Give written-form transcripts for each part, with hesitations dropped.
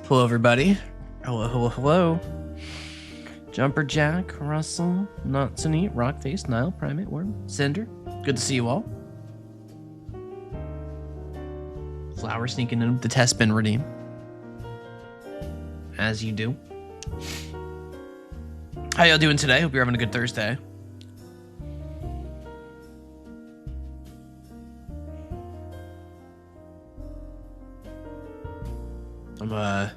Hello, everybody. Hello, hello, hello. Jumper Jack, Russell, Not So Neat, Rockface, Nile, Primate, Worm, Cinder. Good to see you all. Flower sneaking in with the test bin redeem. As you do. How y'all doing today? Hope you're having a good Thursday. I'm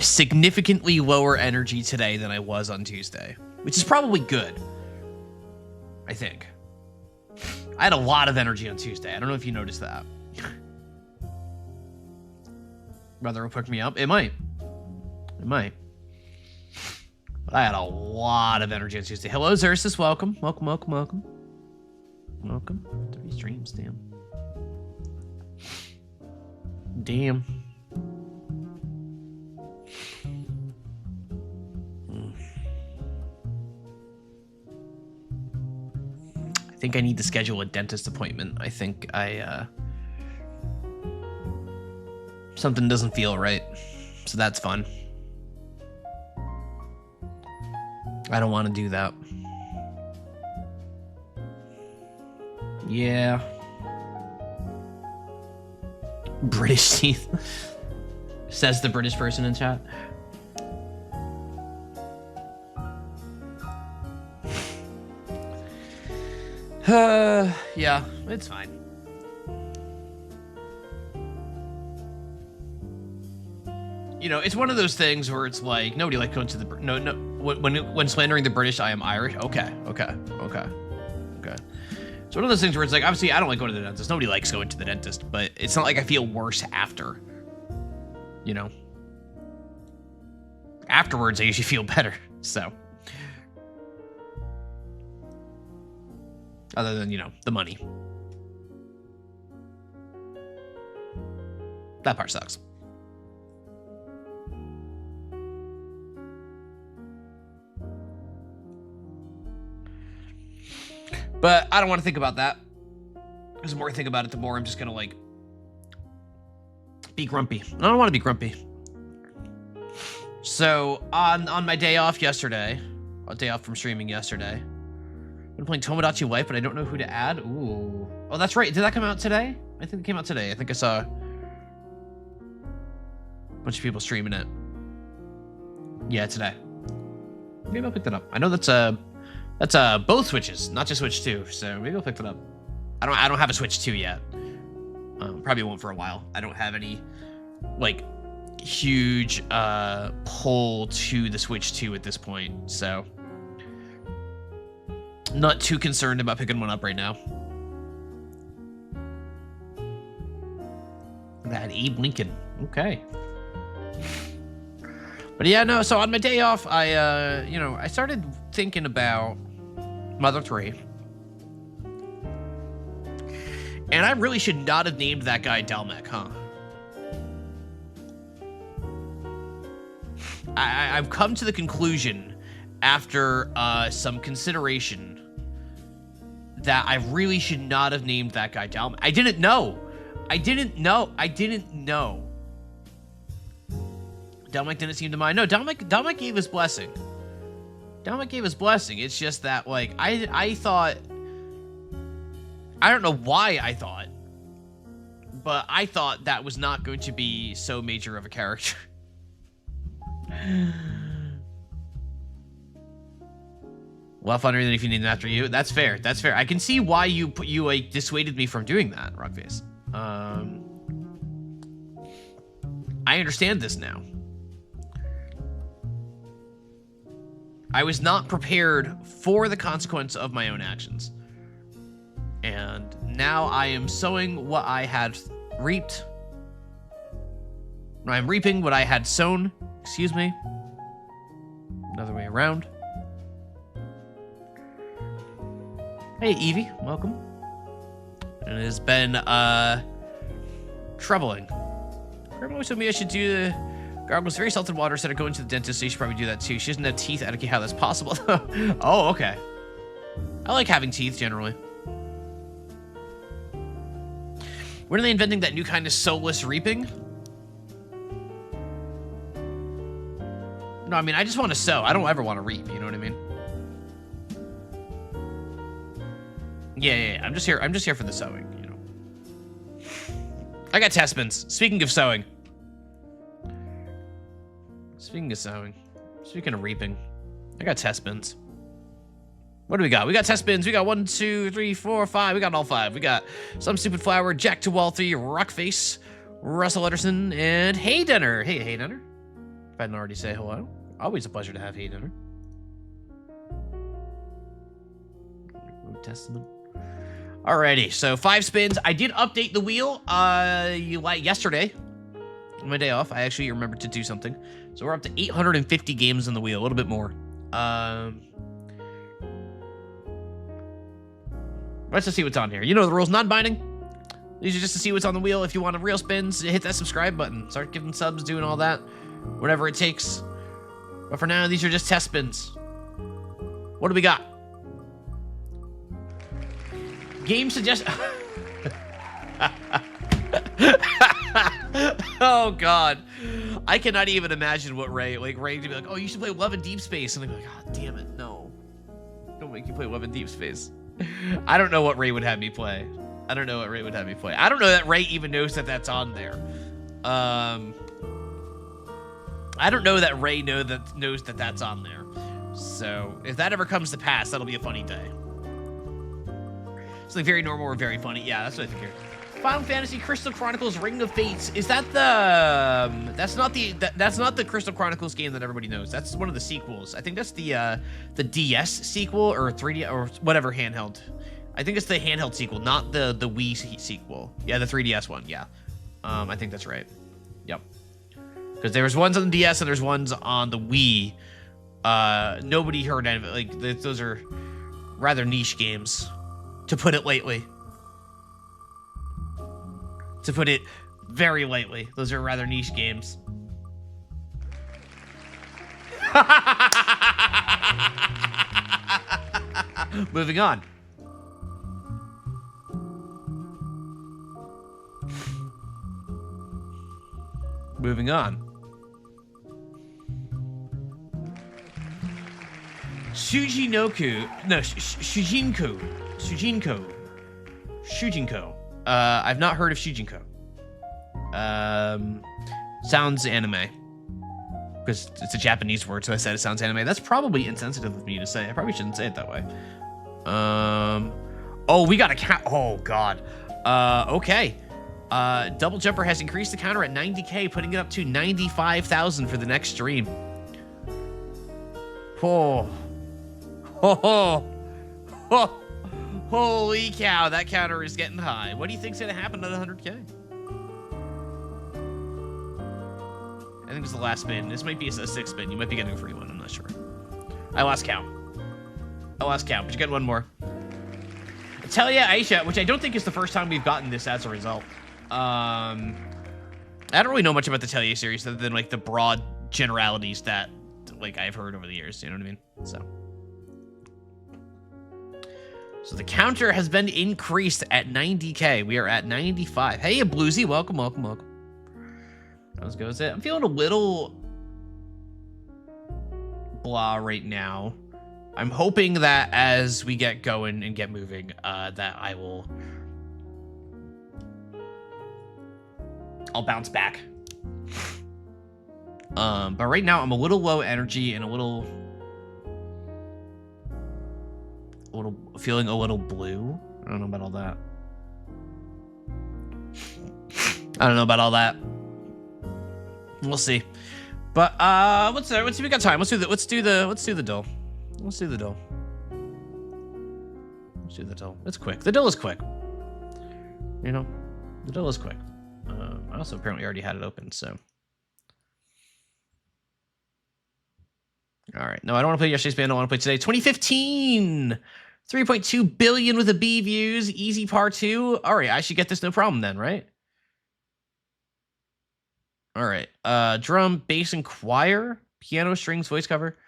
significantly lower energy today than I was on Tuesday, which is probably good. I think. I had a lot of energy on Tuesday. I don't know if you noticed that. Whether it'll pick me up, it might. It might. But I had a lot of energy on Tuesday. Hello, Xerxes. Welcome. Welcome, welcome, welcome. Welcome. 3 streams, damn. Damn. I think I need to schedule a dentist appointment. I think something doesn't feel right. So that's fun. I don't want to do that. Yeah. British teeth. Says the British person in chat. Yeah, it's fine. You know, it's one of those things where it's like nobody likes going to the when slandering the British. I am Irish. Okay. It's one of those things where it's like obviously I don't like going to the dentist. Nobody likes going to the dentist, but it's not like I feel worse after. You know, afterwards I usually feel better. So. Other than, you know, the money. That part sucks. But I don't want to think about that. Because the more I think about it, the more I'm just going to, like, be grumpy. I don't want to be grumpy. So, on my day off yesterday, a day off from streaming yesterday, I'm playing Tomodachi Life, but I don't know who to add. Ooh. Oh, that's right. Did that come out today? I think it came out today. I think I saw a bunch of people streaming it. Yeah, today. Maybe I'll pick that up. I know that's both Switches, not just Switch 2. So maybe I'll pick that up. I don't have a Switch 2 yet. Probably won't for a while. I don't have any like huge pull to the Switch 2 at this point. So not too concerned about picking one up right now. That Abe Lincoln. Okay. But yeah, no, so on my day off, I started thinking about Mother 3. And I really should not have named that guy Delmec, huh? I've come to the conclusion after some consideration that I really should not have named that guy Dalmec. I didn't know. Dalmec didn't seem to mind. No, Dalmec gave his blessing. It's just that, like, I thought... I don't know why I thought, but I thought that was not going to be so major of a character. A lot funner than if you named it after you. That's fair. I can see why you like dissuaded me from doing that, Rockface. I understand this now. I was not prepared for the consequence of my own actions. And now I am sowing what I had reaped. I'm reaping what I had sown. Excuse me. Another way around. Hey, Evie, welcome. And it has been, troubling. Grandma always told me I should do the gargles very salted water instead of going to the dentist, so you should probably do that too. She doesn't have teeth. I don't get how that's possible. Oh, okay. I like having teeth, generally. When are they inventing that new kind of soulless reaping? No, I mean, I just want to sow. I don't ever want to reap. You know what I mean? Yeah. I'm just here for the sowing, you know. I got test bins. Speaking of sowing. Speaking of reaping. I got test bins. What do we got? We got test bins. We got 1, 2, 3, 4, 5. We got all 5. We got Some Stupid Flower, Jack Tewalthy, Rockface, Russell Utterson, and Haydenner. Hey, Haydenner. If I didn't already say hello. Always a pleasure to have Haydenner. Testament. Alrighty, so 5 spins. I did update the wheel yesterday. On my day off, I actually remembered to do something. So we're up to 850 games in the wheel, a little bit more. Let's just see what's on here. You know the rules, non-binding. These are just to see what's on the wheel. If you want real spins, hit that subscribe button. Start giving subs, doing all that. Whatever it takes. But for now, these are just test spins. What do we got? Game suggest. Oh God, I cannot even imagine what Ray to be like. Oh, you should play Love in Deep Space, and I'm like, God damn it, no! Don't make you play Love in Deep Space. I don't know what Ray would have me play. I don't know that Ray even knows that that's on there. I don't know that Ray knows that that's on there. So if that ever comes to pass, that'll be a funny day. Something very normal or very funny. Yeah, that's what I figured. Final Fantasy Crystal Chronicles Ring of Fates. Is that the that's not the Crystal Chronicles game that everybody knows. That's one of the sequels. I think that's the DS sequel or 3D or whatever handheld. I think it's the handheld sequel, not the Wii sequel. Yeah, the 3DS one. Yeah. I think that's right. Yep. Because there's ones on the DS and there's ones on the Wii. Nobody heard of it. Like those are rather niche games, to put it lightly. To put it very lightly, those are rather niche games. Moving on. Moving on. Shujinko. I've not heard of Shujinko. Sounds anime. Because it's a Japanese word, so I said it sounds anime. That's probably insensitive of me to say. I probably shouldn't say it that way. Oh, we got a count. Oh, God. Okay. Double Jumper has increased the counter at 90K, putting it up to 95,000 for the next stream. Oh. Holy cow, that counter is getting high. What do you think's gonna happen at 100K? I think it's the last spin. This might be a 6th spin. You might be getting a free one. I'm not sure. I lost count, but you get one more. Atelier Aisha, which I don't think is the first time we've gotten this as a result. I don't really know much about the Atelier series other than like the broad generalities that like I've heard over the years. You know what I mean? So the counter has been increased at 90K. We are at 95. Hey, Bluesy, welcome. How's goes it? I'm feeling a little blah right now. I'm hoping that as we get going and get moving, that I'll bounce back. But right now I'm a little low energy and a little feeling a little blue. I don't know about all that. We'll see. But let's see. We got time. Let's do the duel. It's quick. The duel is quick. You know, the duel is quick. I also apparently already had it open, so. All right. No, I don't want to play yesterday's band. I want to play today. 2015. 3.2 billion with a B views. Easy par 2. All right. I should get this no problem then, right? All right. Drum, bass, and choir. Piano, strings, voice cover.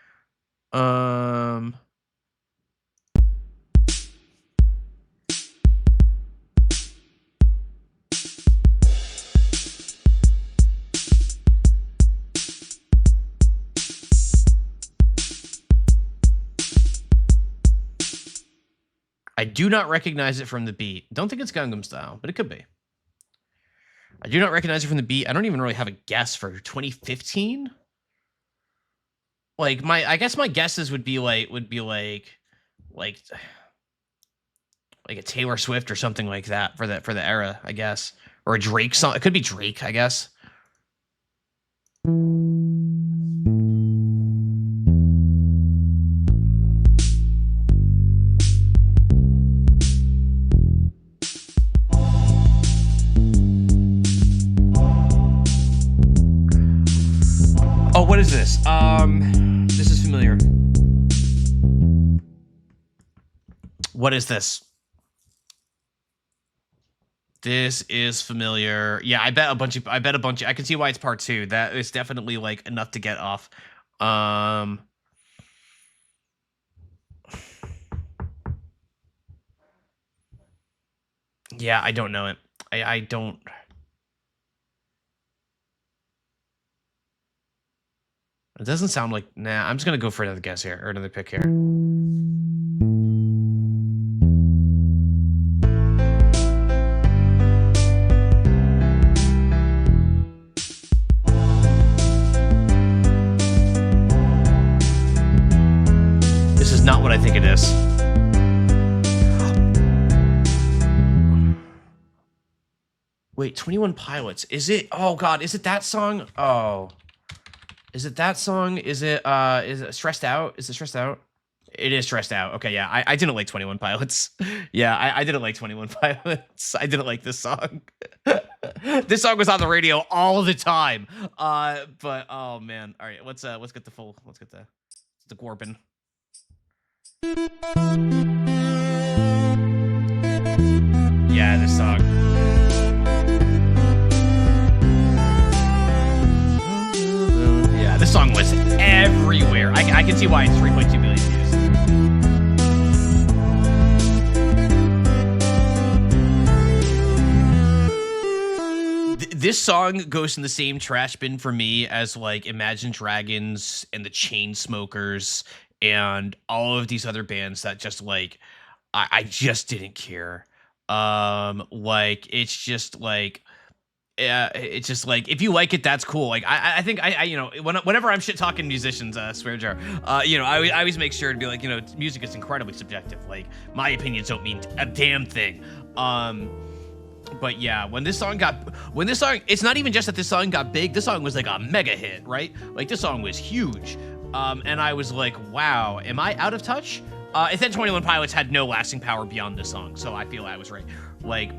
do not recognize it from the beat. Don't think it's Gangnam Style, but it could be. I do not recognize it from the beat. I don't even really have a guess for 2015. Like I guess my guesses would be like a Taylor Swift or something like that for the era, I guess, or a Drake song. It could be Drake, I guess. Oh, what is this? This is familiar. What is this? This is familiar. Yeah, I bet a bunch. I can see why it's part 2. That is definitely like enough to get off. Yeah, I don't know it. I don't. It doesn't sound like. Nah, I'm just gonna go for another guess here or another pick here. This is not what I think it is. Wait, 21 Pilots. Is it? Oh God, is it that song? Oh. Is it that song? Is it Stressed Out? Is it Stressed Out? It is Stressed Out. Okay, yeah. I didn't like 21 Pilots. Yeah, I didn't like 21 Pilots. I didn't like this song. This song was on the radio all the time. But oh man. All right, let's get the full. Let's get the Gorpin. Yeah, this song. Yeah, this song was everywhere. I can see why it's 3.2 million views. This song goes in the same trash bin for me as like Imagine Dragons and the Chainsmokers and all of these other bands that just like I just didn't care. Like it's just like if you like it, that's cool. Like I think I you know whenever I'm shit talking musicians, swear jar, you know I always make sure to be like, you know, music is incredibly subjective. Like my opinions don't mean a damn thing. But yeah, when this song, it's not even just that this song got big. This song was like a mega hit, right? Like this song was huge. And I was like, wow, am I out of touch? And then 21 Pilots had no lasting power beyond this song, so I feel I was right. Like,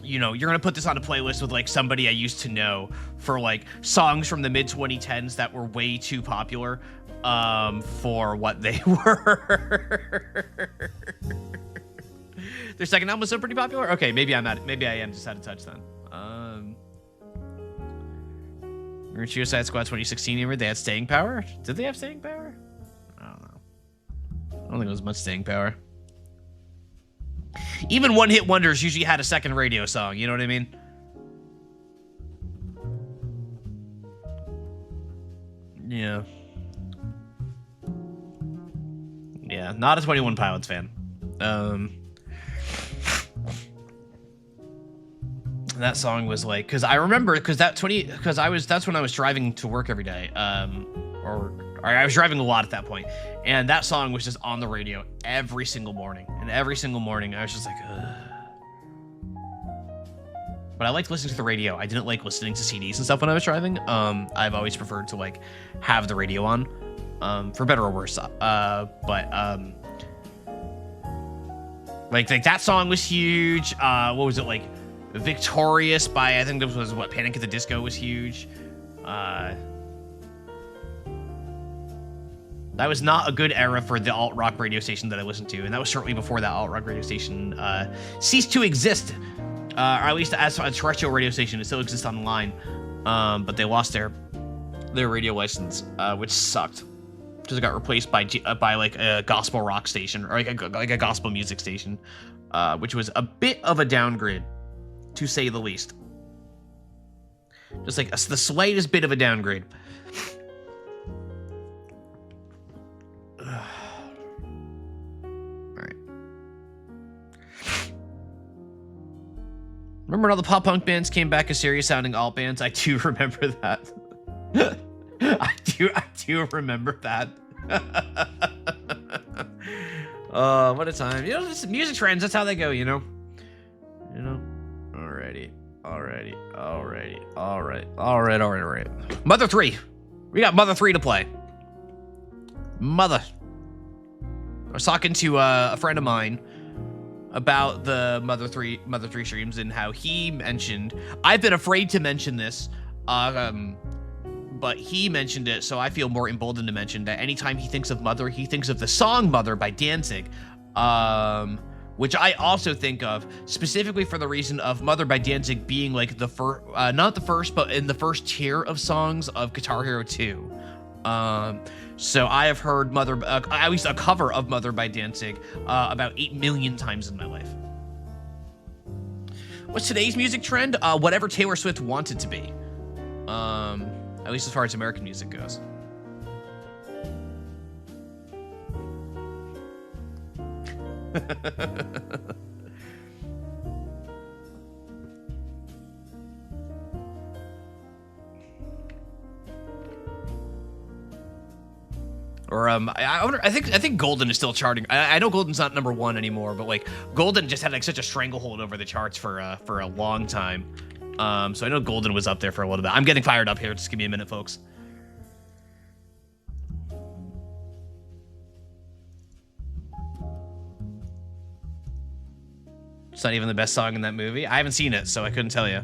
you know, you're gonna put this on a playlist with like somebody I used to know for like songs from the mid 2010s that were way too popular for what they were. Their second album was so pretty popular. Okay, maybe I am just out of touch then. Remember Suicide Squad 2016? Remember they had staying power? Did they have staying power? I don't know. I don't think it was much staying power. Even one-hit wonders usually had a second radio song. You know what I mean? Yeah. Yeah, not a 21 Pilots fan. That song was like, because I remember, that's when I was driving to work every day, or I was driving a lot at that point, and that song was just on the radio every single morning, and every single morning I was just like, ugh. But I liked listening to the radio. I didn't like listening to CDs and stuff when I was driving. I've always preferred to like have the radio on, for better or worse. Like that song was huge. What was it, like Victorious by, I think this was what, Panic at the Disco was huge. That was not a good era for the alt-rock radio station that I listened to, and that was certainly before that alt-rock radio station ceased to exist, or at least as a terrestrial radio station. It still exists online, but they lost their radio license, which sucked, because it got replaced by like a gospel rock station, or like a gospel music station, which was a bit of a downgrade, to say the least. Just like the slightest bit of a downgrade. Alright. Remember when all the pop punk bands came back as serious sounding alt bands? I do remember that. I do remember that. What a time. You know, this music trends, that's how they go, you know? Alrighty. Mother 3. We got Mother 3 to play. Mother. I was talking to a friend of mine about the Mother 3 streams and how he mentioned, I've been afraid to mention this, but he mentioned it, so I feel more emboldened to mention that anytime he thinks of Mother, he thinks of the song Mother by Danzig, which I also think of specifically for the reason of Mother by Danzig being like the first, not the first, but in the first tier of songs of Guitar Hero 2. So I have heard Mother, at least a cover of Mother by Danzig, about 8 million times in my life. What's today's music trend? Whatever Taylor Swift wants it to be. At least as far as American music goes. Or I wonder. I think Golden is still charting. I know Golden's not #1 anymore, but like Golden just had like such a stranglehold over the charts for a long time. So I know Golden was up there for a little bit. I'm getting fired up here. Just give me a minute, folks. It's not even the best song in that movie. I haven't seen it, so I couldn't tell you.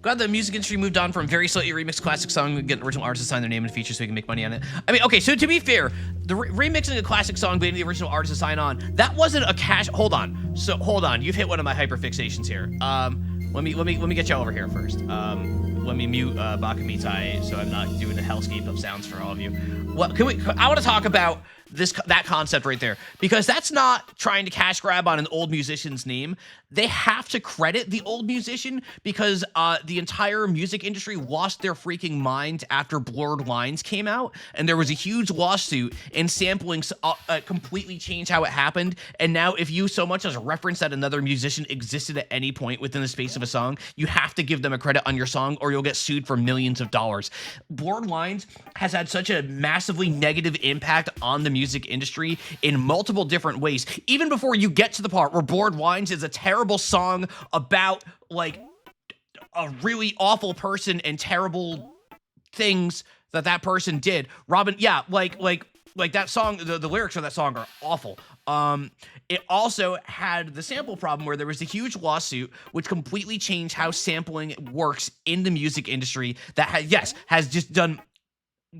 Glad the music industry moved on from very slightly remixed classic song to get original artists to sign their name and features so we can make money on it. I mean, okay, so to be fair, the remixing a classic song, getting the original artist to sign on, that wasn't a cash. Hold on. So hold on. You've hit one of my hyperfixations here. Let me get you over here first. Let me mute Bakamitai so I'm not doing a hellscape of sounds for all of you. What can we? I want to talk about that concept right there, because that's not trying to cash grab on an old musician's name. They have to credit the old musician because the entire music industry lost their freaking mind after Blurred Lines came out, and there was a huge lawsuit, and sampling completely changed how it happened. And now if you so much as reference that another musician existed at any point within the space of a song, you have to give them a credit on your song or you'll get sued for millions of dollars. Blurred Lines has had such a massively negative impact on the music industry in multiple different ways, even before you get to the part where Blurred Lines is a terrible song about like a really awful person and terrible things that person did. Robin, yeah, like that song, the lyrics of that song are awful. It also had the sample problem where there was a huge lawsuit which completely changed how sampling works in the music industry that has just done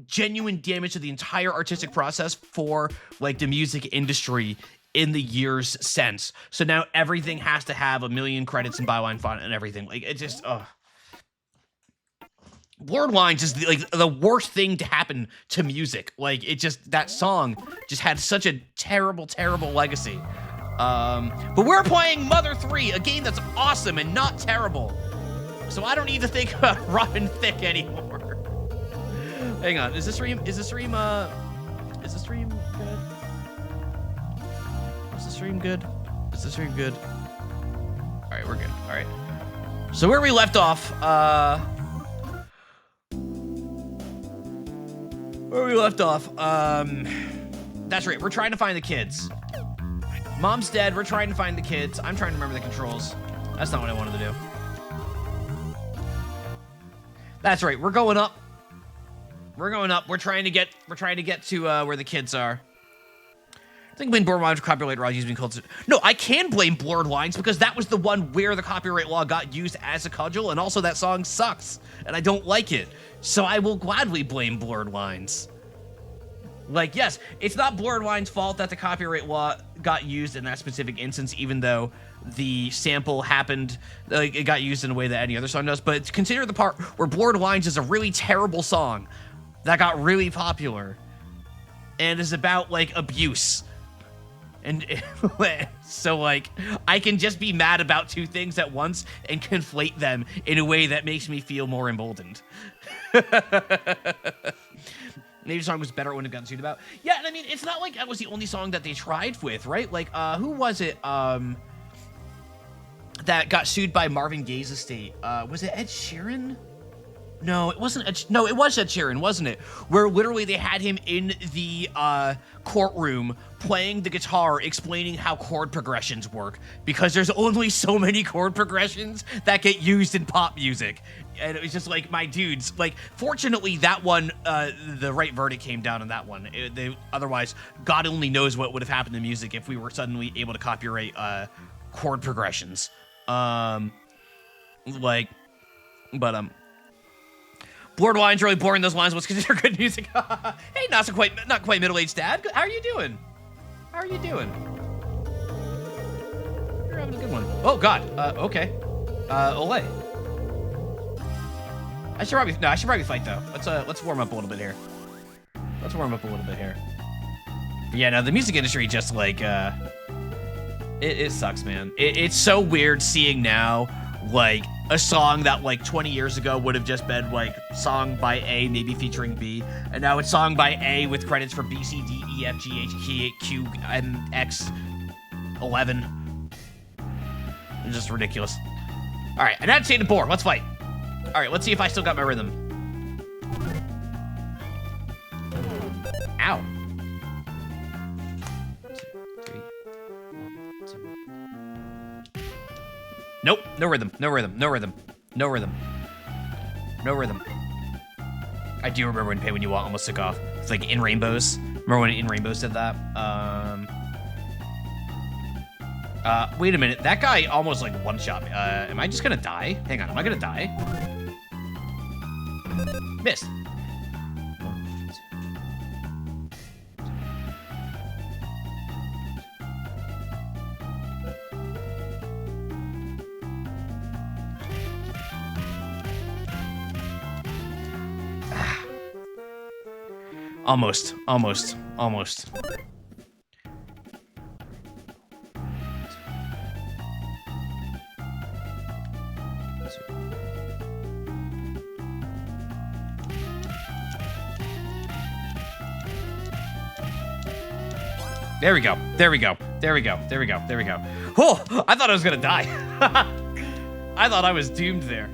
genuine damage to the entire artistic process for like the music industry in the years since. So now everything has to have 1 million credits and byline font and everything. Like it just Blurred Lines is the worst thing to happen to music. Like it just, that song just had such a terrible legacy. But we're playing Mother 3, a game that's awesome and not terrible. So I don't need to think about Robin Thicke anymore. Hang on, is this stream good? Is the stream good? Is the stream good? All right, we're good. All right. So where we left off, that's right. We're trying to find the kids. Mom's dead. We're trying to find the kids. I'm trying to remember the controls. That's not what I wanted to do. That's right. We're going up. We're trying to get to where the kids are. I think blame Blurred Lines for copyright laws using called. No, I can blame Blurred Lines because that was the one where the copyright law got used as a cudgel, and also that song sucks, and I don't like it. So I will gladly blame Blurred Lines. Like, yes, it's not Blurred Lines' fault that the copyright law got used in that specific instance, even though the sample happened, like, it got used in a way that any other song does. But consider the part where Blurred Lines is a really terrible song that got really popular and is about, like, abuse. And so, like, I can just be mad about two things at once and conflate them in a way that makes me feel more emboldened. Maybe the song was better when it got sued about. Yeah, and I mean, it's not like that was the only song that they tried with, right? Like, who was it? that got sued by Marvin Gaye's estate. Was it Ed Sheeran? No, it wasn't. No, it was Ed Sheeran, wasn't it? Where literally they had him in the courtroom playing the guitar, explaining how chord progressions work, because there's only so many chord progressions that get used in pop music. And it was just like, my dudes, like, fortunately that one, the right verdict came down on that one. Otherwise, God only knows what would have happened to music if we were suddenly able to copyright chord progressions. Borderline's really boring. Those lines was considered good music. Hey, not quite middle-aged dad. How are you doing? How are you doing? You're having a good one. Oh God. Okay. Olay. I should probably fight though. Let's warm up a little bit here. But yeah, no, the music industry just like it sucks, man. It's so weird seeing now like a song that like 20 years ago would have just been like song by A, maybe featuring B, and now it's song by A with credits for B, C, D, E, F, G, H, Q, M, X, 11. It's just ridiculous. All right, enunciated board. Let's fight. All right, let's see if I still got my rhythm. Ow. 2, 3, 1, 2. Nope, no rhythm. I do remember when Pay When You Want almost took off. It's like In Rainbows. Remember when In Rainbows did that? Wait a minute. That guy almost like one-shot me. Am I just gonna die? Hang on, am I gonna die? Missed. Almost. There we go. Oh, I thought I was gonna die. I thought I was doomed there.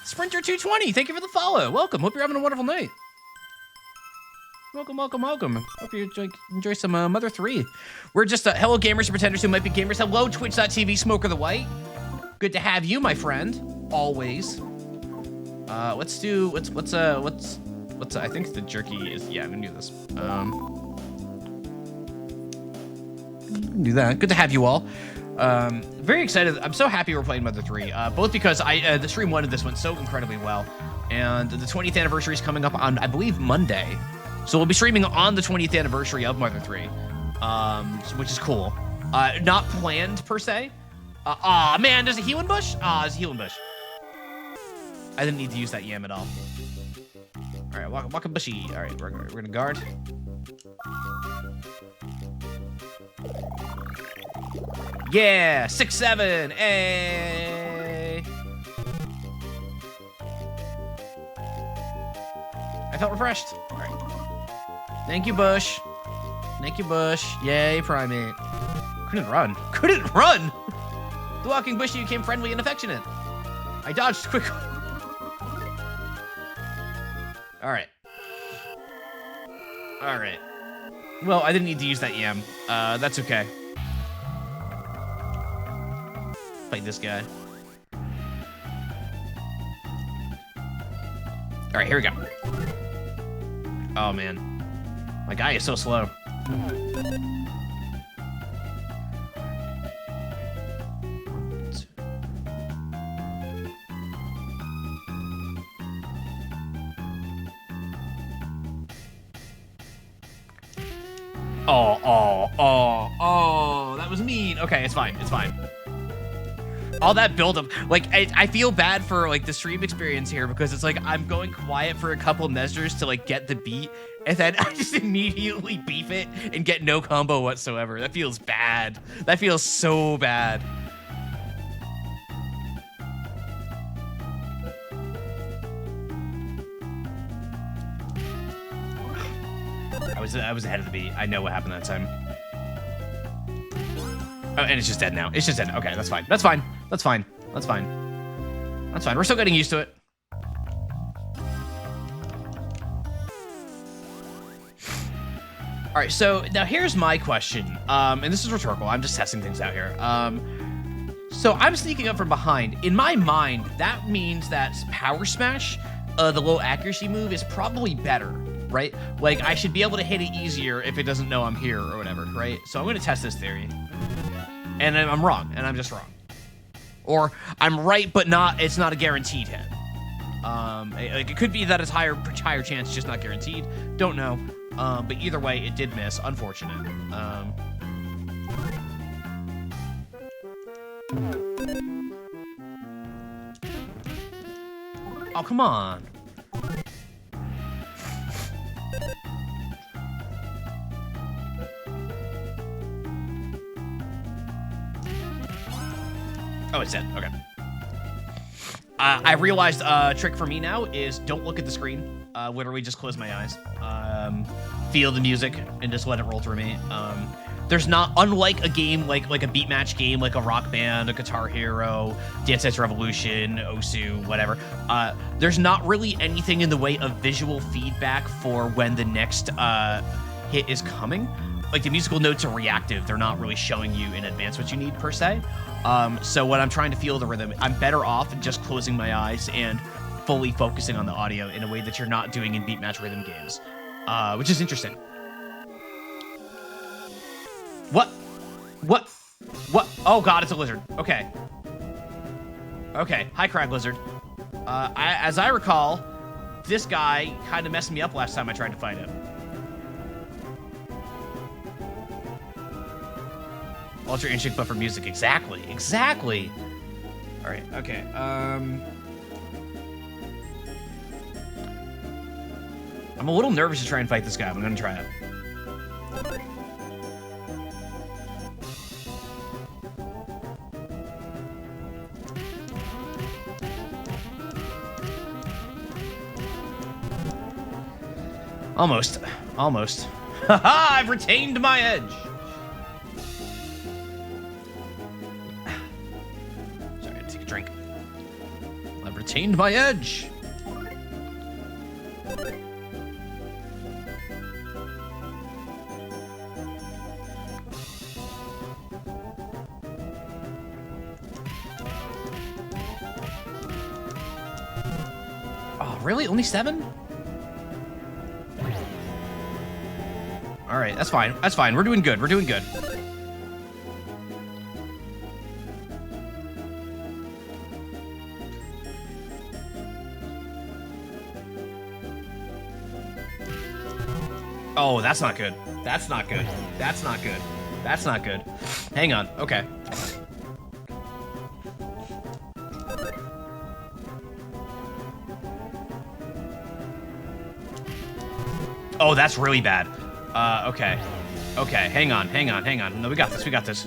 Sprinter220, thank you for the follow. Welcome. Hope you're having a wonderful night. Welcome. Hope you enjoy some Mother 3. We're just hello gamers and pretenders who might be gamers. Hello Twitch.tv Smoker the White. Good to have you, my friend. Always. Let's I think the jerky is, yeah, I'm gonna do this. Do that. Good to have you all. Very excited. I'm so happy we're playing Mother 3, both because the stream wanted this one so incredibly well, and the 20th anniversary is coming up on, I believe, Monday. So we'll be streaming on the 20th anniversary of Mother 3, which is cool. Not planned, per se. Aw, man, there's a healing bush? There's a healing bush. I didn't need to use that yam at all. All right, walk a bushy. All right, we're gonna guard. Yeah, 6-7. Hey. I felt refreshed. All right. Thank you, Bush. Yay, Primate. Couldn't run. The walking Bushy became friendly and affectionate. I dodged quickly. All right. Well, I didn't need to use that yam. That's okay. Fight this guy. All right, here we go. Oh, man. My guy is so slow. Oh, that was mean. Okay, it's fine. All that buildup, like, I feel bad for, like, the stream experience here, because it's like, I'm going quiet for a couple measures to, like, get the beat, and then I just immediately beef it and get no combo whatsoever. That feels bad. That feels so bad. I was ahead of the beat. I know what happened that time. Oh, and it's just dead now. It's just dead. Okay, that's fine. That's fine. That's fine. That's fine. That's fine. We're still getting used to it. All right, so now here's my question. And this is rhetorical. I'm just testing things out here. So I'm sneaking up from behind. In my mind, that means that Power Smash, the low accuracy move, is probably better, right? Like, I should be able to hit it easier if it doesn't know I'm here or whatever, right? So I'm going to test this theory. And I'm wrong, and I'm just wrong. Or I'm right, but it's not a guaranteed hit. Like, it could be that it's higher chance, just not guaranteed. Don't know. But either way, it did miss. Unfortunate. Oh, come on. Oh, it's dead. Okay. I realized a trick for me now is don't look at the screen. Literally just close my eyes. Feel the music and just let it roll through me. There's not, unlike a game like a beat match game, like a Rock Band, a Guitar Hero, Dance Dance Revolution, Osu, whatever. There's not really anything in the way of visual feedback for when the next hit is coming. Like, the musical notes are reactive. They're not really showing you in advance what you need, per se. So when I'm trying to feel the rhythm, I'm better off just closing my eyes and fully focusing on the audio in a way that you're not doing in beat match rhythm games, which is interesting. What? Oh god, it's a lizard. Okay. Okay, hi Crag Lizard. As I recall, this guy kind of messed me up last time I tried to fight him. Ultra Instinct, but for music. Exactly. All right. Okay. I'm a little nervous to try and fight this guy. I'm gonna try it. Almost. Haha! I've retained my edge. Drink. I've retained my edge. Oh, really? Only 7? All right, that's fine. That's fine. We're doing good. We're doing good. Oh, that's not good. That's not good. That's not good. That's not good. Hang on. Okay. Oh, that's really bad. Okay. Okay, hang on. No, we got this.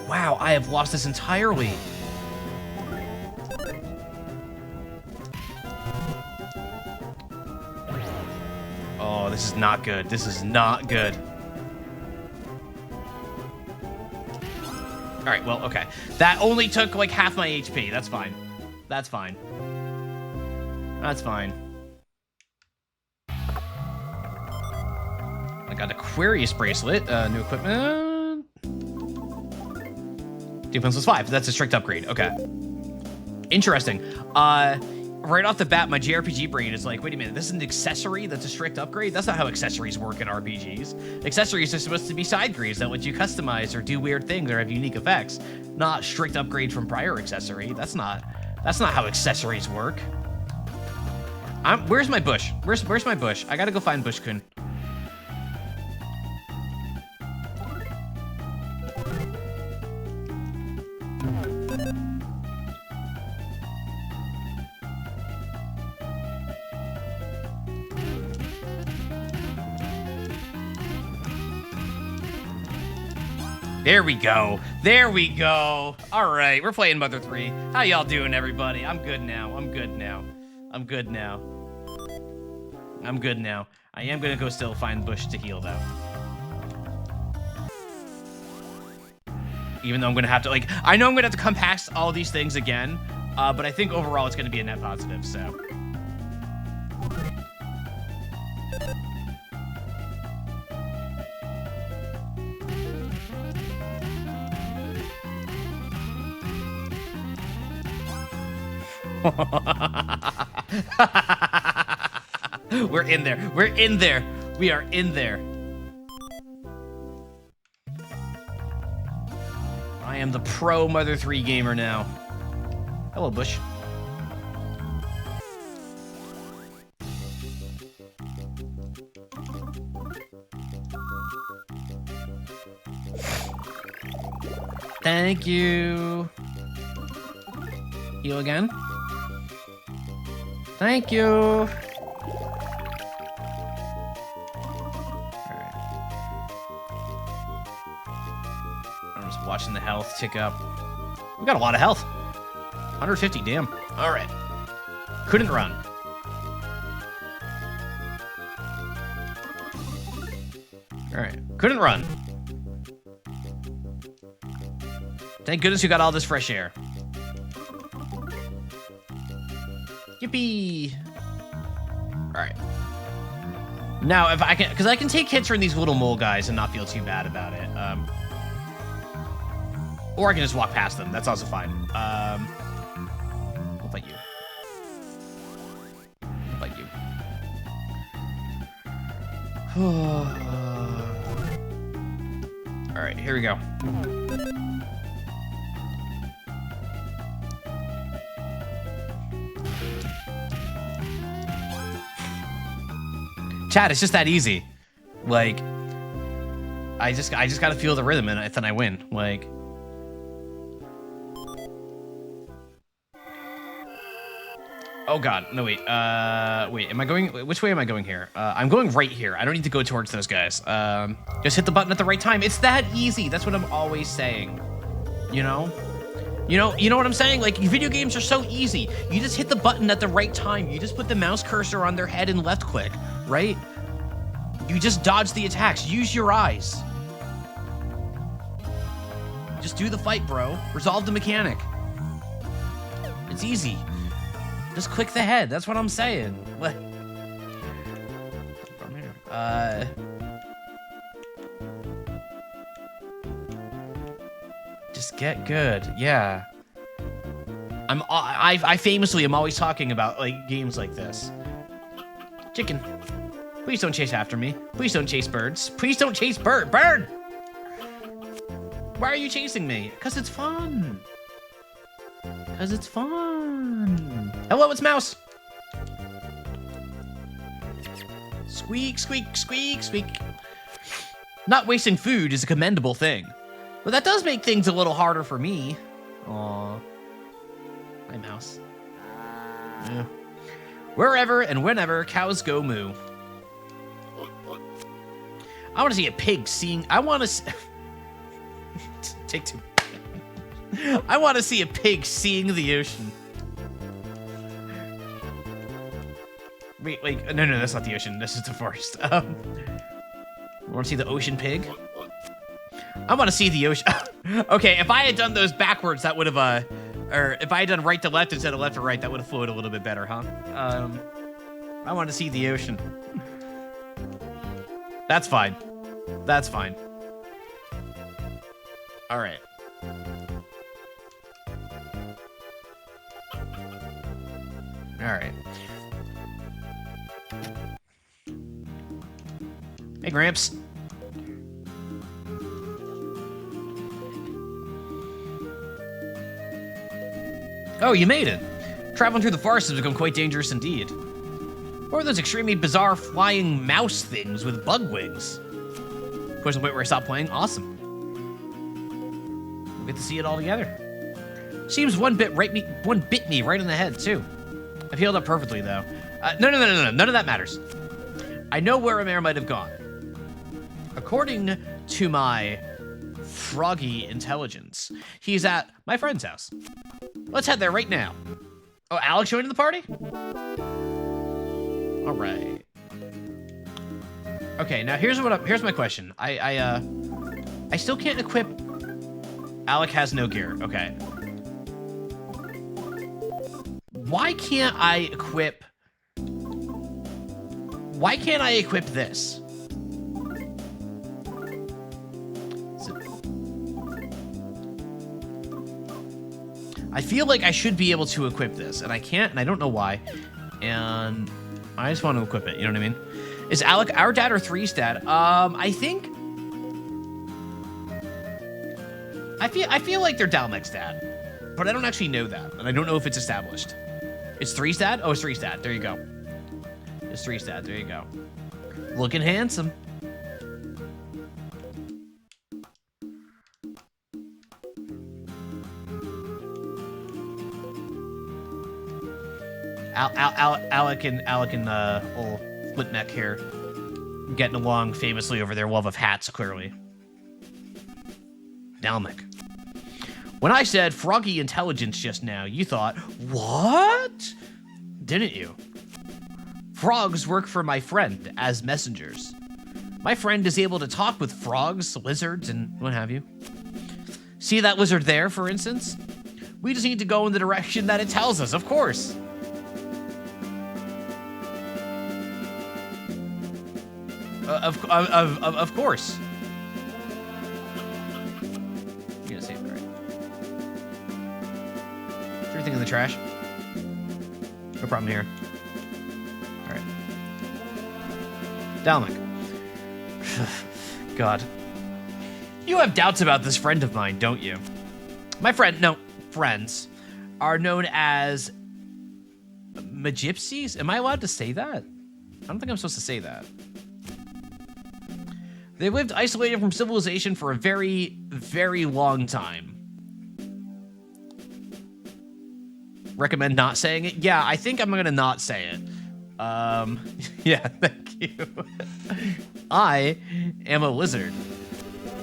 Wow, I have lost this entirely. Oh, this is not good. This is not good. All right, well, okay. That only took like half my HP. That's fine. That's fine. That's fine. I got Aquarius Bracelet, new equipment. Defense was 5. That's a strict upgrade. Okay. Interesting. Right off the bat, my JRPG brain is like, wait a minute, this is an accessory that's a strict upgrade? That's not how accessories work in RPGs. Accessories are supposed to be side grades that let you customize or do weird things or have unique effects, not strict upgrade from prior accessory. That's not how accessories work. Where's my bush? Where's my bush? I gotta go find Bush-kun. There we go. There we go. All right, we're playing Mother 3. How y'all doing, everybody? I'm good now. I'm good now. I'm good now. I'm good now. I am gonna go still find Bush to heal, though. Even though I'm gonna have to, like, I know I'm gonna have to come past all these things again, but I think overall it's gonna be a net positive, so. We're in there. We're in there. We are in there. I am the pro Mother 3 gamer now. Hello, Bush. Thank you. Heal again. Thank you. All right. I'm just watching the health tick up. We got a lot of health. 150, damn. All right. Couldn't run. All right. Couldn't run. Thank goodness you got all this fresh air. Yippee! All right. Now, if I can, because I can take hits from these little mole guys and not feel too bad about it. Or I can just walk past them. That's also fine. What about you? What about you? All right, here we go. Chat, it's just that easy. Like, I just gotta feel the rhythm and then I win. Like, oh god, no wait, wait, am I going? Which way am I going here? I'm going right here. I don't need to go towards those guys. Just hit the button at the right time. It's that easy. That's what I'm always saying. You know? You know what I'm saying? Like, video games are so easy. You just hit the button at the right time. You just put the mouse cursor on their head and left click, right? You just dodge the attacks. Use your eyes. Just do the fight, bro. Resolve the mechanic. It's easy. Just click the head. That's what I'm saying. What? Just get good. Yeah. I famously am always talking about like games like this. Chicken. Please don't chase after me. Please don't chase birds. Please don't chase bird. Bird! Why are you chasing me? Because it's fun. Because it's fun. Hello, it's Mouse. Squeak, squeak, squeak, squeak. Not wasting food is a commendable thing. But that does make things a little harder for me. Aw. Hi, Mouse. Yeah. Wherever and whenever cows go moo. I want to see a pig seeing... I want to... Take two. I want to see a pig seeing the ocean. Wait, no, that's not the ocean. This is the forest. Want to see the ocean pig? I want to see the ocean. Okay, if I had done those backwards, that would have, or if I had done right to left instead of left to right, that would have flowed a little bit better, huh? I want to see the ocean. That's fine. That's fine. All right. All right. Hey, Gramps. Oh, you made it. Traveling through the forest has become quite dangerous indeed. What are those extremely bizarre flying mouse things with bug wings? Push the point where I stopped playing. Awesome. We'll get to see it all together. Seems one bit me right in the head too. I've healed up perfectly though. No. None of that matters. I know where a mare might have gone. According to my Froggy Intelligence. He's at my friend's house. Let's head there right now. Oh, Alex joining the party? All right. Okay, now here's my question. I still can't equip. Alec has no gear. Okay. Why can't I equip this? I feel like I should be able to equip this, and I can't, and I don't know why. And I just want to equip it, you know what I mean? Is Alec our dad or Three's dad? I think... I feel like they're Dalmec's dad, but I don't actually know that, and I don't know if it's established. It's Three's dad? Oh, it's Three's dad. There you go. It's Three's dad. There you go. Looking handsome. Alec and old Flintneck here, getting along famously over their love of hats, clearly. Dalmec. When I said Froggy Intelligence just now, you thought, what? Didn't you? Frogs work for my friend as messengers. My friend is able to talk with frogs, lizards, and what have you. See that lizard there, for instance? We just need to go in the direction that it tells us, of course. Of course. I'm gonna save it, right? Is everything in the trash? No problem here. All right. Dalmec. God. You have doubts about this friend of mine, don't you? My friends are known as Magypsies? Am I allowed to say that? I don't think I'm supposed to say that. They've lived isolated from civilization for a very, very long time. Recommend not saying it? Yeah, I think I'm gonna not say it. Yeah, thank you. I am a lizard.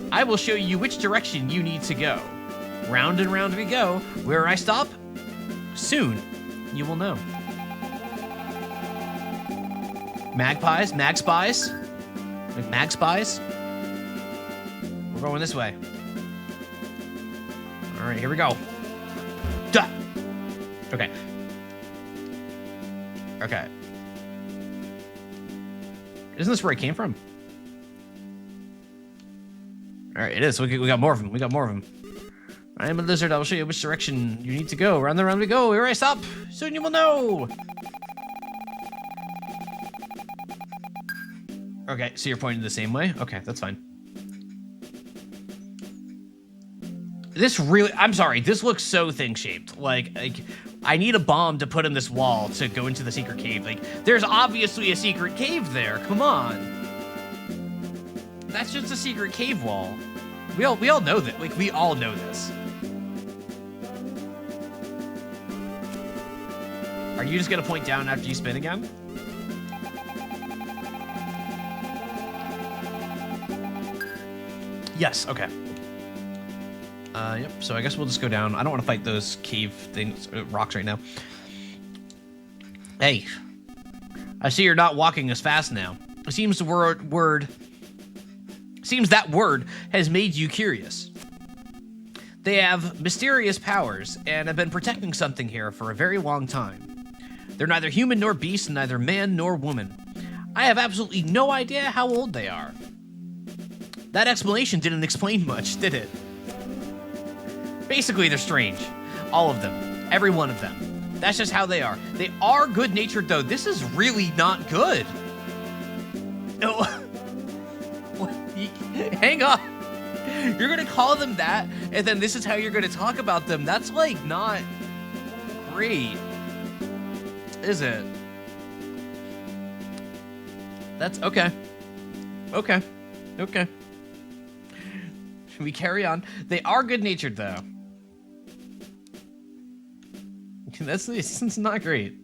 I will show you which direction you need to go. Round and round we go. Where I stop? Soon, you will know. Magpies? Mag spies? Like mag spies? We're going this way. All right, here we go. Duh. Okay. Okay. Isn't this where I came from? All right, it is. We got more of them. We got more of them. I am a lizard. I will show you which direction you need to go. Round and round we go. Where I stop. Soon you will know. Okay, so you're pointing the same way? Okay, that's fine. This really, I'm sorry, this looks so thing-shaped. Like, I need a bomb to put in this wall to go into the secret cave. Like, there's obviously a secret cave there, come on. That's just a secret cave wall. We all know that, like, we all know this. Are you just gonna point down after you spin again? Yes, okay. Yep, so I guess we'll just go down. I don't want to fight those cave things, rocks right now. Hey, I see you're not walking as fast now. It seems seems that word has made you curious. They have mysterious powers and have been protecting something here for a very long time. They're neither human nor beast, neither man nor woman. I have absolutely no idea how old they are. That explanation didn't explain much, did it? Basically, they're strange. All of them. Every one of them. That's just how they are. They are good-natured, though. This is really not good. No. Hang on. You're going to call them that, and then this is how you're going to talk about them. That's, like, not great. Is it? That's okay. Okay. Okay. We carry on. They are good-natured, though. That's not great.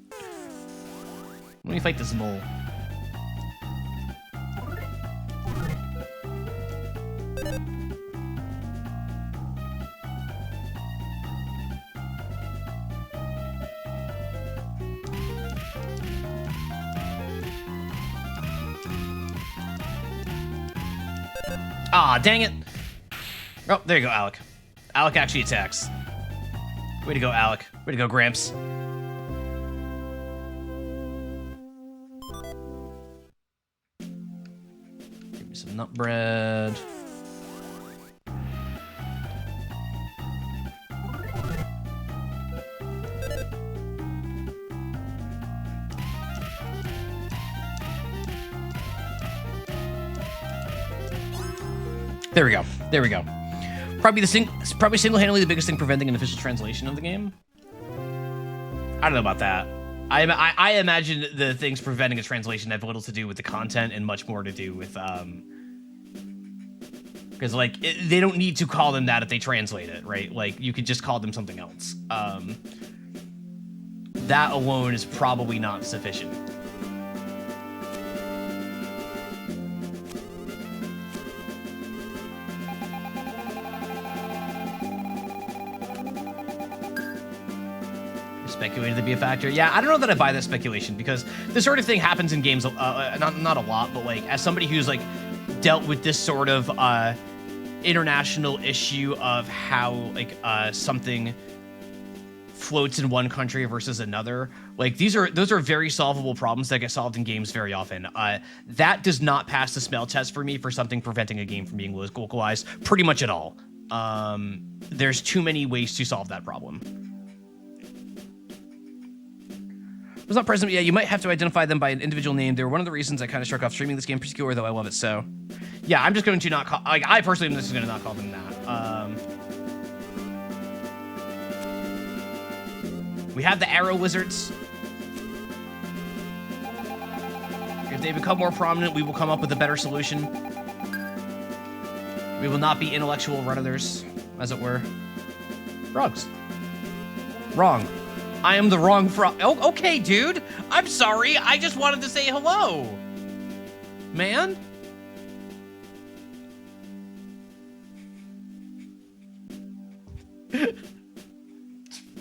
Let me fight this mole. Ah, dang it. Oh, there you go, Alec. Alec actually attacks. Way to go, Alec. Way to go, Gramps. Give me some nut bread. There we go. There we go. Probably single-handedly the biggest thing preventing an official translation of the game. I don't know about that. I imagine the things preventing a translation have little to do with the content and much more to do with because like they don't need to call them that if they translate it, right? Like you could just call them something else. That alone is probably not sufficient. Speculated to be a factor. Yeah, I don't know that I buy that speculation because this sort of thing happens in games, not a lot, but like as somebody who's like dealt with this sort of international issue of how like something floats in one country versus another, like those are very solvable problems that get solved in games very often. That does not pass the smell test for me for something preventing a game from being localized pretty much at all. There's too many ways to solve that problem. Was not present. Yeah, you might have to identify them by an individual name. They were one of the reasons I kind of struck off streaming this game particular, though I love it so. Yeah, I'm just going to not call. Like, I personally am just going to not call them that. We have the arrow wizards. If they become more prominent, we will come up with a better solution. We will not be intellectual runners, as it were. Frogs. Wrong. I am the wrong frog. Oh, okay, dude. I'm sorry. I just wanted to say hello. Man.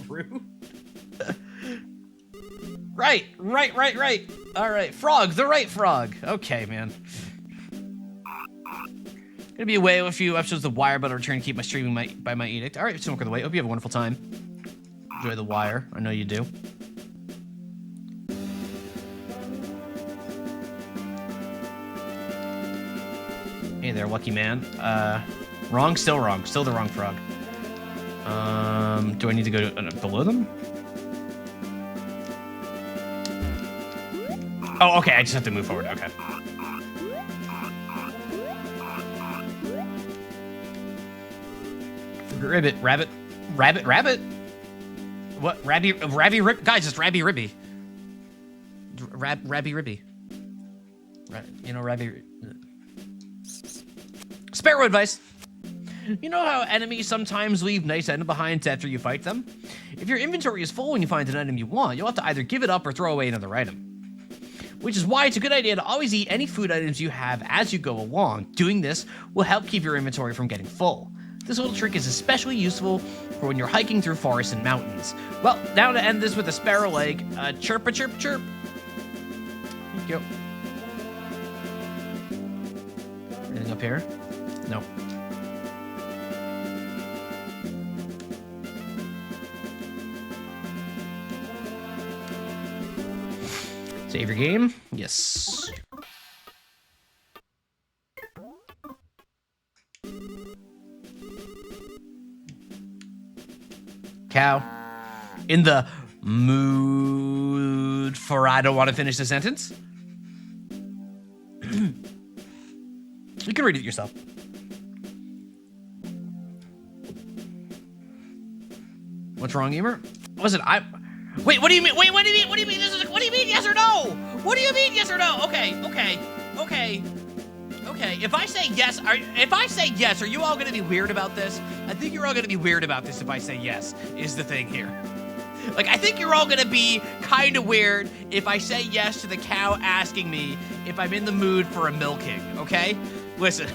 Rude. Right. All right. Frog, the right frog. Okay, man. Gonna be away a few episodes of The Wire, but I'll return to keep my streaming by my edict. All right, Smoker the Way. Hope you have a wonderful time. Enjoy The Wire. I know you do. Hey there, lucky man. Wrong, still wrong. Still the wrong frog. Do I need to go below them? Oh, okay, I just have to move forward. Okay. Rabbit. What? Rabby Rib? Guys, it's Rabby Ribby. Rabby Ribby. Rabby... Sparrow advice. You know how enemies sometimes leave nice item behind after you fight them? If your inventory is full when you find an item you want, you'll have to either give it up or throw away another item. Which is why it's a good idea to always eat any food items you have as you go along. Doing this will help keep your inventory from getting full. This little trick is especially useful for when you're hiking through forests and mountains. Well, now to end this with a sparrow like, chirp a chirp chirp. Thank you. Anything up here? No. Save your game? Yes. Cow. In the mood for I don't want to finish the sentence? You can read it yourself. What's wrong, Emer? Listen, wait, what do you mean? Wait, what do you mean? What do you mean? What do you mean yes or no? What do you mean yes or no? Okay. If I say yes, are you all gonna be weird about this? I think you're all gonna be weird about this if I say yes, is the thing here. Like, I think you're all gonna be kind of weird if I say yes to the cow asking me if I'm in the mood for a milking, okay? Listen.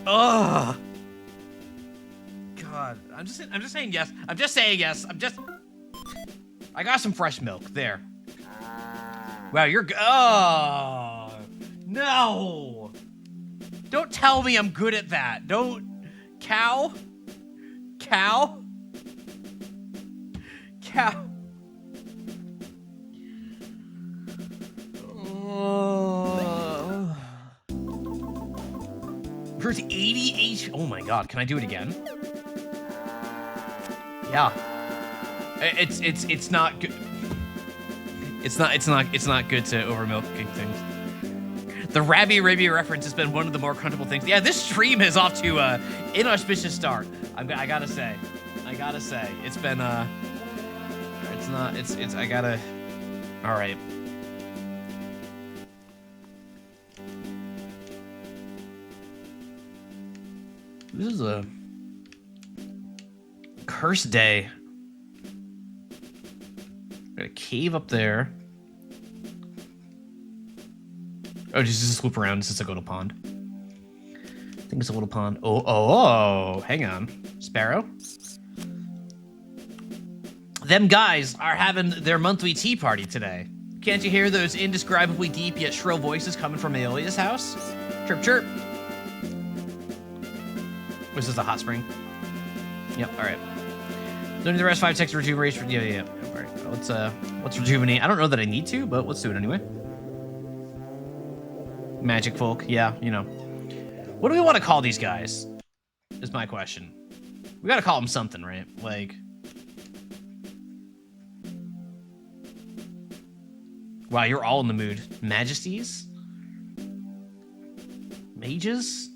Ugh. God, I'm just saying yes. I'm just saying yes. I got some fresh milk there. Wow, you're oh. No! Don't tell me I'm good at that. Don't... Cow? Cow? Cow? Oh. Verse 80 HP. Oh my god, can I do it again? Yeah. It's not good. It's not good to overmilk things. The Rabby reference has been one of the more comfortable things. Yeah, this stream is off to an inauspicious start. I gotta say. It's been I gotta. All right. This is a cursed day. Got a cave up there. Oh, just swoop around since I go to pond. I think it's a little pond. Oh, hang on. Sparrow? Them guys are having their monthly tea party today. Can't you hear those indescribably deep yet shrill voices coming from Aeolia's house? Chirp, chirp. This is a hot spring. Yep, all right. Doing the rest 5 seconds rejuvenation. Yeah. All right, let's rejuvenate. I don't know that I need to, but let's do it anyway. Magic folk, yeah, you know. What do we want to call these guys? Is my question. We gotta call them something, right? Like... Wow, you're all in the mood. Majesties? Mages?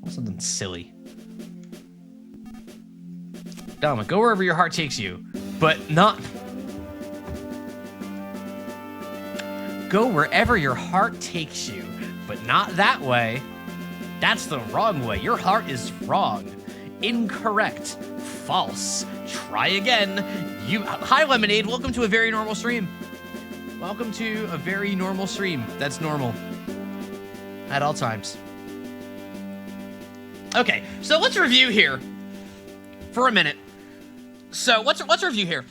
Something silly. Dama, go wherever your heart takes you, but not... Go wherever your heart takes you, but not that way. That's the wrong way. Your heart is wrong. Incorrect. False. Try again. Hi, Lemonade. Welcome to a very normal stream. Welcome to a very normal stream. That's normal. At all times. Okay, so let's review here for a minute. So let's review here.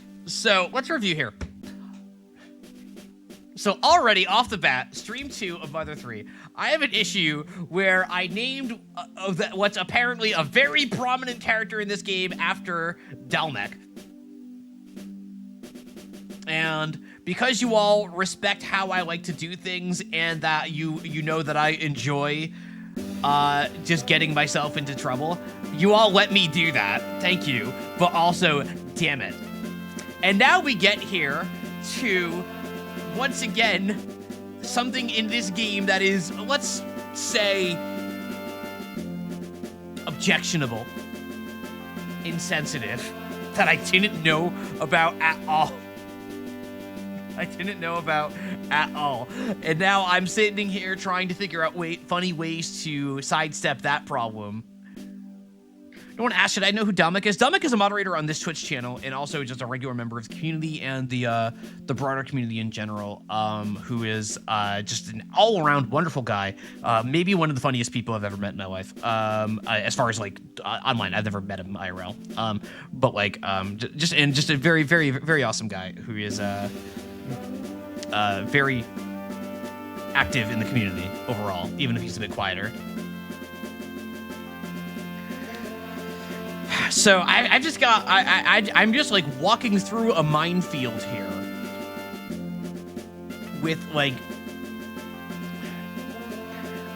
So already off the bat, stream 2 of Mother 3, I have an issue where I named what's apparently a very prominent character in this game after Dalmek. And because you all respect how I like to do things and that you know that I enjoy just getting myself into trouble, you all let me do that. Thank you. But also, damn it. And now we get here to, once again, something in this game that is, let's say, objectionable, insensitive, that I didn't know about at all. And now I'm sitting here trying to figure out funny ways to sidestep that problem. No one asked, should I know who Dalmek is? Dalmek is a moderator on this Twitch channel and also just a regular member of the community and the broader community in general, who is just an all-around wonderful guy. Maybe one of the funniest people I've ever met in my life. As far as like online, I've never met him IRL. But like just a very, very, very awesome guy who is very active in the community overall, even if he's a bit quieter. So I'm just like walking through a minefield here with like,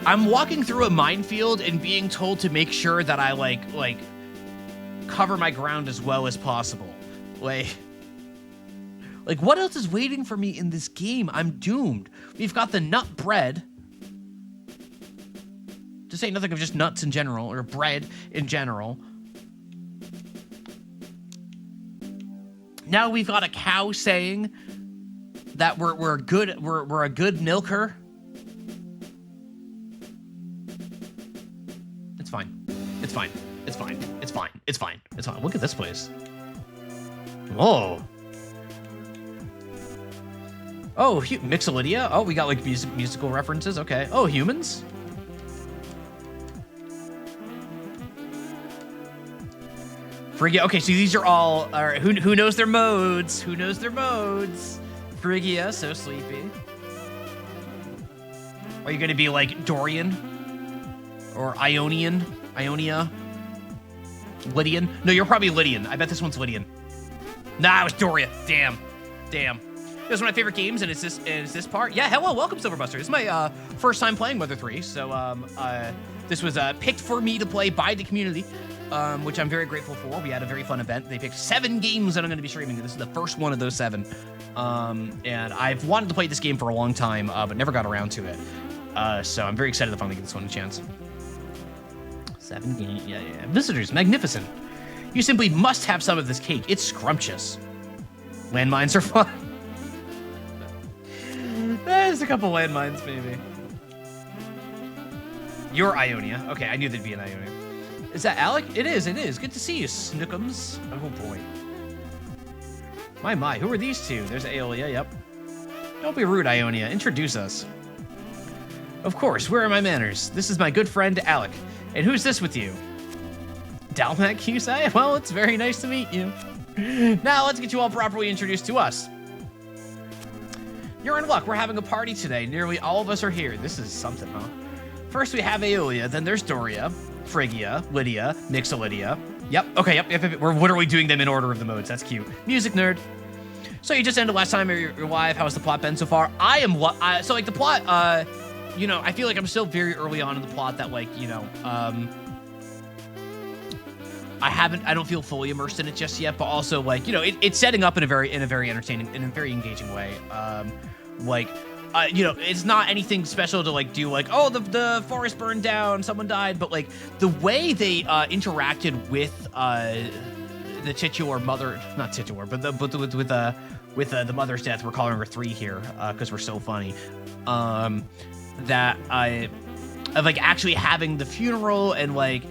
I'm walking through a minefield and being told to make sure that I like cover my ground as well as possible. Like what else is waiting for me in this game? I'm doomed. We've got the nut bread. To say nothing of just nuts in general or bread in general. Now we've got a cow saying that we're a good milker. It's fine. It's fine. It's fine. It's fine. It's fine. It's fine. Look at this place. Whoa. Oh, Mixolydia. Oh, we got like musical references. Okay. Oh, humans. Phrygia. Okay, so these are all who knows their modes? Who knows their modes? Phrygia, so sleepy. Are you going to be like Dorian? Or Ionia? Lydian? No, you're probably Lydian. I bet this one's Lydian. Nah, it was Doria. Damn. It was one of my favorite games, and it's this part. Yeah, hello, welcome, Silverbuster. This is my first time playing Mother 3, so this was picked for me to play by the community, which I'm very grateful for. We had a very fun event. They picked 7 games that I'm going to be streaming, and this is the first one of those 7. And I've wanted to play this game for a long time, but never got around to it. So I'm very excited to finally give this one a chance. 7 games, yeah. Visitors, magnificent. You simply must have some of this cake. It's scrumptious. Landmines are fun. There's a couple landmines, maybe. You're Ionia. Okay, I knew there'd be an Ionia. Is that Alec? It is. Good to see you, Snookums. Oh, boy. My, who are these two? There's Aeolia, yep. Don't be rude, Ionia. Introduce us. Of course, where are my manners? This is my good friend, Alec. And who's this with you? Dalmac, you say? Well, it's very nice to meet you. Now, let's get you all properly introduced to us. You're in luck. We're having a party today. Nearly all of us are here. This is something, huh? First, we have Aeolia. Then there's Doria, Phrygia, Lydia, Mixolydia. Yep. Okay, yep. We're literally doing them in order of the modes. That's cute. Music nerd. So you just ended last time you're live. How has the plot been so far? So, like, the plot, you know, I feel like I'm still very early on in the plot that, like, you know, I don't feel fully immersed in it just yet, but also, like, you know, it's setting up in a very entertaining, in a very engaging way. You know, it's not anything special to, like, do, like, oh, the forest burned down, someone died, but, like, the way they interacted with the titular mother, not titular, but with the mother's death, we're calling her 3 here because we're so funny. Of like actually having the funeral and like.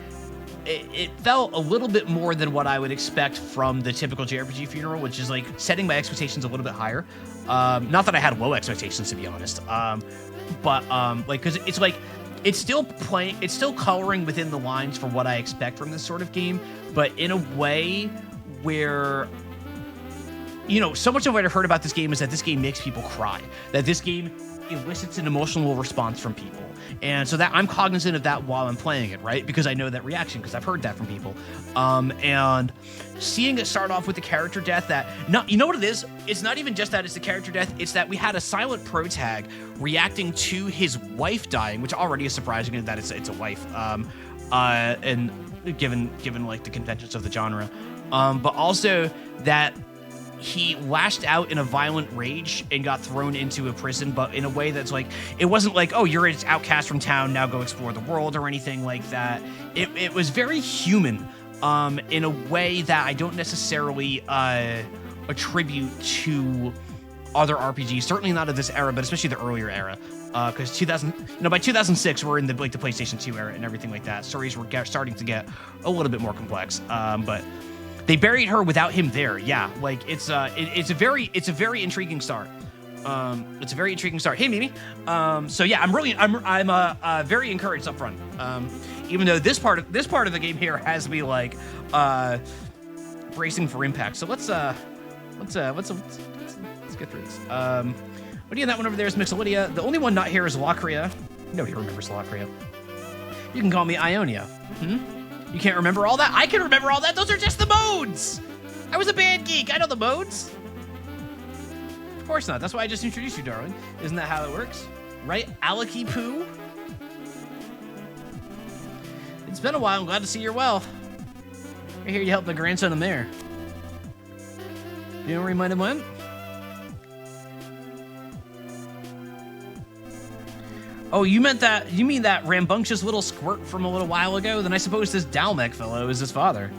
It felt a little bit more than what I would expect from the typical JRPG funeral, which is like setting my expectations a little bit higher. Not that I had low expectations, to be honest. Like, because it's like, it's still coloring within the lines for what I expect from this sort of game, but in a way where, you know, so much of what I've heard about this game is that this game makes people cry, that this game elicits an emotional response from people. And so that I'm cognizant of that while I'm playing it, right? Because I know that reaction, because I've heard that from people. And seeing it start off with the character death that, you know what it is? It's not even just that it's the character death, it's that we had a silent protag reacting to his wife dying, which already is surprising that it's a wife. And given like the conventions of the genre. But also that he lashed out in a violent rage and got thrown into a prison, but in a way that's like, it wasn't like, oh, you're an outcast from town, now go explore the world or anything like that. It was very human in a way that I don't necessarily attribute to other RPGs, certainly not of this era, but especially the earlier era. Because by 2006, we're in the PlayStation 2 era and everything like that. Stories were starting to get a little bit more complex, but they buried her without him there. Yeah, like it's a very intriguing start. It's a very intriguing start. Hey, Mimi. So yeah, I'm very encouraged up front. Even though this part of the game here has me like bracing for impact. So let's get through this. What do you have? That one over there is Mixolydia. The only one not here is Locria. Nobody remembers Locria. You can call me Ionia. You can't remember all that? I can remember all that. Those are just the modes. I was a bad geek. I know the modes. Of course not. That's why I just introduced you, darling. Isn't that how it works? Right, Alecky Poo? It's been a while. I'm glad to see you're well. I hear you helped the grandson of Mayor. You know where he might have went? Oh, you mean that rambunctious little squirt from a little while ago? Then I suppose this Dalmec fellow is his father.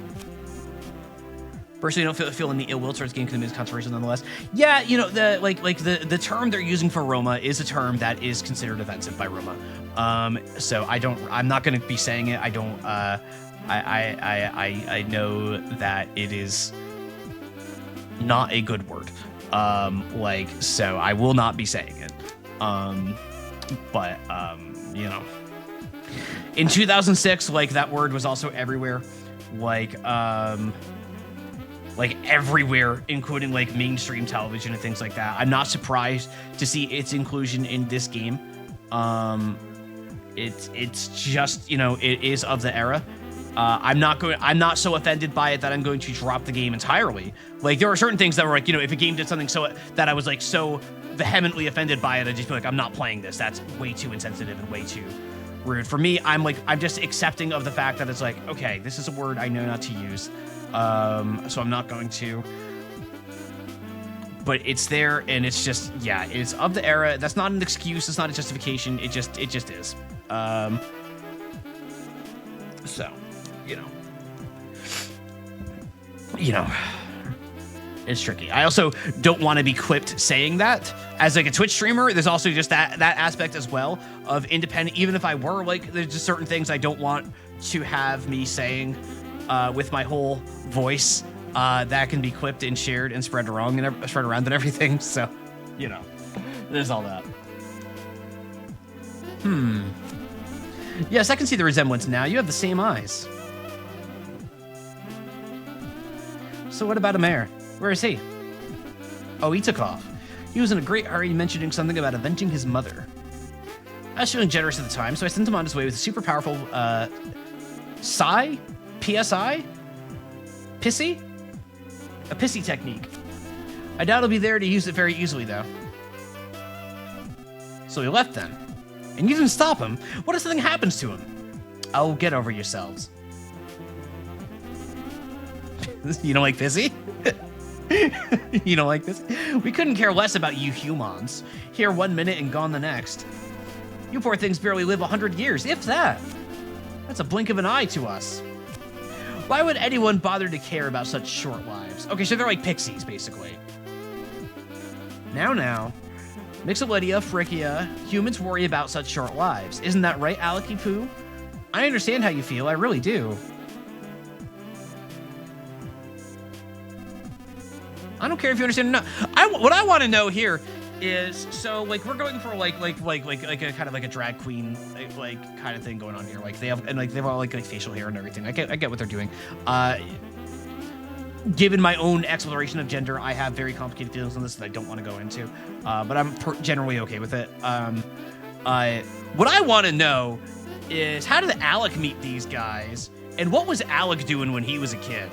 Personally, I don't feel any ill will towards game because conservation nonetheless. Yeah, you know, the term they're using for Roma is a term that is considered offensive by Roma. So I'm not going to be saying it. I don't. I know that it is not a good word. So I will not be saying it. But you know, in 2006, like that word was also everywhere, like everywhere, including like mainstream television and things like that. I'm not surprised to see its inclusion in this game. It's just, you know, it is of the era. I'm not so offended by it that I'm going to drop the game entirely. Like, there are certain things that were like, you know, if a game did something so that I was like so vehemently offended by it, I'd just be like, I'm not playing this. That's way too insensitive and way too rude. For me, I'm just accepting of the fact that it's like, okay, this is a word I know not to use. So I'm not going to. But it's there, and it's just, yeah, it's of the era. That's not an excuse. It's not a justification. It just is. So, you know, it's tricky. I also don't want to be quipped saying that. As like a Twitch streamer, there's also just that aspect as well of independent. Even if I were like, there's just certain things I don't want to have me saying with my whole voice that can be quipped and shared and spread around and everything. So, you know, there's all that. Yes, I can see the resemblance now. You have the same eyes. So what about Amer? Where is he? Oh, he took off. He was in a great hurry, mentioning something about avenging his mother. I was feeling generous at the time, so I sent him on his way with a super powerful PSI? Pissy? A pissy technique. I doubt he'll be there to use it very easily, though. So he left then. And you didn't stop him. What if something happens to him? Oh, get over yourselves. You don't like pissy? You don't like this? We couldn't care less about you humans. Here 1 minute and gone the next. You poor things barely live 100 years, if that. That's a blink of an eye to us. Why would anyone bother to care about such short lives? Okay, so they're like pixies, basically. Now. Mixolydia, Phrygia, humans worry about such short lives. Isn't that right, Aleky Poo? I understand how you feel, I really do. I don't care if you understand or not. What I want to know here is, so like we're going for like a kind of like a drag queen like kind of thing going on here. Like they have all like facial hair and everything. I get what they're doing. Given my own exploration of gender, I have very complicated feelings on this that I don't want to go into. But I'm generally okay with it. What I want to know is, how did Alec meet these guys, and what was Alec doing when he was a kid?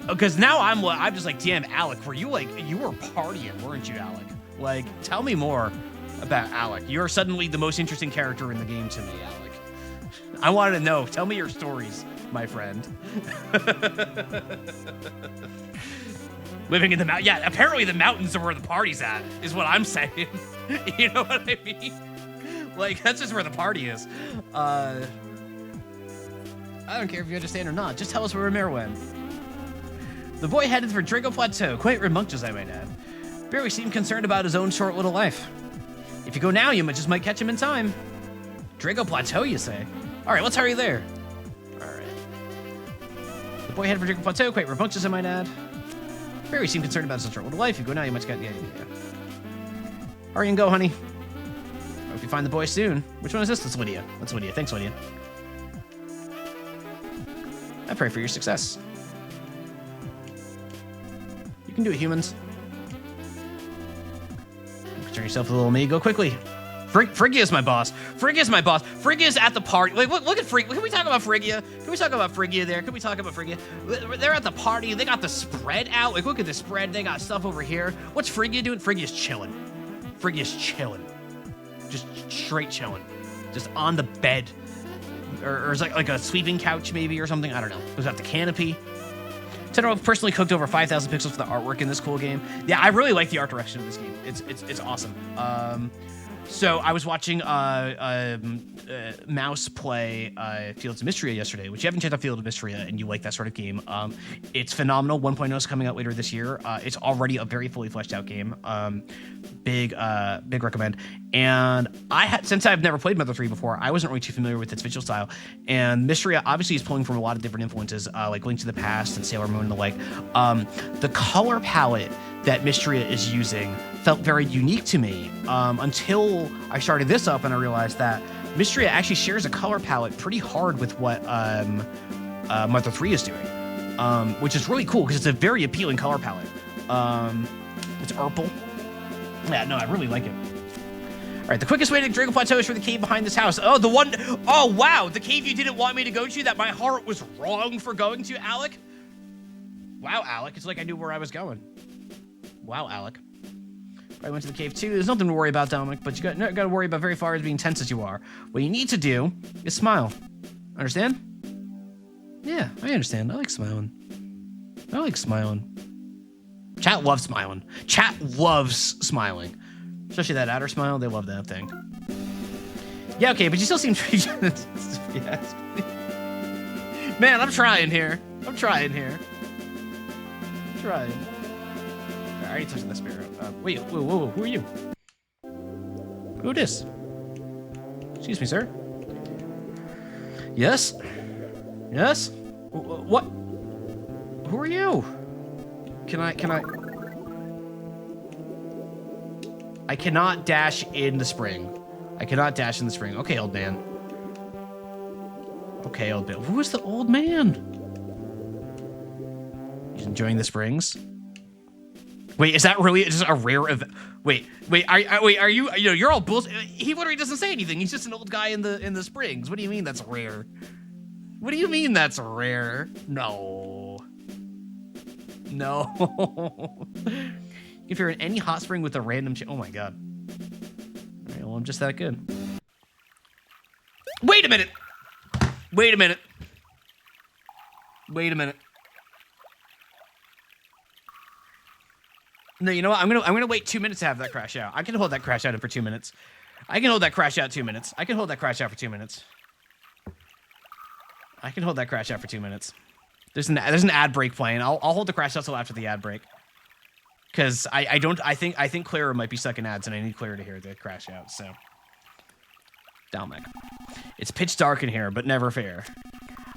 Because now I'm just like, damn, Alec, you were partying, weren't you, Alec? Like, tell me more about Alec. You're suddenly the most interesting character in the game to me, Alec. I want to know. Tell me your stories, my friend. Living in the mountains. Yeah, apparently the mountains are where the party's at, is what I'm saying. You know what I mean? Like, that's just where the party is. I don't care if you understand or not. Just tell us where Ramir went. The boy headed for Drago Plateau, quite rambunctious, I might add. Barely seemed concerned about his own short little life. If you go now, you just might catch him in time. Drago Plateau, you say? All right, let's hurry there. All right. The boy headed for Drago Plateau, quite rambunctious, I might add. Barely seemed concerned about his own short little life. If you go now, you might get... Yeah. Hurry and go, honey. I hope you find the boy soon. Which one is this? That's Lydia. That's Lydia. Thanks, Lydia. I pray for your success. You can do it, humans. Turn yourself a little me. Go quickly. Phrygia is my boss. Phrygia is my boss. Phrygia is at the party. Like, look at Phrygia. Can we talk about Phrygia? Can we talk about Phrygia there? Can we talk about Phrygia? They're at the party. They got the spread out. Like, look at the spread. They got stuff over here. What's Phrygia doing? Phrygia's chilling. Phrygia's chilling. Just straight chilling. Just on the bed. Or is like a sleeping couch maybe or something. I don't know. It's got the canopy. Tendero personally cooked over 5,000 pixels for the artwork in this cool game. Yeah, I really like the art direction of this game. It's awesome. So I was watching Mouse play Fields of Mystria yesterday, which you haven't checked out Field of Mystria and you like that sort of game. It's phenomenal. 1.0 is coming out later this year. It's already a very fully fleshed out game. Big recommend. And since I've never played Mother 3 before, I wasn't really too familiar with its visual style. And Mystria obviously is pulling from a lot of different influences, like Link to the Past and Sailor Moon and the like. The color palette that Mystria is using felt very unique to me until I started this up and I realized that Mystria actually shares a color palette pretty hard with what Mother 3 is doing, which is really cool because it's a very appealing color palette. It's purple. Yeah, no, I really like it. All right, the quickest way to Draco Plateau is through the cave behind this house. Oh, the one, oh wow, the cave you didn't want me to go to that my heart was wrong for going to, Alec. Wow, Alec, it's like I knew where I was going. Wow, Alec. I went to the cave too. There's nothing to worry about, Dominic, but you got to worry about very far as being tense as you are. What you need to do is smile. Understand? Yeah, I understand. I like smiling. I like smiling. Chat loves smiling. Chat loves smiling. Especially that outer smile. They love that thing. Yeah, okay, but you still seem... Yes. Man, I'm trying here. I'm trying. I already touched the sparrow. Wait, whoa, who are you? Who this? Excuse me, sir. Yes? Yes? What? Who are you? Can I? I cannot dash in the spring. Okay, old man. Who is the old man? He's enjoying the springs. Wait, is that really just a rare event? Wait, are you? You know, you're all bullshit. He literally doesn't say anything. He's just an old guy in the springs. What do you mean that's rare? What do you mean that's rare? No. If you're in any hot spring with a random oh my god. All right, well, I'm just that good. Wait a minute. No, you know what? I'm gonna wait 2 minutes to have that crash out. I can hold that crash out for 2 minutes. I can hold that crash out 2 minutes. I can hold that crash out for 2 minutes. There's an ad break playing. I'll hold the crash out till after the ad break. Cause I think Clara might be stuck in ads and I need Clara to hear the crash out, so. Dominic. It's pitch dark in here, but never fair.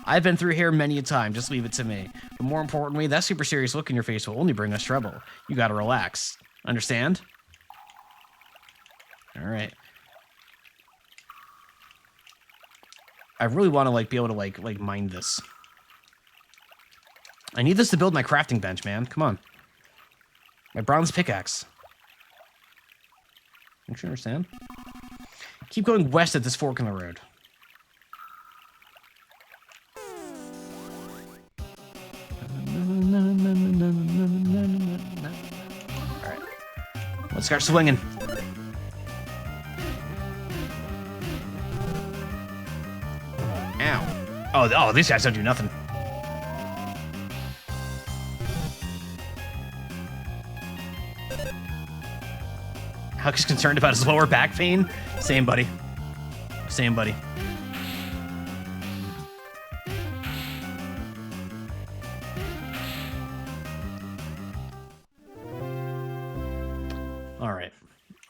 I've been through here many a time, just leave it to me. But more importantly, that super serious look in your face will only bring us trouble. You gotta relax. Understand? Alright. I really wanna be able to mine this. I need this to build my crafting bench, man. Come on. My bronze pickaxe. Don't you understand? Keep going west at this fork in the road. Alright. Let's start swinging. Ow. Oh, these guys don't do nothing. Huck's concerned about his lower back pain. Same, buddy.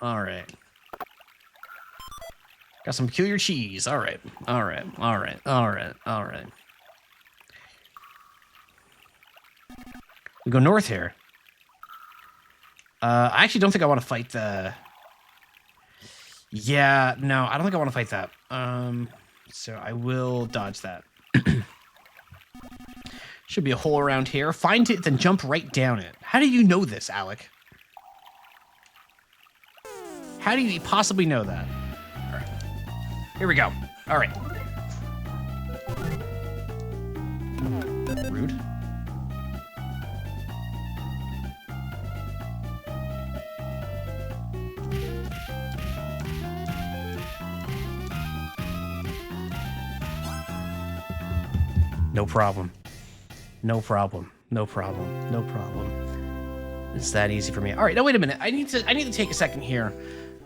All right. Got some peculiar cheese. All right. We go north here. I actually don't think I want to fight the... Yeah, no, I don't think I want to fight that. So I will dodge that. Should be a hole around here. Find it, then jump right down it. How do you know this, Alec? How do you possibly know that? All right. Here we go. All right. Rude. No problem. It's that easy for me. All right, now wait a minute. I need to take a second here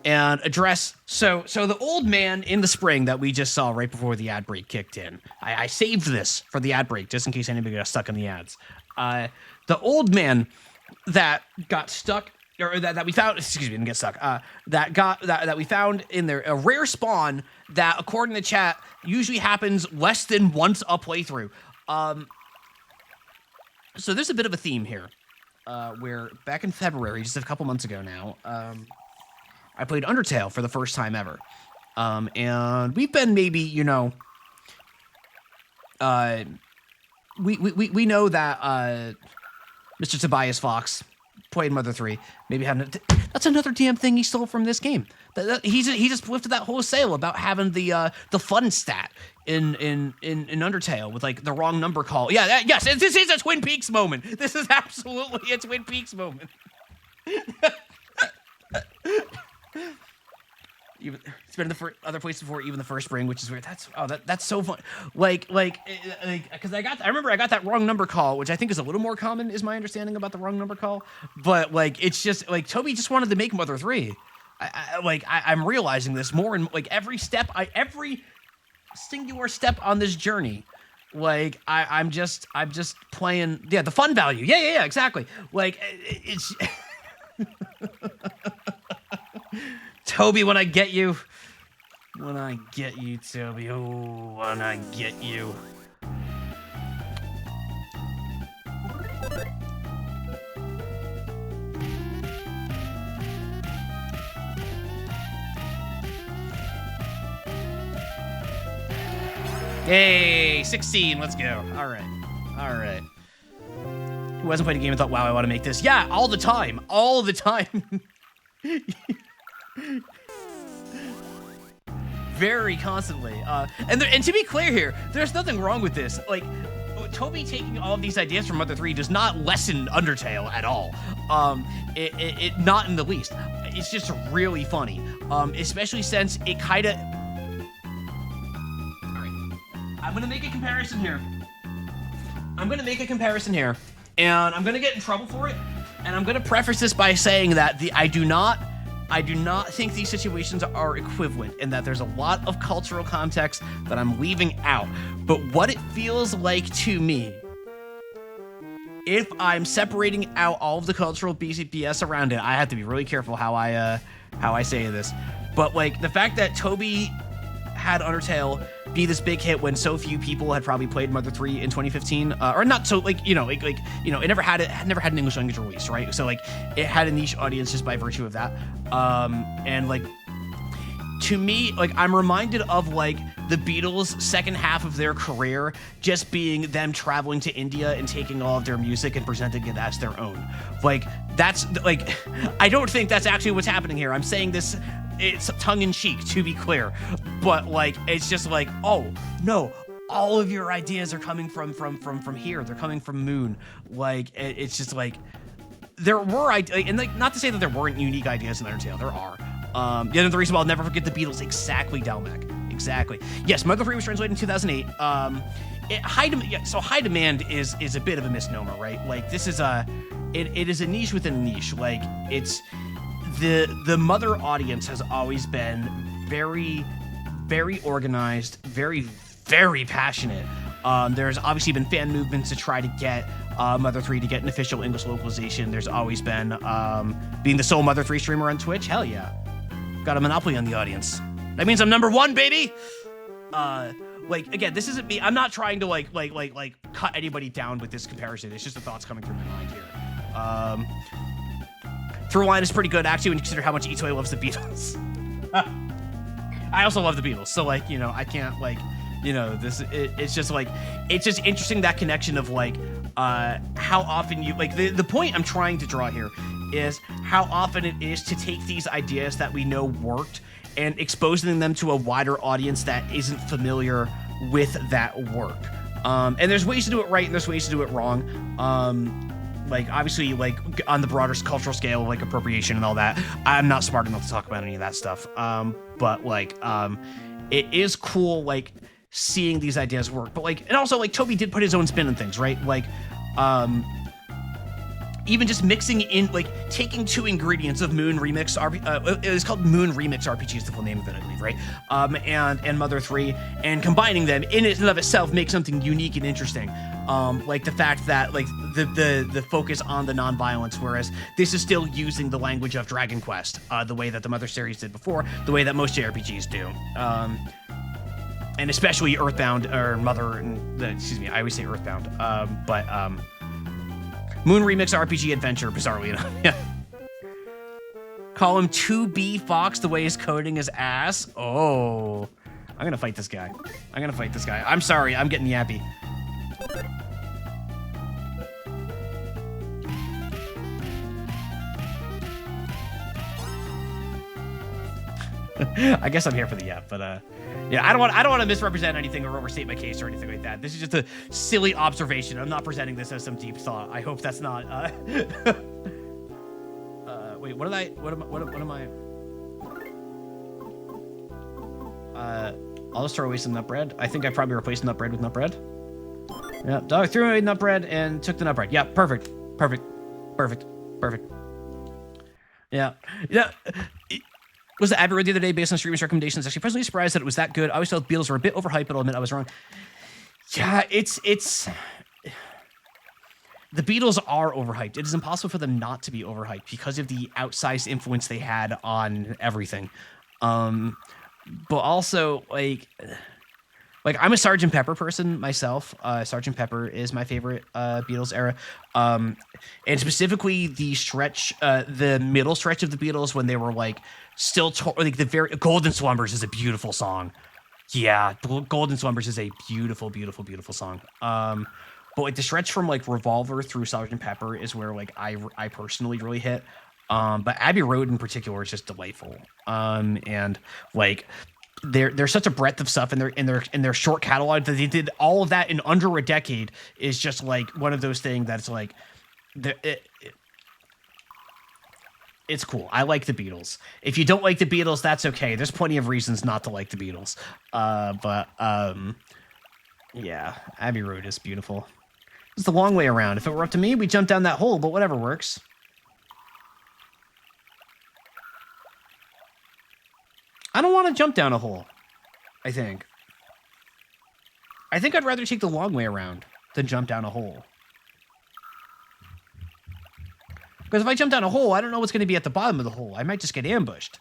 and address. So the old man in the spring that we just saw right before the ad break kicked in. I saved this for the ad break just in case anybody got stuck in the ads. The old man that got stuck, or that we found. Excuse me, didn't get stuck. That we found in there, a rare spawn that, according to chat, usually happens less than once a playthrough. So there's a bit of a theme here, where back in February, just a couple months ago now, I played Undertale for the first time ever. And we've been maybe, we know that Mr. Tobias Fox played Mother 3, maybe having That's another damn thing he stole from this game. He just whiffed that whole sale about having the fun stat in Undertale with like the wrong number call. Yeah, yes, this is a Twin Peaks moment. This is absolutely a Twin Peaks moment. It's been in the other places before, even the first spring, which is weird. That's so fun. Like, because I remember I got that wrong number call, which I think is a little more common, is my understanding about the wrong number call. But like, it's just like Toby just wanted to make Mother 3. I'm realizing this more and like every singular step on this journey. Like I'm just playing, the fun value. Yeah, exactly. Like it's. Toby, when I get you. When I get you, Toby. Oh, when I get you. Yay, 16, let's go. All right. Who hasn't played a game and thought, wow, I want to make this? Yeah, all the time. Very constantly. And to be clear here, there's nothing wrong with this. Like, Toby taking all of these ideas from Mother 3 does not lessen Undertale at all. It not in the least. It's just really funny. Especially since it kind of... Alright. I'm going to make a comparison here. And I'm going to get in trouble for it. And I'm going to preface this by saying that I do not think these situations are equivalent, and that there's a lot of cultural context that I'm leaving out. But what it feels like to me, if I'm separating out all of the cultural BS around it, I have to be really careful how I say this. But like the fact that Toby had Undertale be this big hit when so few people had probably played Mother 3 in 2015, or not so it never had an English language release, right? So like it had a niche audience just by virtue of that. And like to me, like I'm reminded of like the Beatles' second half of their career just being them traveling to India and taking all of their music and presenting it as their own. Like that's like I don't think that's actually what's happening here. I'm saying this. It's tongue-in-cheek, to be clear, but like it's just like, oh no, all of your ideas are coming from here. They're coming from Moon. Like it's just like there were and like not to say that there weren't unique ideas in Undertale. There are. The reason why I'll never forget the Beatles. Exactly, Delmec. Exactly. Yes, Mother 3 was translated in 2008. So high demand is a bit of a misnomer, right? Like this is it is a niche within a niche. Like it's. The Mother audience has always been very, very organized, very, very passionate. There's obviously been fan movements to try to get Mother 3 to get an official English localization. There's always been being the sole Mother 3 streamer on Twitch. Hell yeah, got a monopoly on the audience. That means I'm #1, baby. Like again, this isn't me. I'm not trying to like cut anybody down with this comparison. It's just the thoughts coming through my mind here. Through line is pretty good, actually, when you consider how much Itoy loves the Beatles. I also love the Beatles, so, like, you know, I can't, like, you know, it's just, like, it's just interesting, that connection of, like, how often you, like, the point I'm trying to draw here is how often it is to take these ideas that we know worked and exposing them to a wider audience that isn't familiar with that work. And there's ways to do it right, and there's ways to do it wrong. Like, obviously, like, on the broader cultural scale, like, appropriation and all that, I'm not smart enough to talk about any of that stuff. But, like, it is cool, like, seeing these ideas work. But, like, and also, like, Toby did put his own spin on things, right? Like, even just mixing in, like, taking two ingredients of Moon Remix, it was called Moon Remix RPG is the full name of it, I believe, right? And Mother 3, and combining them in and of itself makes something unique and interesting. Like the fact that, like, the focus on the non-violence, whereas this is still using the language of Dragon Quest, the way that the Mother series did before, the way that most JRPGs do. And especially Earthbound, or Mother, excuse me, I always say Earthbound, Moon Remix RPG Adventure, bizarrely enough. Yeah. Call him 2B Fox the way his coding is ass. Oh. I'm gonna fight this guy. I'm sorry, I'm getting yappy. I guess I'm here for the yep, but yeah, I don't want to misrepresent anything or overstate my case or anything like that. This is just a silly observation. I'm not presenting this as some deep thought. I hope that's not. Wait, what am I? I'll just throw away some nut bread. I think I probably replaced nut bread with nut bread. Yeah, dog threw away nut bread and took the nut bread. Yeah, perfect. Yeah. Was the Abbey Road the other day based on streamers' recommendations? Actually, pleasantly surprised that it was that good. I always felt Beatles were a bit overhyped, but I'll admit I was wrong. Yeah, it's the Beatles are overhyped. It is impossible for them not to be overhyped because of the outsized influence they had on everything. But also like I'm a Sgt. Pepper person myself. Sgt. Pepper is my favorite Beatles era, and specifically the stretch, the middle stretch of the Beatles when they were like still like the very Golden Slumbers is a beautiful song. Yeah, Golden Slumbers is a beautiful song. But like the stretch from like Revolver through Sgt. Pepper is where like I personally really hit. But Abbey Road in particular is just delightful. And like there's such a breadth of stuff in their short catalog that they did all of that in under a decade is just like one of those things that's like it's cool. I like the Beatles. If you don't like the Beatles, that's okay. There's plenty of reasons not to like the Beatles. Yeah, Abbey Road is beautiful. It's the long way around. If it were up to me, we'd jump down that hole, but whatever works. I don't want to jump down a hole, I think. I'd rather take the long way around than jump down a hole. Because if I jump down a hole, I don't know what's going to be at the bottom of the hole. I might just get ambushed.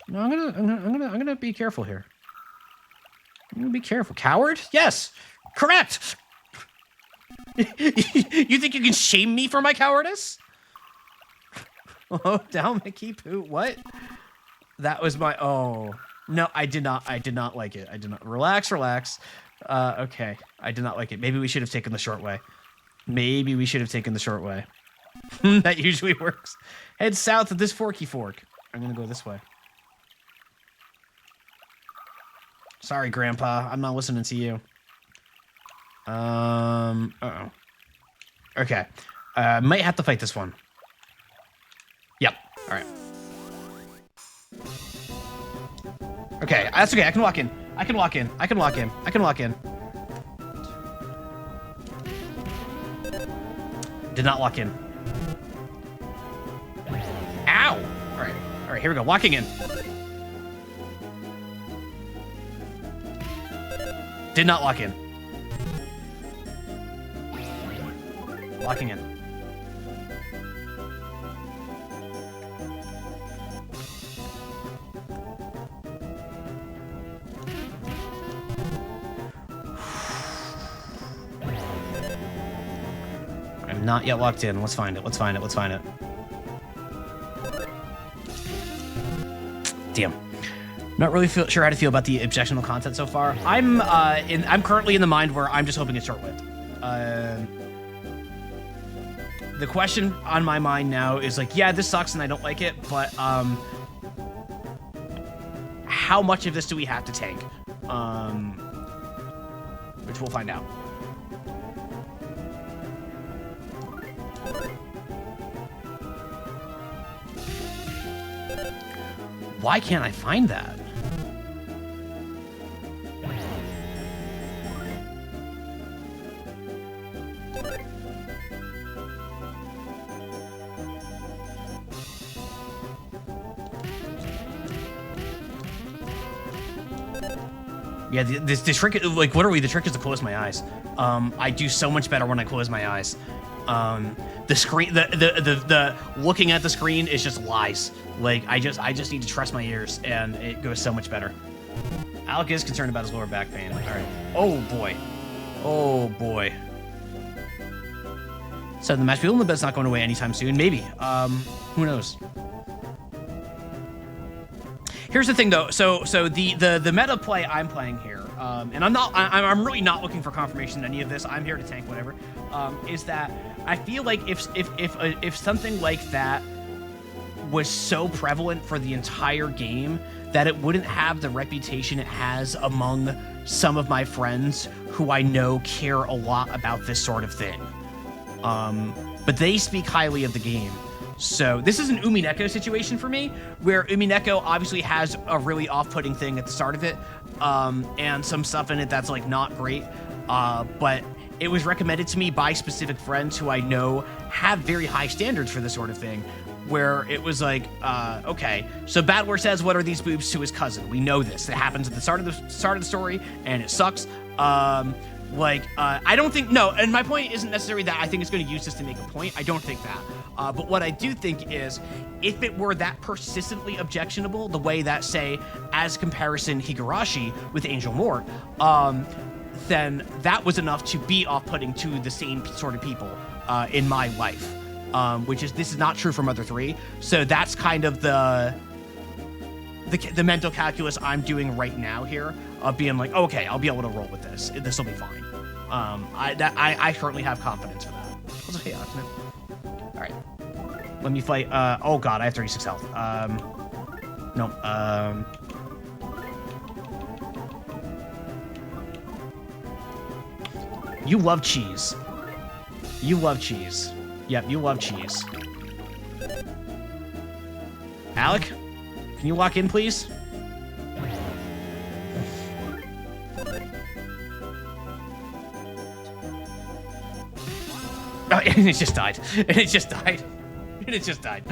No, I'm gonna be careful here. I'm gonna be careful. Coward? Yes, correct. You think you can shame me for my cowardice? Oh, down Mickey poo. What? That was my. Oh no, I did not like it. I did not. Relax. Okay, I did not like it. Maybe we should have taken the short way. That usually works. Head south of this forky fork. I'm gonna go this way. Sorry, Grandpa. I'm not listening to you. Uh-oh. Okay. Might have to fight this one. Yep. All right. Okay, that's okay. I can walk in. Did not lock in. Ow! All right, here we go. Walking in. Did not lock in. Locking in. I'm not yet locked in. Let's find it. Damn. Not really sure how to feel about the objectionable content so far. I'm currently in the mind where I'm just hoping it's short-lived. The question on my mind now is like, yeah, this sucks and I don't like it, but how much of this do we have to tank? Which we'll find out. Why can't I find that? Yeah, the trick, like literally the trick is to close my eyes. I do so much better when I close my eyes. The screen, the looking at the screen is just lies. Like I just need to trust my ears, and it goes so much better. Alec is concerned about his lower back pain. All right. Oh boy. So the match people in the bed's not going away anytime soon. Maybe. Who knows? Here's the thing, though. So the meta play I'm playing here, and I'm really not looking for confirmation in any of this. I'm here to tank whatever. is that I feel like if something like that was so prevalent for the entire game, that it wouldn't have the reputation it has among some of my friends who I know care a lot about this sort of thing. But they speak highly of the game. So this is an Umineko situation for me, where Umineko obviously has a really off-putting thing at the start of it, and some stuff in it that's like not great, but it was recommended to me by specific friends who I know have very high standards for this sort of thing, where it was like, okay, so Battler says, what are these boobs to his cousin? We know this. It happens at the start of the story, and it sucks. I don't think, no, and my point isn't necessarily that I think it's going to use this to make a point. I don't think that. But what I do think is, if it were that persistently objectionable, the way that, say, as comparison Higurashi with Angel Mort, then that was enough to be off-putting to the same sort of people in my life. This is not true for Mother 3. So that's kind of the mental calculus I'm doing right now here, of being like, okay, I'll be able to roll with this. This will be fine. I currently have confidence for that. Also, hey, all right, let me fight. Oh god, I have 36 health. No. You love cheese. You love cheese. Yep, you love cheese. Alec, can you walk in, please? Oh, and it just died. And it just died. And it just died.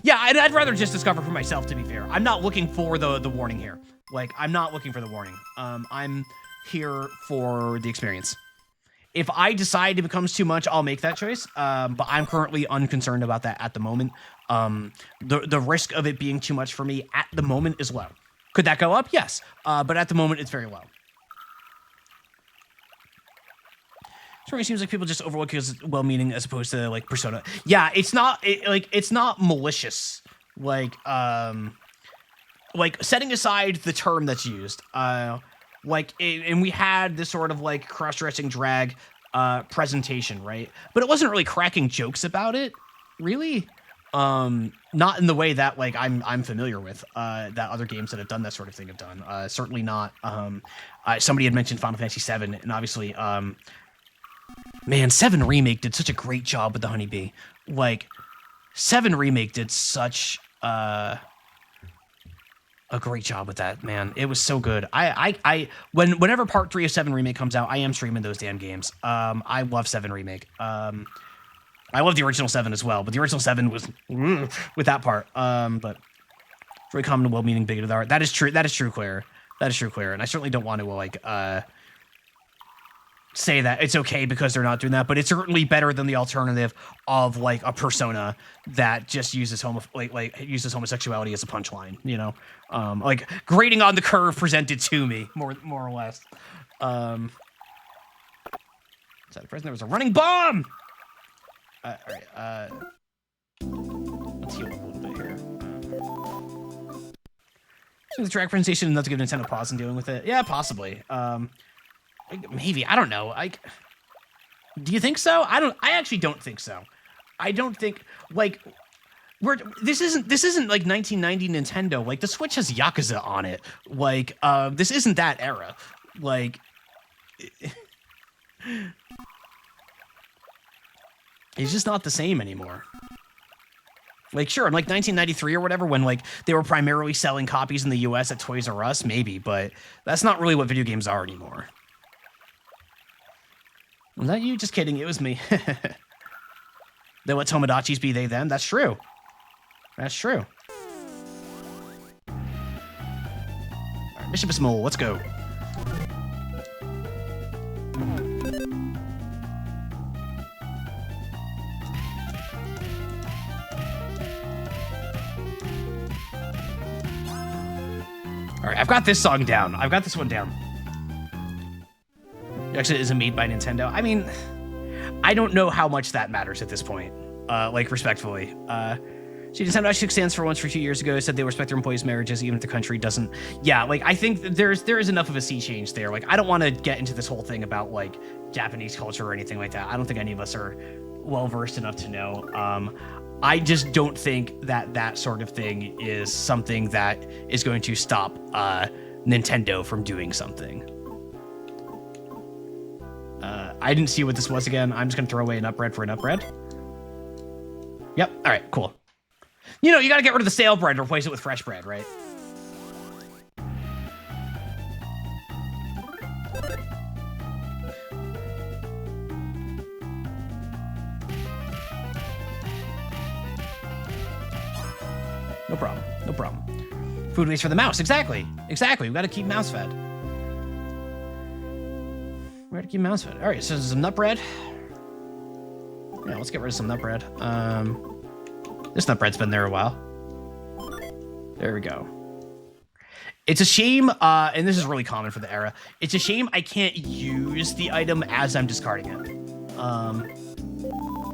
Yeah, I'd rather just discover for myself, to be fair. I'm not looking for the warning here. Like, I'm not looking for the warning. I'm here for the experience. If I decide it becomes too much, I'll make that choice. But I'm currently unconcerned about that at the moment. The risk of it being too much for me at the moment is low. Could that go up? Yes. But at the moment, it's very low. It seems like people just overlook it as well-meaning as opposed to like Persona. Yeah, it's not it's not malicious. Like setting aside the term that's used. And we had this sort of like cross-dressing drag presentation, right? But it wasn't really cracking jokes about it, really. Not in the way that like I'm familiar with that other games that have done that sort of thing have done. Certainly not. Somebody had mentioned Final Fantasy VII, and obviously, man, 7 Remake did such a great job with the Honeybee. Like, 7 Remake did such a great job with that, man. It was so good. Whenever Part 3 of 7 Remake comes out, I am streaming those damn games. I love 7 Remake. I love the original 7 as well, but the original 7 was with that part. But very common, well-meaning bigoted art. That is true. That is true, Claire. That is true, Claire. And I certainly don't want to like say that it's okay because they're not doing that, but it's certainly better than the alternative of like a Persona that just uses uses homosexuality as a punchline, you know, like grading on the curve presented to me, more or less. Is that the president? There was a running bomb. All right. Let's heal up a little bit here. So the drag presentation enough to give Nintendo pause in dealing with it. Yeah, possibly. Maybe, I don't know. Do you think so? I actually don't think so. I don't think like this isn't like 1990 Nintendo. Like the Switch has Yakuza on it. Like this isn't that era. Like it's just not the same anymore. Like sure, in like 1993 or whatever, when like they were primarily selling copies in the US at Toys R Us, maybe, but that's not really what video games are anymore. Was that you? Just kidding. It was me. They let Tomodachi's be they, them. That's true. That's true. All right, Bishop is Mole. Let's go. All right, I've got this song down. I've got this one down. Actually, isn't made by Nintendo. I mean, I don't know how much that matters at this point. Like, respectfully. So Nintendo actually stands for once for 2 years ago, said they respect their employees' marriages even if the country doesn't. Yeah, like I think there is enough of a sea change there. Like I don't want to get into this whole thing about like Japanese culture or anything like that. I don't think any of us are well versed enough to know. I just don't think that sort of thing is something that is going to stop Nintendo from doing something. I didn't see what this was again. I'm just gonna throw away an up bread for an up bread. Yep. All right. Cool. You know, you got to get rid of the stale bread and replace it with fresh bread, right? No problem. No problem. Food waste for the mouse. Exactly. Exactly. We got to keep mouse fed. We got to keep mouse fed. All right. So some nut bread. Yeah, let's get rid of some nut bread. This nut bread's been there a while. There we go. It's a shame, and this is really common for the era. It's a shame I can't use the item as I'm discarding it.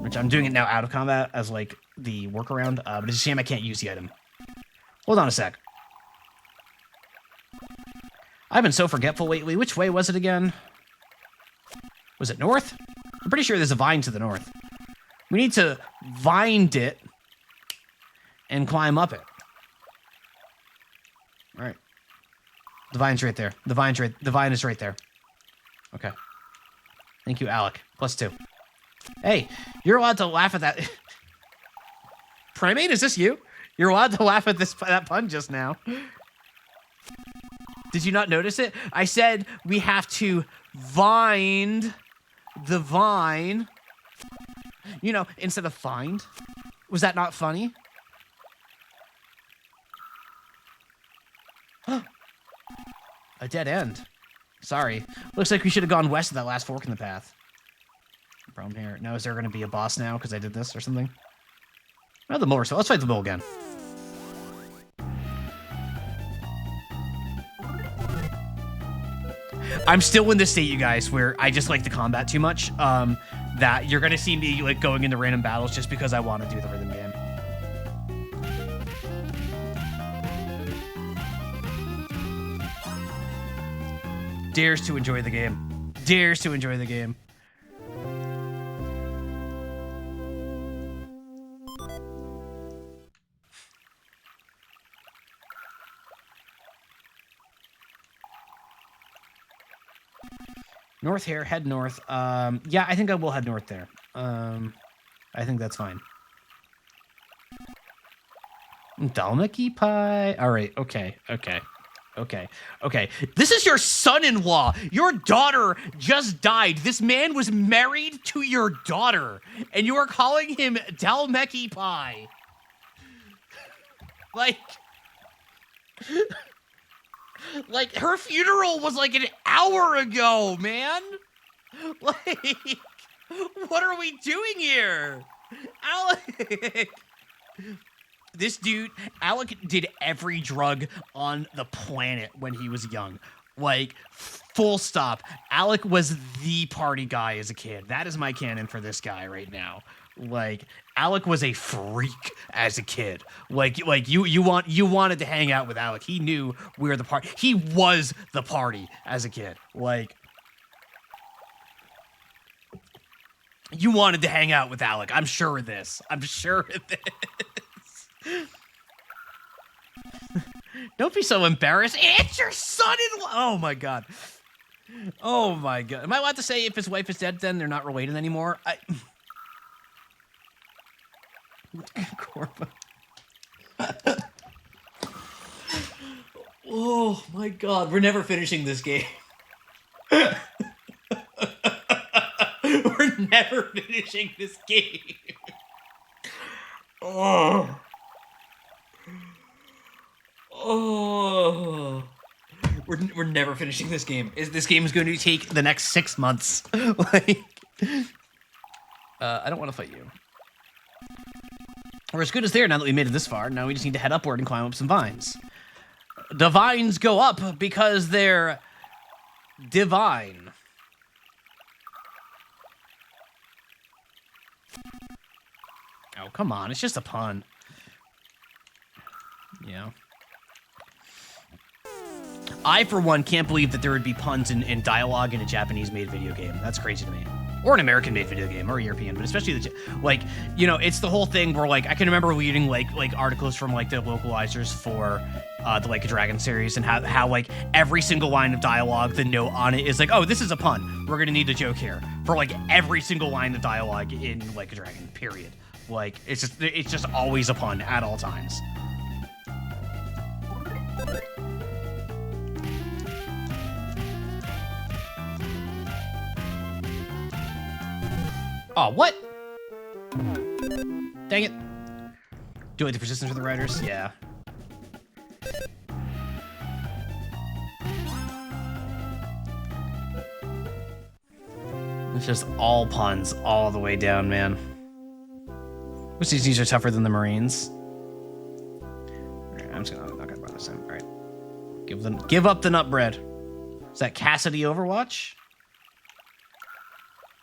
Which I'm doing it now out of combat as like the workaround, but it's a shame I can't use the item. Hold on a sec. I've been so forgetful lately. Which way was it again? Was it north? I'm pretty sure there's a vine to the north. We need to vined it and climb up it. All right. The vine's right there. The vine is right there. Okay. Thank you, Alec. +2. Hey, you're allowed to laugh at that. Primate, is this you? You're allowed to laugh at that pun just now. Did you not notice it? I said we have to vind the vine. You know, instead of find. Was that not funny? A dead end. Sorry. Looks like we should have gone west of that last fork in the path. Problem here. Now, is there going to be a boss now because I did this or something? Oh, the mole. So let's fight the mole again. I'm still in this state, you guys, where I just like the combat too much. That you're going to see me like going into random battles just because I want to do the rhythm game. Dares to enjoy the game. Dares to enjoy the game. North here, head north. Yeah, I think I will head north there. I think that's fine. Dalmaki pie. All right, okay. This is your son-in-law. Your daughter just died. This man was married to your daughter, and you are calling him Dalmaki pie. Like, her funeral was like an hour ago, man. Like, what are we doing here? Alec. This dude, Alec did every drug on the planet when he was young. Like, full stop. Alec was the party guy as a kid. That is my canon for this guy right now. Like, Alec was a freak as a kid. Like you wanted to hang out with Alec. He knew we were the party. He was the party as a kid. Like, you wanted to hang out with Alec. I'm sure of this. Don't be so embarrassed. It's your son-in-law. Oh my god. Am I allowed to say if his wife is dead, then they're not related anymore? Oh my god, we're never finishing this game. We're never finishing this game. Oh. We're never finishing this game. This game is going to take the next 6 months. I don't want to fight you. We're as good as there now that we made it this far. Now we just need to head upward and climb up some vines. The vines go up because they're divine. Oh, come on. It's just a pun. Yeah. I, for one, can't believe that there would be puns in dialogue in a Japanese-made video game. That's crazy to me. Or an American-made video game, or a European, but especially it's the whole thing where, like, I can remember reading, like articles from, like, the localizers for the Like a Dragon series, and how, like, every single line of dialogue, the note on it is like, oh, this is a pun. We're gonna need a joke here. For, like, every single line of dialogue in Like a Dragon, period. Like, it's just always a pun at all times. Oh, what? Dang it. Do it the persistence for the writers? Yeah. It's just all puns all the way down, man. Which these are tougher than the Marines. Alright, I'm just not gonna bother this time. Alright. Give up the nut bread. Is that Cassidy Overwatch?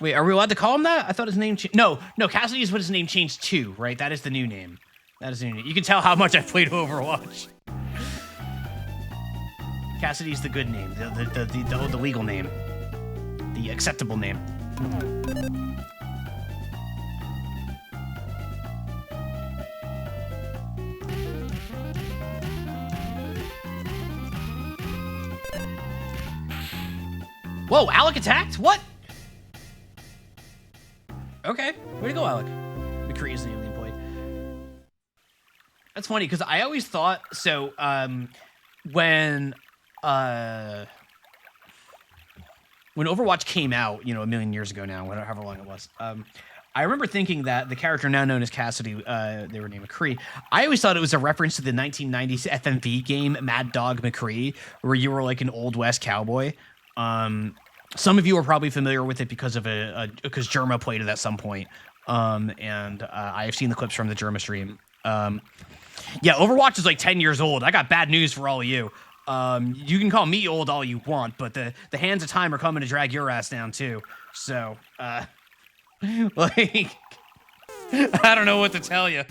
Wait, are we allowed to call him that? I thought his name changed. No, Cassidy is what his name changed to, right? That is the new name. That is the new name. You can tell how much I played Overwatch. Cassidy's the good name, the legal name, the acceptable name. Whoa, Alec attacked? What? Okay, way to go, Alec. McCree is the only employee. That's funny, because I always thought, so, when Overwatch came out, you know, a million years ago now, however long it was, I remember thinking that the character now known as Cassidy, they were named McCree. I always thought it was a reference to the 1990s FMV game Mad Dog McCree, where you were like an Old West cowboy. Some of you are probably familiar with it because because Germa played it at some point. And I have seen the clips from the Germa stream. Yeah, Overwatch is like 10 years old. I got bad news for all of you. You can call me old all you want, but the hands of time are coming to drag your ass down too. So, like, I don't know what to tell you.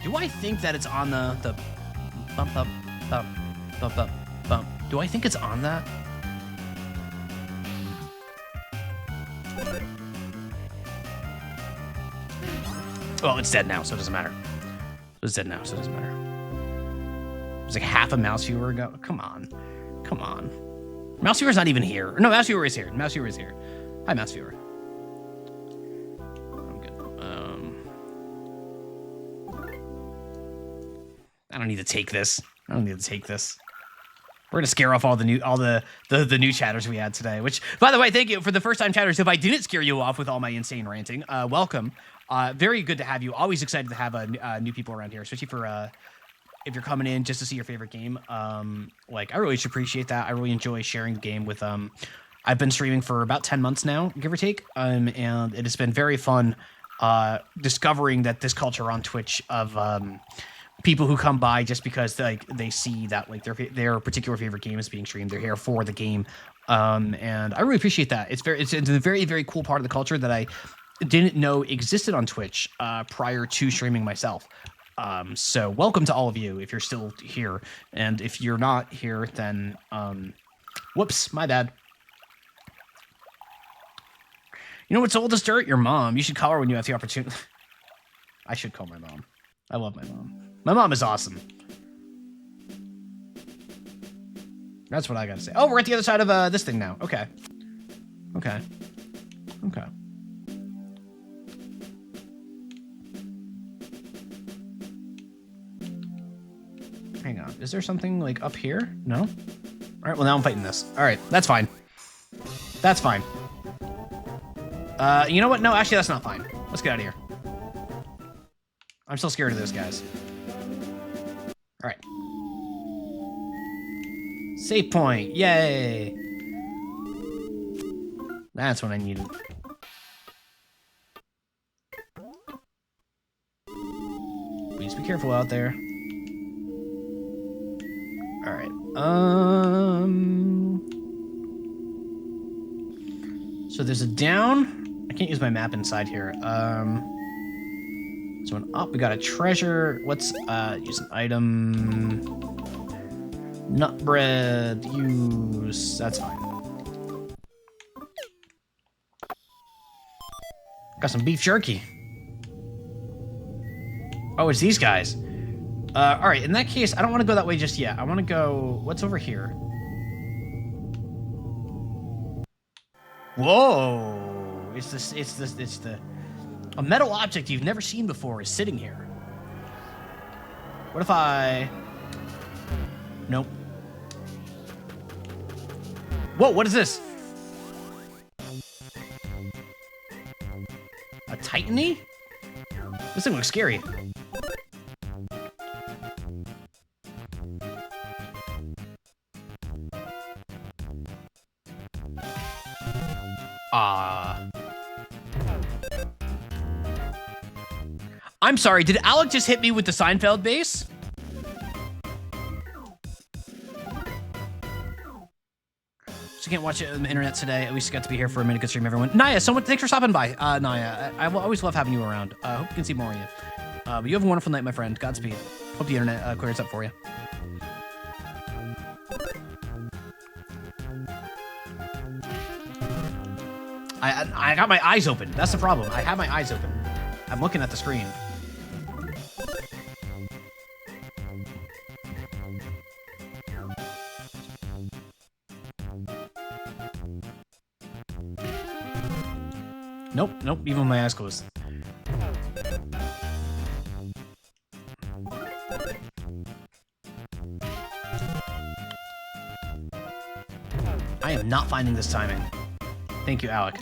Do I think that it's on the bump up bump bump up bump? Do I think it's on that? Well, it's dead now, so it doesn't matter. It's dead now, so it doesn't matter. It was like half a mouse viewer ago. Come on. Come on. Mouse viewer's not even here. No, mouse viewer is here. Mouse viewer is here. Hi, mouse viewer. I don't need to take this. I don't need to take this. We're gonna scare off all the new chatters we had today. Which, by the way, thank you for the first time chatters. If I didn't scare you off with all my insane ranting, welcome. Very good to have you. Always excited to have new people around here, especially for if you're coming in just to see your favorite game. Like, I really appreciate that. I really enjoy sharing the game with I've been streaming for about 10 months now, give or take, and it has been very fun discovering that this culture on Twitch of people who come by just because like they see that like their particular favorite game is being streamed. They're here for the game, and I really appreciate that. It's a very, very cool part of the culture that I didn't know existed on Twitch prior to streaming myself. So welcome to all of you if you're still here, and if you're not here, then whoops, my bad. You know what's old as dirt? Your mom. You should call her when you have the opportunity. I should call my mom. I love my mom. My mom is awesome. That's what I gotta say. Oh, we're at the other side of this thing now. Okay. Okay. Okay. Hang on. Is there something like up here? No? All right, well now I'm fighting this. All right, that's fine. That's fine. You know what? No, actually that's not fine. Let's get out of here. I'm still scared of those guys. All right. Save point. Yay. That's what I needed. Be careful out there. All right. So there's a down. I can't use my map inside here. So an up. We got a treasure. Let's use an item. Nut bread. Use. That's fine. Got some beef jerky. Oh, it's these guys. All right. In that case, I don't want to go that way just yet. I want to go. What's over here? Whoa! It's the a metal object you've never seen before is sitting here. What if I? Nope. Whoa! What is this? A Titany? This thing looks scary. I'm sorry, did Alec just hit me with the Seinfeld bass? So can't watch it on the internet today. At least you got to be here for a minute. Good stream, everyone. Naya, thanks for stopping by. Naya, I will always love having you around. Hope you can see more of you. But you have a wonderful night, my friend. Godspeed. Hope the internet clears up for you. I got my eyes open. That's the problem. I have my eyes open. I'm looking at the screen. Nope, even with my eyes closed. I am not finding this timing. Thank you, Alec.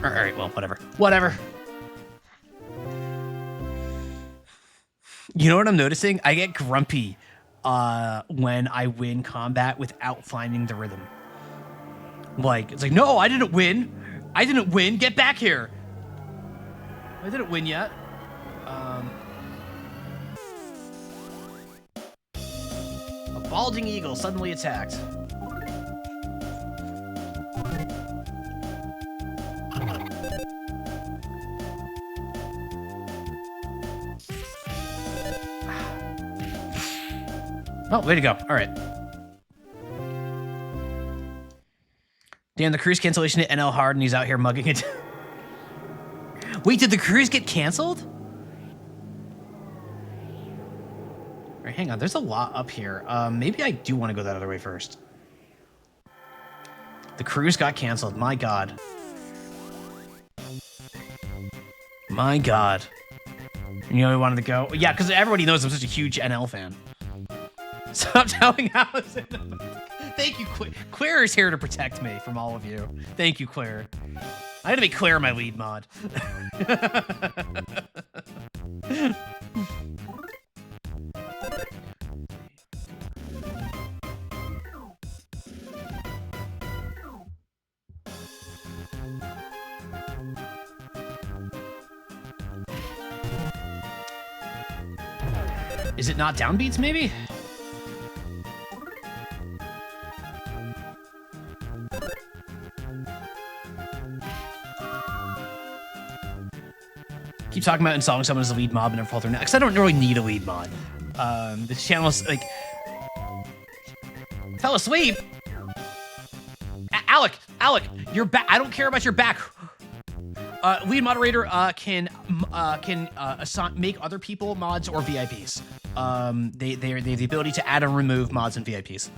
Alright, well, whatever. Whatever. You know what I'm noticing? I get grumpy when I win combat without finding the rhythm. Like, it's like, no, I didn't win. I didn't win. Get back here. I didn't win yet. A balding eagle suddenly attacked. Oh, way to go. All right. Damn, the cruise cancellation hit NL hard and he's out here mugging it. Wait, did the cruise get canceled? All right, hang on. There's a lot up here. Maybe I do want to go that other way first. The cruise got canceled. My God. My God. And you know we wanted to go? Yeah, because everybody knows I'm such a huge NL fan. Stop telling Allison. Thank you, Claire is here to protect me from all of you. Thank you, Claire. I had to make Claire my lead mod. Is it not downbeats, maybe? Keep talking about installing someone as a lead mob and never fall through now, because I don't really need a lead mod. This channel is like... Fell asleep? Alec, you're back. I don't care about your back. Lead moderator can make other people mods or VIPs. They have the ability to add and remove mods and VIPs.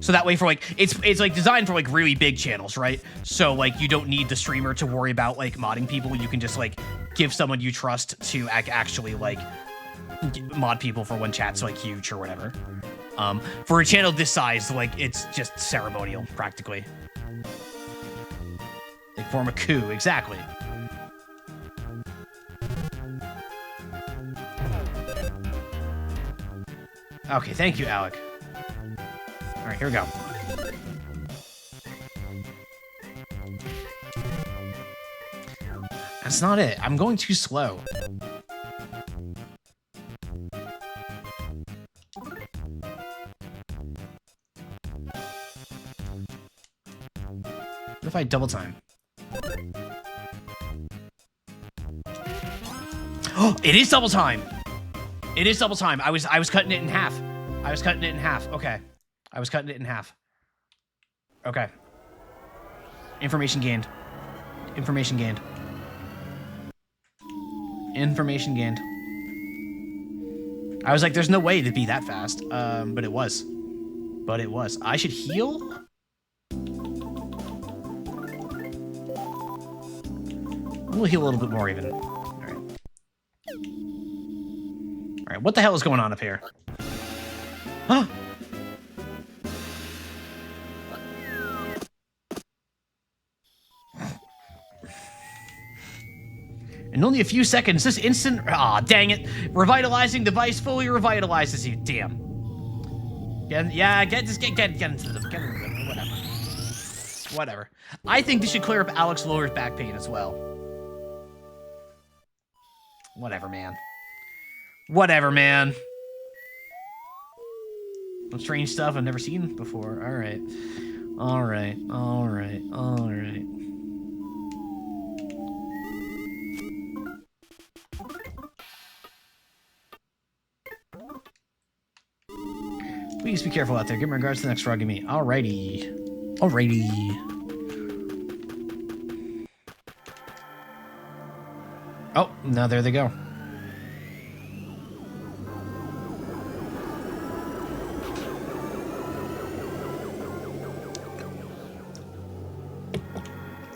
So that way, for like, it's like designed for like really big channels, right? So like you don't need the streamer to worry about like modding people. You can just like give someone you trust to actually like mod people for when chat's like huge or whatever. For a channel this size, like it's just ceremonial practically. They form a coup, exactly. Okay, thank you, Alec. All right, here we go. That's not it. I'm going too slow. What if I double time? Oh, it is double time. It is double time. I was cutting it in half. I was cutting it in half. Okay. I was cutting it in half. Okay. Information gained. Information gained. Information gained. I was like, there's no way to be that fast. But it was. But it was. I should heal? We'll heal a little bit more even. Alright. Alright, what the hell is going on up here? Huh? In only a few seconds, this instant... Aw, dang it. Revitalizing device fully revitalizes you. Damn. Yeah, get into the... Get into the... Whatever. Whatever. I think this should clear up Alex Lawler's back pain as well. Whatever, man. Whatever, man. Some strange stuff I've never seen before. Alright. Alright. Alright. Alright. Please be careful out there. Give my regards to the next frog and me. Alrighty. Alrighty. Oh, now there they go.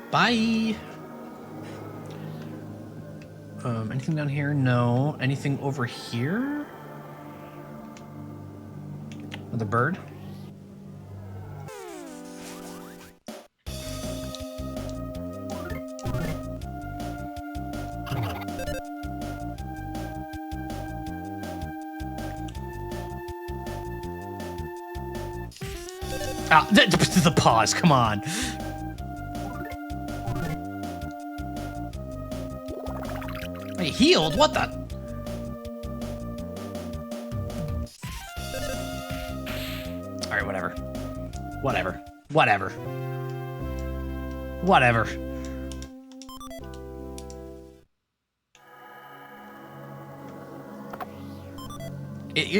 Bye. Anything down here? No. Anything over here? Another bird? Ah, the pause, come on. Hey, healed? What the? Alright, whatever. Whatever. Whatever. Whatever.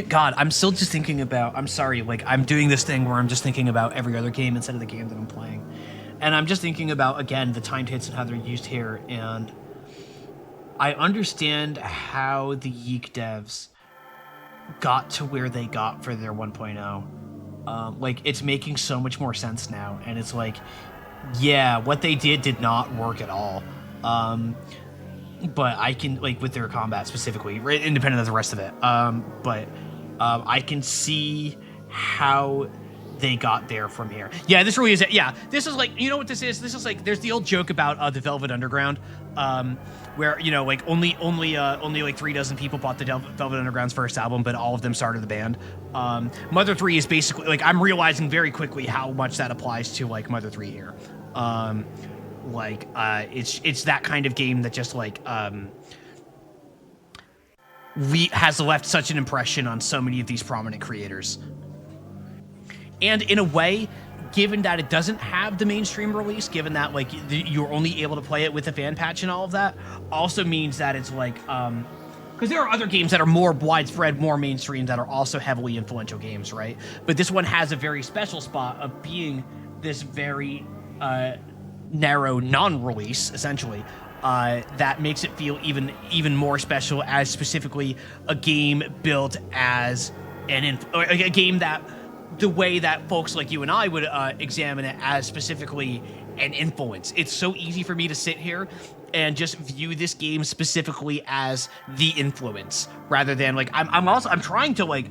God, I'm still just thinking about, I'm sorry, like, I'm doing this thing where I'm just thinking about every other game instead of the game that I'm playing. And I'm just thinking about, again, the timed hits and how they're used here, and I understand how the Yeek devs got to where they got for their 1.0. Like, it's making so much more sense now, and it's like, yeah, what they did not work at all. But I can, like, with their combat specifically, right, independent of the rest of it. But I can see how they got there from here. Yeah, this really is it. Yeah, this is like, you know what this is? This is like, there's the old joke about the Velvet Underground, where, you know, like only like 36 people bought the Velvet Underground's first album, but all of them started the band. Mother 3 is basically, like, I'm realizing very quickly how much that applies to, like, Mother 3 here. Like, it's that kind of game that just, like, has left such an impression on so many of these prominent creators. And in a way, given that it doesn't have the mainstream release, given that, like, you're only able to play it with a fan patch and all of that, also means that it's like, because there are other games that are more widespread, more mainstream, that are also heavily influential games, right? But this one has a very special spot of being this very narrow non-release, essentially, that makes it feel even more special as specifically a game built as a game that, the way that folks like you and I would examine it as specifically an influence. It's so easy for me to sit here and just view this game specifically as the influence, rather than, like, I'm trying to, like,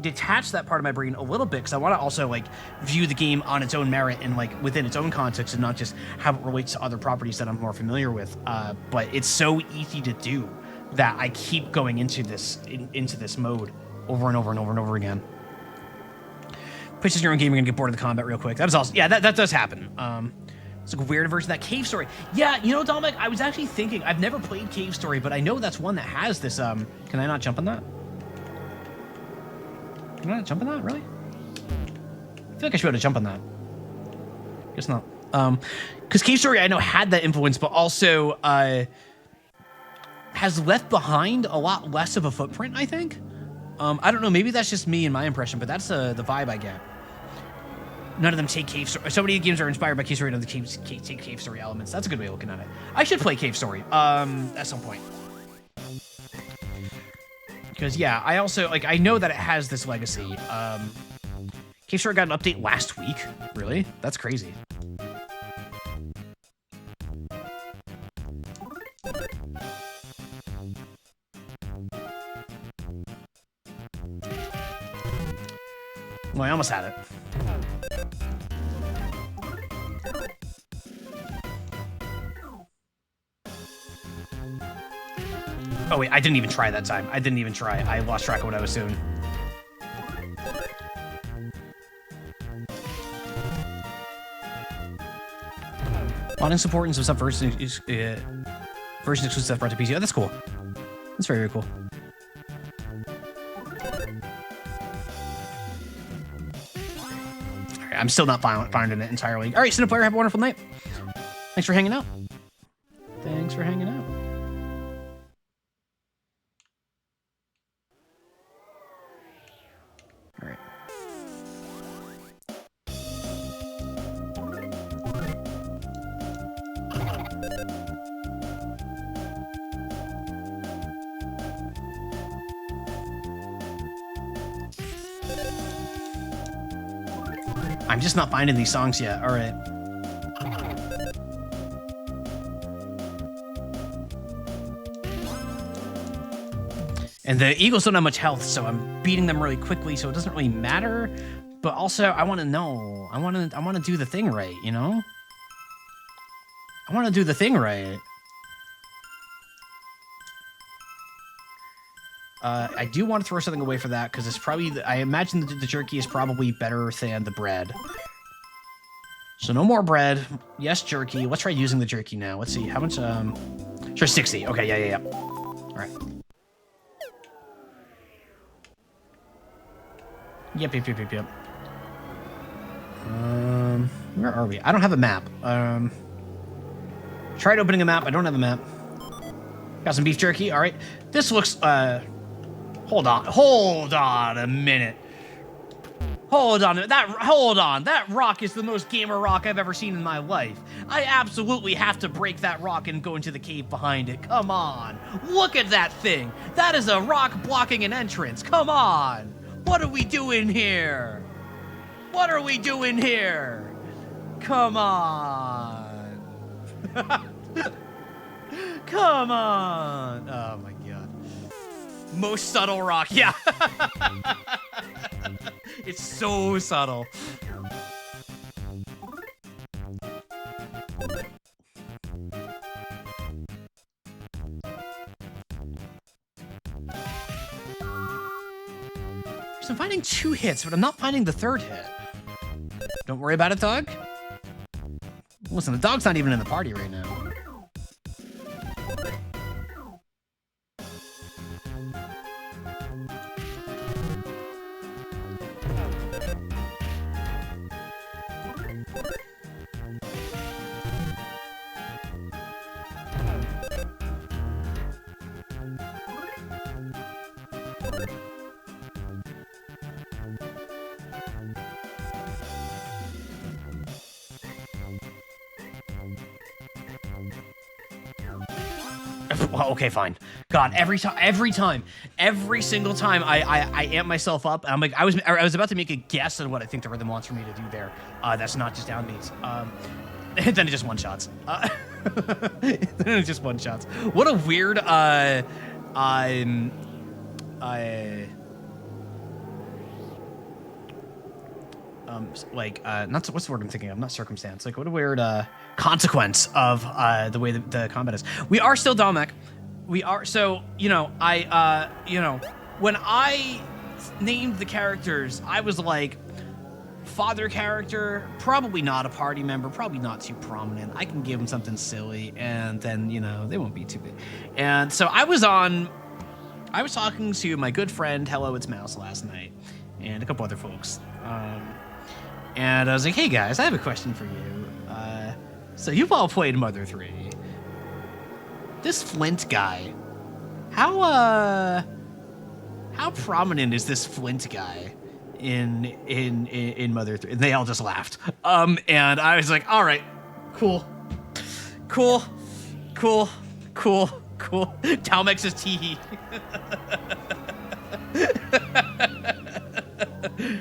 detach that part of my brain a little bit, because I want to also, like, view the game on its own merit and, like, within its own context, and not just how it relates to other properties that I'm more familiar with. But it's so easy to do that I keep going into this mode over and over and over and over again. Pitches your own game, you're gonna get bored of the combat real quick. That is also, yeah, that does happen. It's like a weird version of that Cave Story. Yeah, you know, Dominic, I was actually thinking, I've never played Cave Story, but I know that's one that has this, can I not jump on that? Can I not jump on that, really? I feel like I should be able to jump on that. Guess not. Because Cave Story, I know, had that influence, but also, has left behind a lot less of a footprint, I think. I don't know, maybe that's just me and my impression, but that's the vibe I get. None of them take Cave Story. So many games are inspired by Cave Story, none of them take Cave Story elements. That's a good way of looking at it. I should play Cave Story at some point. Because, yeah, I also, like, I know that it has this legacy. Cave Story got an update last week. Really? That's crazy. Well, I almost had it. Oh, wait, I didn't even try that time. I didn't even try. I lost track of what I was doing. Modding support and some stuff version exclusive stuff brought to PC. Oh, that's cool. That's very, very cool. Alright, I'm still not finding it entirely. Alright, Cineplayer, have a wonderful night. Thanks for hanging out. Thanks for hanging out. Alright. I'm just not finding these songs yet. All right. And the Eagles don't have much health, so I'm beating them really quickly, so it doesn't really matter. But also, I want to know. I want to do the thing right, you know? I want to do the thing right. I do want to throw something away for that, because it's probably... I imagine the jerky is probably better than the bread. So no more bread. Yes, jerky. Let's try using the jerky now. Let's see. How much... Sure, 60. Okay, yeah. All right. Yep. Where are we? I don't have a map. Tried opening a map. I don't have a map. Got some beef jerky. All right. This looks... Hold on a minute. Hold on. That rock is the most gamer rock I've ever seen in my life. I absolutely have to break that rock and go into the cave behind it. Come on. Look at that thing. That is a rock blocking an entrance. Come on. What are we doing here? What are we doing here? Come on. Come on. Oh my god. Most subtle rock. Yeah. It's so subtle. So I'm finding 2 hits, but I'm not finding the 3rd hit. Don't worry about it, dog. Listen, the dog's not even in the party right now. Well, okay, fine. God, every single time I amp myself up, I'm like, I was about to make a guess on what I think the rhythm wants for me to do there. That's not just downbeats. Then it just one-shots. Then it just one-shots. What a weird, not what's the word I'm thinking of? Not circumstance. Like, what a weird consequence of the way the combat is. We are still Domec. We are so when I named the characters, I was like, father character, probably not a party member, probably not too prominent. I can give them something silly, and then, you know, they won't be too big. And so I was talking to my good friend, Hello It's Mouse, last night, and a couple other folks. And I was like, hey guys, I have a question for you. So you've all played Mother 3. This Flint guy, how prominent is this Flint guy in Mother 3? And they all just laughed. And I was like, all right, cool. Talmex says tee.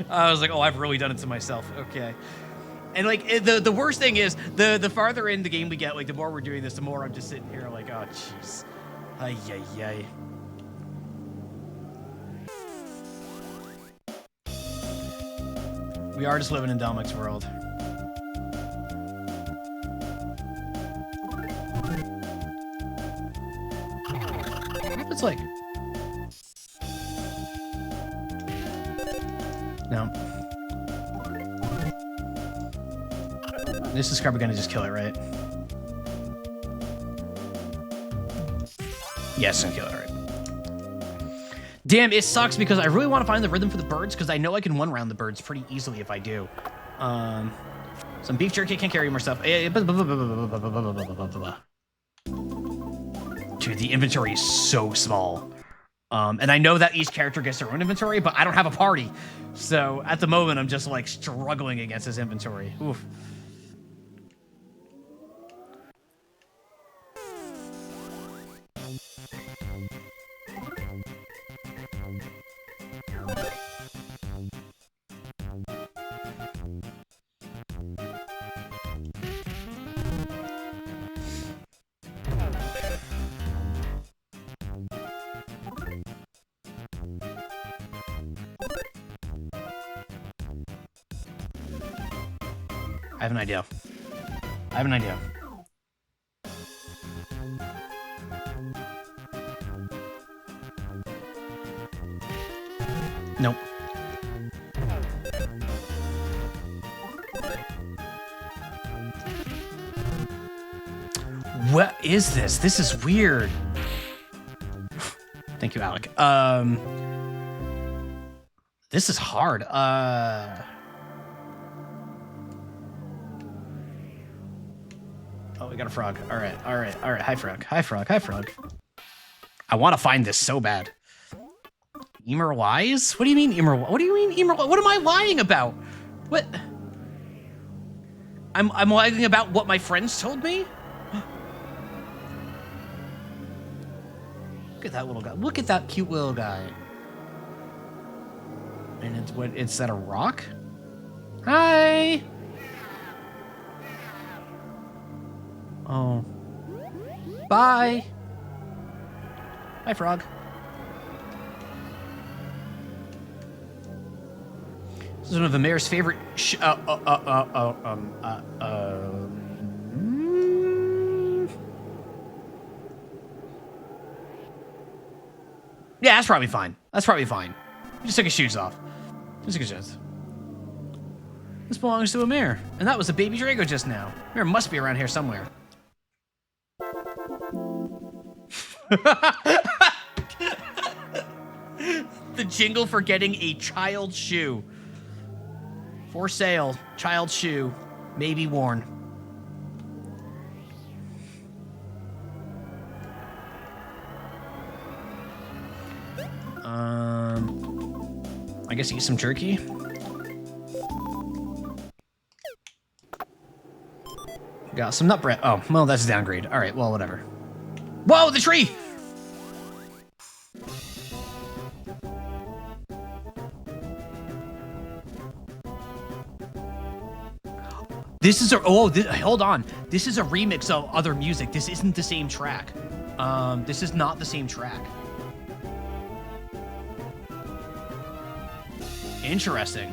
I was like, oh, I've really done it to myself. Okay. And like the worst thing is the farther in the game we get, like the more we're doing this, the more I'm just sitting here like, oh jeez. Ay ay ay. We are just living in Dalmec's world. It's like no. This is probably gonna just kill it, right? Yes, it's gonna kill it, right? Damn, it sucks because I really want to find the rhythm for the birds because I know I can one-round the birds pretty easily if I do. Some beef jerky can't carry more stuff. Dude, the inventory is so small. And I know that each character gets their own inventory, but I don't have a party. So at the moment, I'm just like struggling against this inventory. Oof. I have an idea. Nope. What is this? This is weird. Thank you, Alec. This is hard. Oh, we got a frog. All right. Hi, frog. I want to find this so bad. Emer Wise? What do you mean, Emer? What do you mean, Emer? What am I lying about? What? I'm lying about what my friends told me? Look at that little guy. Look at that cute little guy. And it's what? Is that a rock? Hi. Oh. Bye. Bye, frog. This is one of the mayor's favorite. Yeah, that's probably fine. He just took his shoes off. This belongs to a mare, and that was a baby Drago just now. Mare must be around here somewhere. The jingle for getting a child shoe. For sale, child shoe, may be worn. I guess eat some jerky. Got some nut bread. Oh, well, that's a downgrade. All right, well, whatever. Whoa, the tree! This is a, hold on. This is a remix of other music. This isn't the same track. This is not the same track. Interesting.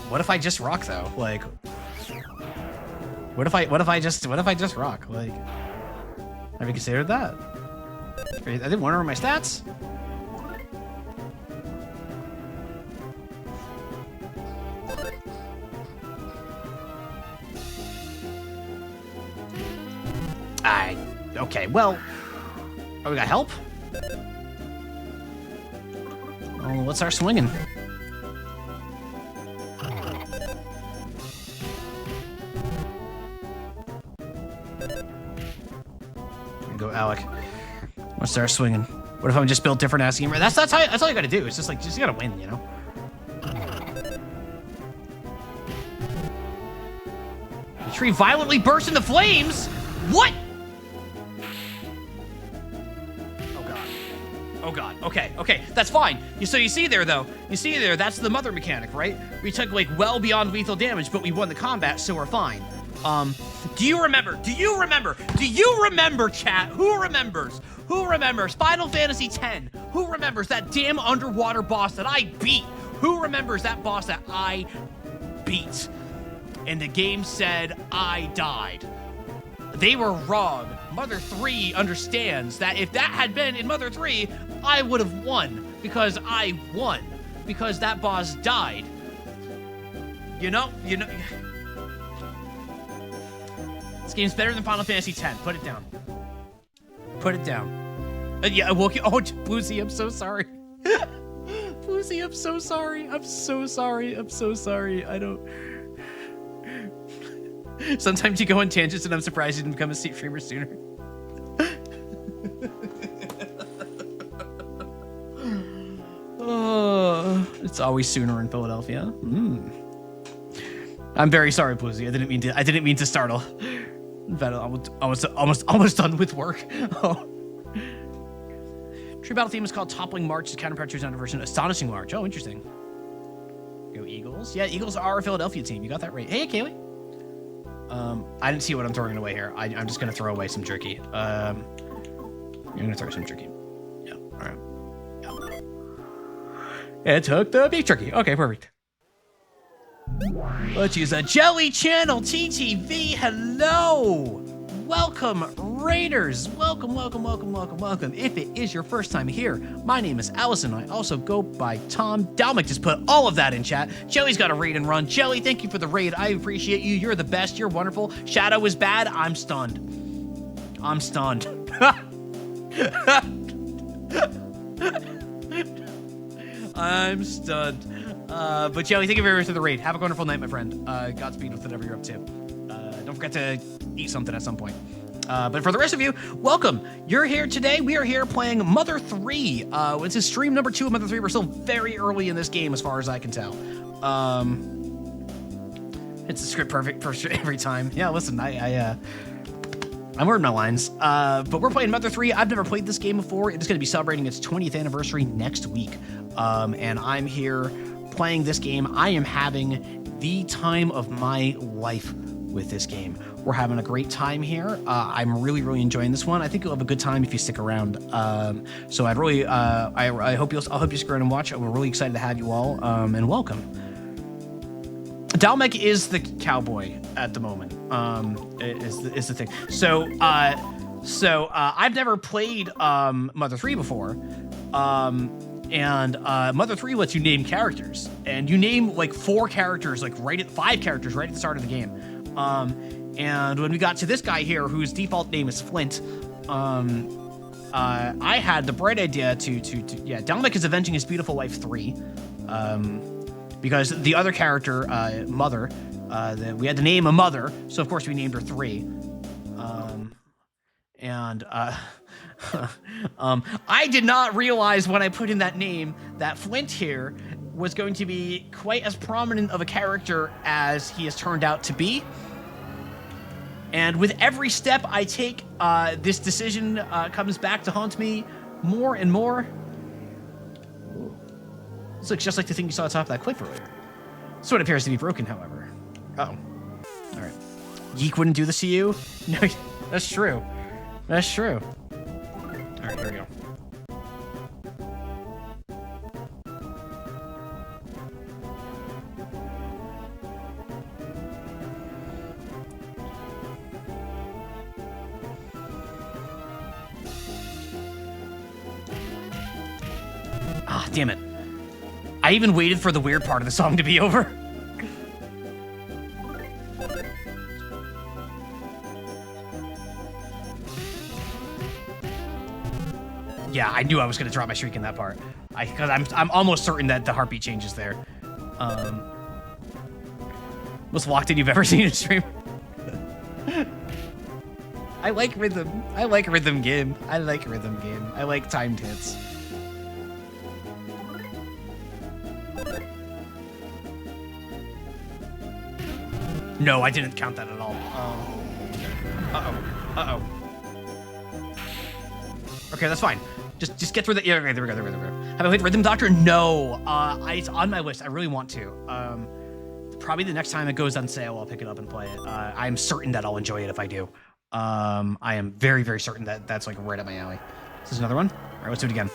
What if I just rock though? Like, What if I just rock? Like, have you considered that? I didn't wonder my stats. Okay, well, oh, we got help? Oh, let's start swinging. Here we go, Alec. Let's start swinging. What if I just build different ass gamer? That's all you gotta do. It's just like, you gotta win, you know? The tree violently bursts into flames? What? Oh god, okay, that's fine. So you see there, though, that's the mother mechanic, right? We took, like, well beyond lethal damage, but we won the combat, so we're fine. Do you remember, chat? Who remembers Final Fantasy X? Who remembers that damn underwater boss that I beat? Who remembers that boss that I beat? And the game said I died. They were wrong. Mother 3 understands that if that had been in Mother 3, I would have won, because I won, because that boss died. You know. This game's better than Final Fantasy X. Put it down. Yeah, well, oh, Boozy, I'm so sorry. Boozy, I'm so sorry. I don't... Sometimes you go on tangents and I'm surprised you didn't become a streamer sooner. Oh, it's always sooner in Philadelphia. I'm very sorry, Boozy. I didn't mean to startle. But I was almost done with work. Oh. True battle theme is called Toppling March. Its counterpart to its version, Astonishing March. Oh, interesting. Go Eagles. Yeah, Eagles are a Philadelphia team. You got that right. Hey, Kaylee. I didn't see what I'm throwing away here. I'm just gonna throw away some jerky. You're gonna throw some jerky. Yeah. All right. Yeah. It took the beef jerky. Okay, perfect. Let's use a Jelly Channel TTV. Hello. Welcome, Raiders. Welcome. If it is your first time here, my name is Allison. I also go by Tom. Dalmic just put all of that in chat. Jelly's got a raid and run. Jelly, thank you for the raid. I appreciate you. You're the best. You're wonderful. Shadow is bad. I'm stunned. I'm stunned. But Jelly, thank you very much for the raid. Have a wonderful night, my friend. Godspeed with whatever you're up to. Don't forget to eat something at some point. But for the rest of you, welcome. You're here today. We are here playing Mother 3. It's a stream number 2 of Mother 3. We're still very early in this game as far as I can tell. It's a script perfect for every time. Yeah, listen, I'm wording my lines. But we're playing Mother 3. I've never played this game before. It's going to be celebrating its 20th anniversary next week. And I'm here playing this game. I am having the time of my life with this game. We're having a great time here. I'm really enjoying this one. I think you'll have a good time if you stick around. So I'd really, I hope you'll stick around and watch. We're really excited to have you all, and welcome. Dalmec is the cowboy at the moment. Is the thing. So I've never played Mother 3 before. And Mother 3 lets you name characters, and you name like 5 characters right at the start of the game. And when we got to this guy here, whose default name is Flint, I had the bright idea to Dalmec is avenging his beautiful wife 3, because the other character, Mother, we had to name a Mother, so of course we named her 3. I did not realize when I put in that name that Flint here was going to be quite as prominent of a character as he has turned out to be. And with every step I take, this decision comes back to haunt me more and more. This looks just like the thing you saw at the top of that clip earlier. This one appears to be broken, however. Uh-oh. All right. Yeek wouldn't do this to you? No, that's true. That's true. All right, here we go. damn it. I even waited for the weird part of the song to be over. Yeah, I knew I was gonna drop my shriek in that part. Because I'm almost certain that the heartbeat changes there. Most locked in you've ever seen in a stream. I like rhythm. I like rhythm game. I like rhythm game. I like timed hits. No, I didn't count that at all. Uh-oh. Okay, that's fine. Just get through the... Yeah, okay, there we go. Have I played Rhythm Doctor? No. It's on my list. I really want to. Probably the next time it goes on sale, I'll pick it up and play it. I'm certain that I'll enjoy it if I do. I am very, very certain that that's like right up my alley. Is this another one? All right, let's do it again.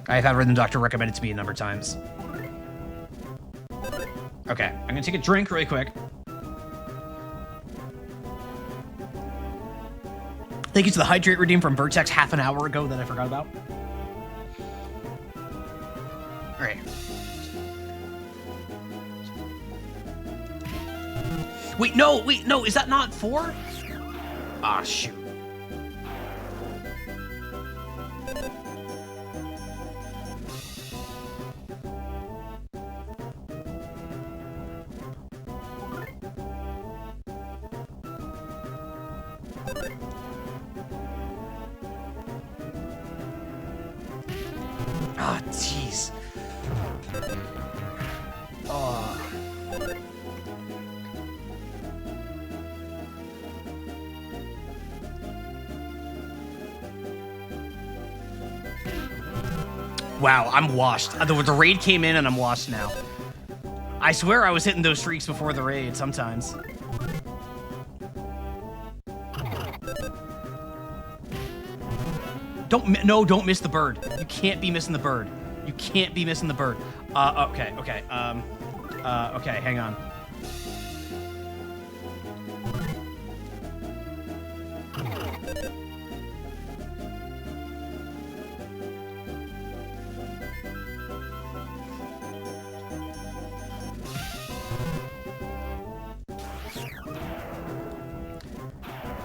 I've had Rhythm Doctor recommended to me a number of times. Okay, I'm gonna take a drink really quick. Thank you to the hydrate redeem from Vertex half an hour ago that I forgot about. All right. Wait, no, is that not 4? Ah, shoot. Ah, jeez. Oh. Wow, I'm washed. The raid came in and I'm washed now. I swear I was hitting those streaks before the raid sometimes. Don't miss the bird. You can't be missing the bird. You can't be missing the bird. Okay, hang on.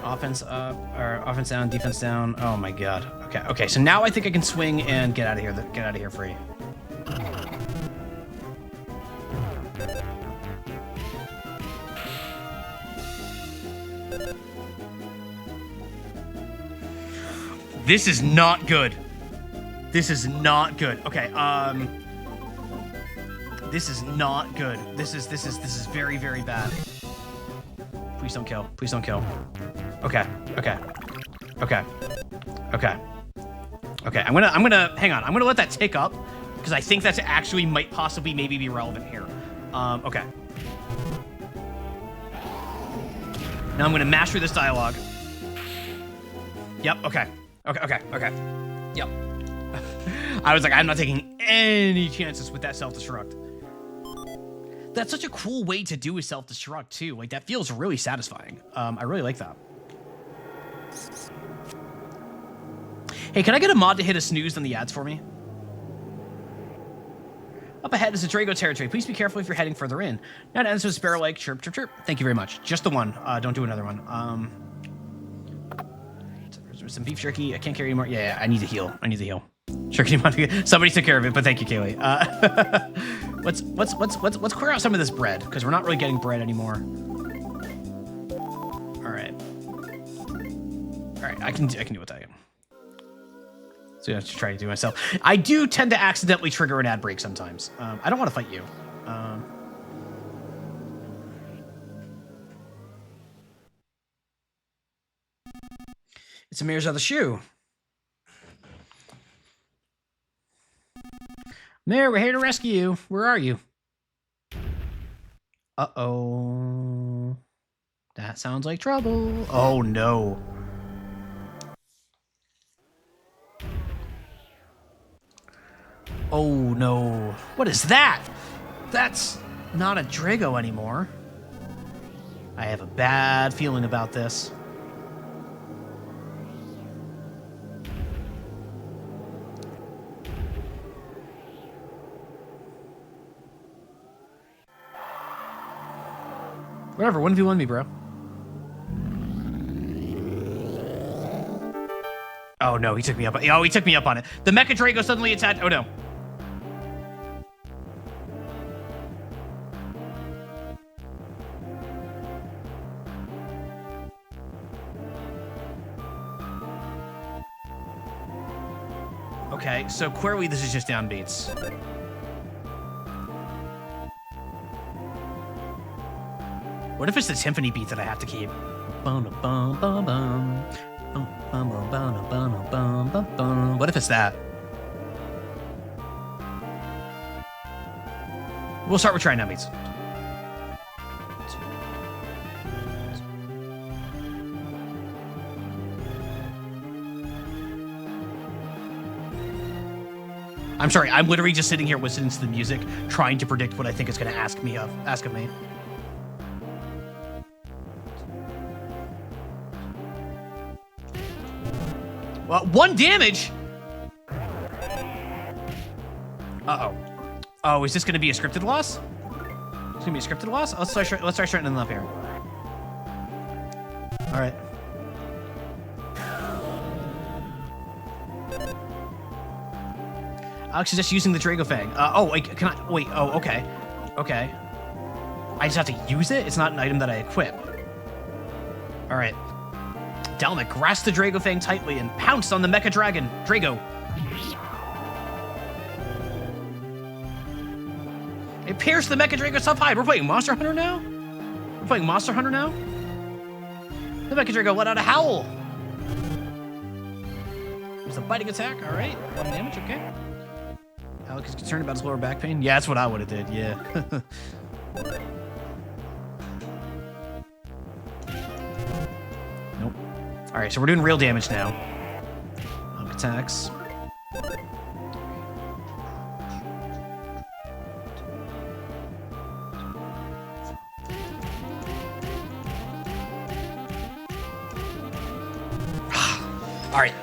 Offense up, or offense down, defense down. Oh my god. Okay. So now I think I can swing and get out of here. Get out of here free. This is not good. This is not good. Okay. This is not good. This is very, very bad. Please don't kill. Please don't kill. Okay. I'm gonna hang on. I'm gonna let that tick up because I think that's actually might possibly maybe be relevant here. Okay. Now I'm gonna mash through this dialogue. Yep. Okay. Yep. I was like, I'm not taking any chances with that self-destruct. That's such a cool way to do a self-destruct too. Like that feels really satisfying. I really like that. Hey, can I get a mod to hit a snooze on the ads for me? Up ahead is a Drago territory. Please be careful if you're heading further in. Now it ends with Sparrow like chirp, chirp, chirp. Thank you very much. Just the one. Don't do another one. Some beef jerky. I can't carry anymore. Yeah, I need to heal. Jerky, somebody took care of it, but thank you, Kaylee. Let's clear out some of this bread because we're not really getting bread anymore. All right, I can do what I am. So I have to try to do myself. I do tend to accidentally trigger an ad break sometimes. I don't want to fight you. It's a Mirror's other shoe. Mirror, we're here to rescue you. Where are you? Uh-oh. That sounds like trouble. Oh, no. Oh, no. What is that? That's not a Drago anymore. I have a bad feeling about this. Whatever, 1v1 me, bro. Oh no, he took me up. Oh, he took me up on it. The Mecha Drago suddenly attacked. Oh no. Okay, so clearly this is just downbeats. What if it's the symphony beat that I have to keep? What if it's that? We'll start with trying downbeats. I'm sorry, I'm literally just sitting here listening to the music, trying to predict what I think it's going to ask of me. Well, 1 damage. Uh-oh. Oh, is this going to be a scripted loss? It's going to be a scripted loss? Let's start straightening them up here. All right. Alex is just using the Drago Fang. Oh, wait, can I? Wait, oh, okay. Okay. I just have to use it? It's not an item that I equip. All right. Dalmek grasped the Drago Fang tightly and pounced on the Mecha Dragon, Drago. It pierced the Mecha Drago's tough hide. We're playing Monster Hunter now? The Mecha Drago let out a howl. It was a biting attack. All right. 1 damage, okay. Alex is concerned about his lower back pain. Yeah, that's what I would have did, yeah. Nope. All right, so we're doing real damage now. Attacks. All right.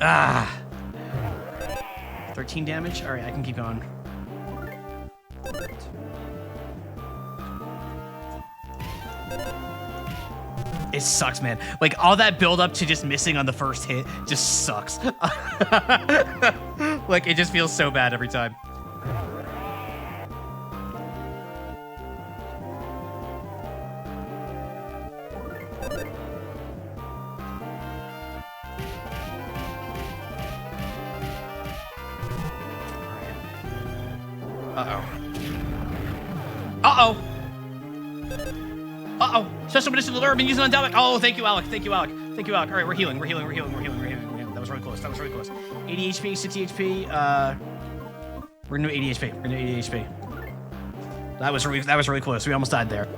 Ah! 13 damage? Alright, I can keep going. It sucks, man. Like, all that build up to just missing on the first hit just sucks. Like, it just feels so bad every time. Special medicinal herb and use it on Dalmek. Oh, thank you, Alec. All right, we're healing. That was really close. 80 HP, 60 HP. We're gonna do 80 HP. That was really close. We almost died there.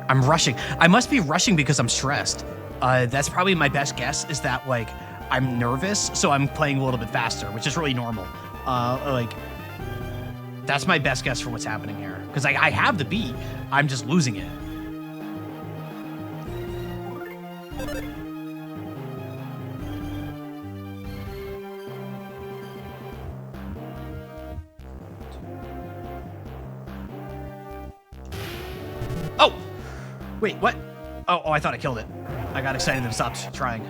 I'm rushing. I must be rushing because I'm stressed. That's probably my best guess, is that, like, I'm nervous, so I'm playing a little bit faster, which is really normal. Like, that's my best guess for what's happening here. Because I have the beat, I'm just losing it. Oh! Wait, what? Oh, I thought I killed it. I got excited and stopped trying.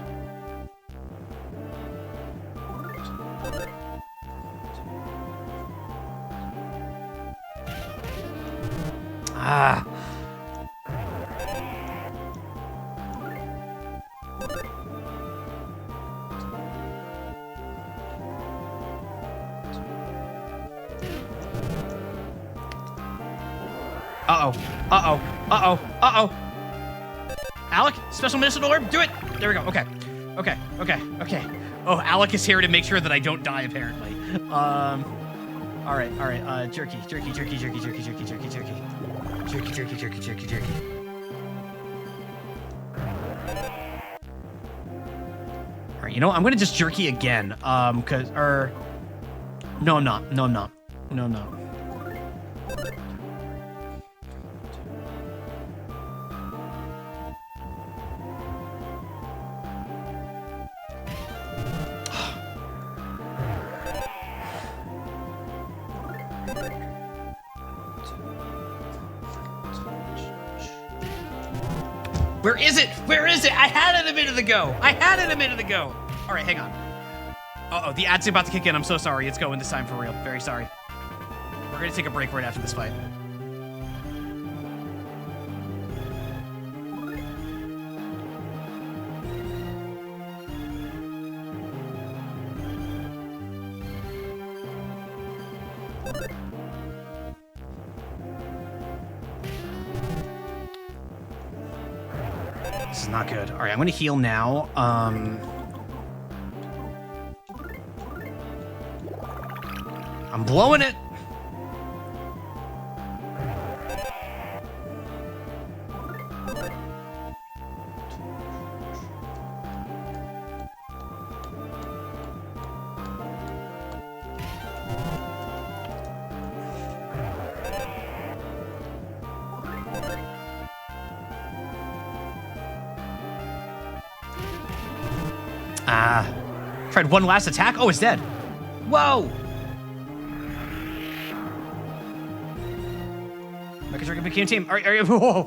Ah. Alec, special medicinal orb, do it. There we go. Okay. Oh, Alec is here to make sure that I don't die, apparently. All right. Jerky. All right, you know what? I'm gonna just jerky again. No, I'm not. Where is it? I had it a minute ago. All right, hang on. Uh-oh, the ad's about to kick in. I'm so sorry. It's going this time for real. Very sorry. We're gonna take a break right after this fight. This is not good. All right, I'm gonna heal now. I'm blowing it. Tried one last attack. Oh, it's dead. Whoa. Mecha Dragon became team. All right, whoa.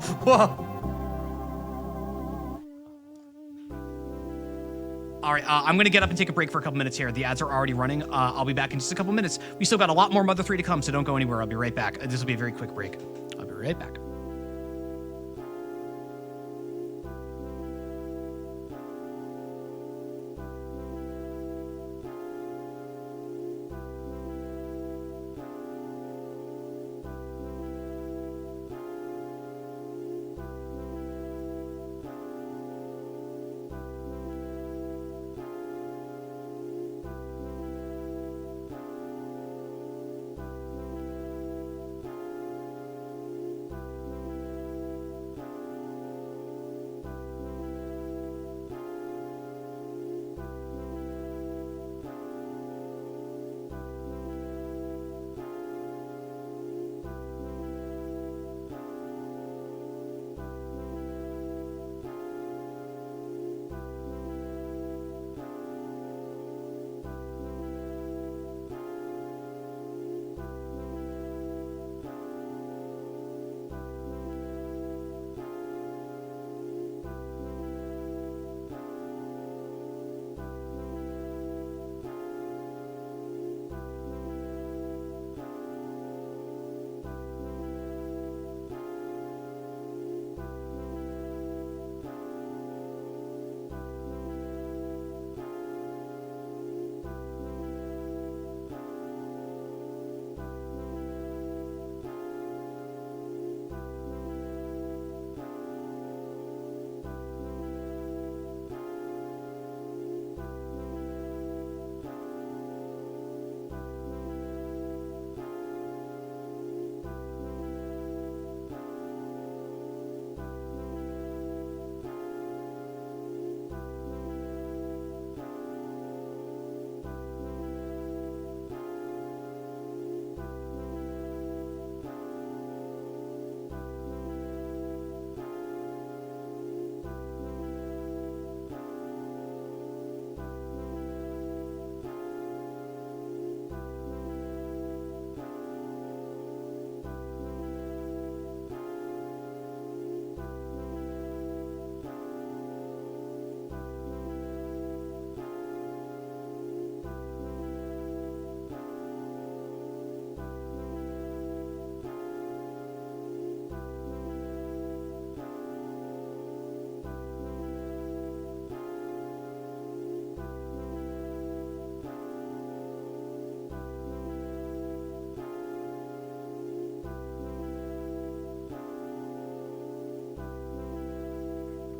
All right, I'm going to get up and take a break for a couple minutes here. The ads are already running. I'll be back in just a couple minutes. We still got a lot more Mother 3 to come, so don't go anywhere. I'll be right back. This will be a very quick break. I'll be right back.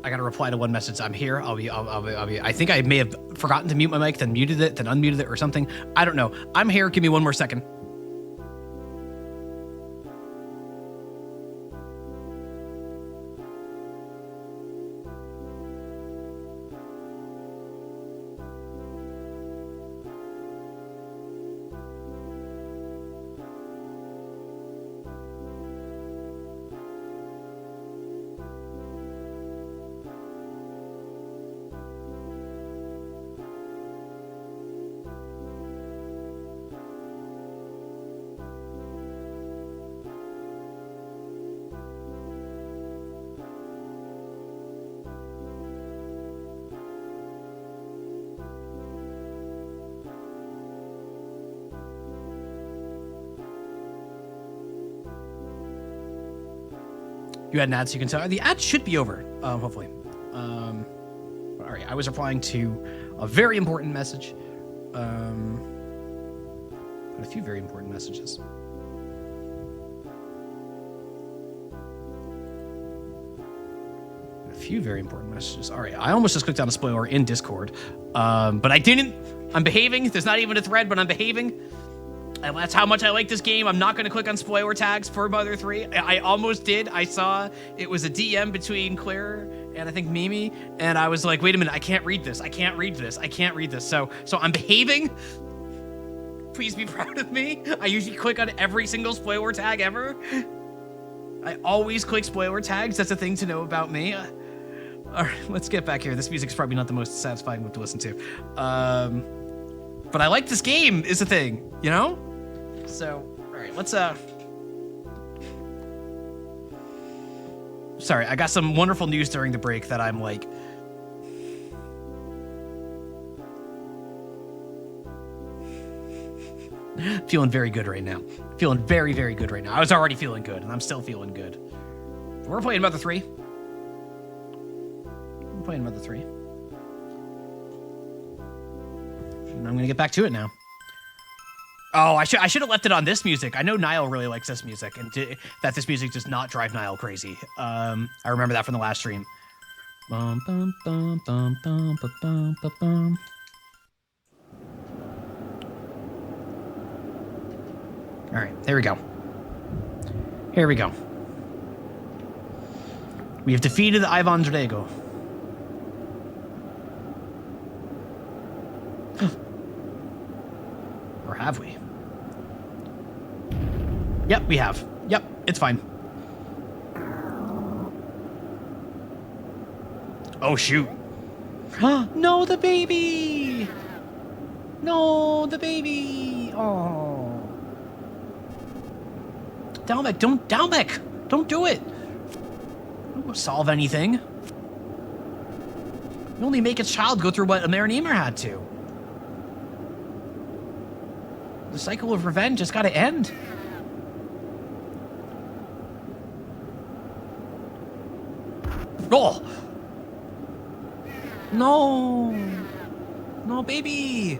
I gotta reply to one message. I'm here. I'll be. I think I may have forgotten to mute my mic, then muted it, then unmuted it, or something. I don't know. I'm here. Give me one more second. You had an ad, so you can tell. The ad should be over, hopefully. All right, I was replying to a very important message. A few very important messages. A few very important messages. All right, I almost just clicked on a spoiler in Discord, but I didn't. I'm behaving. There's not even a thread, but I'm behaving. And that's how much I like this game. I'm not going to click on spoiler tags for Mother 3. I almost did. I saw it was a DM between Claire and I think Mimi, and I was like, wait a minute, I can't read this. I can't read this. I can't read this. So I'm behaving. Please be proud of me. I usually click on every single spoiler tag ever. I always click spoiler tags. That's a thing to know about me. All right, let's get back here. This music's probably not the most satisfying to listen to. But I like this game is the thing, you know? So, all right, let's, sorry, I got some wonderful news during the break that I'm like, feeling very good right now. Feeling very, very good right now. I was already feeling good, and I'm still feeling good. We're playing Mother 3. I'm playing Mother 3. And I'm gonna get back to it now. Oh, I should have left it on this music. I know Niall really likes this music, and that this music does not drive Niall crazy. I remember that from the last stream. Bum, bum, bum, bum, bum, bum, bum, bum. All right, there we go. Here we go. We have defeated Ivan Drago. Or have we? Yep, we have. Yep, it's fine. Oh, shoot. No, the baby! No, the baby! Oh. Dalmek, don't do it! Don't solve anything. You only make a child go through what Marinimir had to. The cycle of revenge has got to end. Oh! No! No, baby!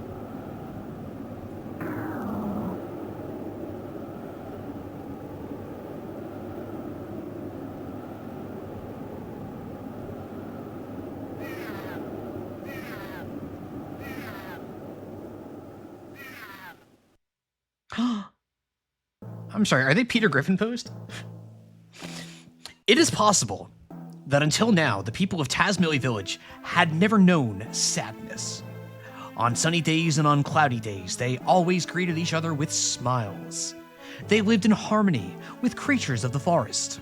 I'm sorry, are they Peter Griffin posed? It is possible that until now, the people of Tazmily Village had never known sadness. On sunny days and on cloudy days, they always greeted each other with smiles. They lived in harmony with creatures of the forest.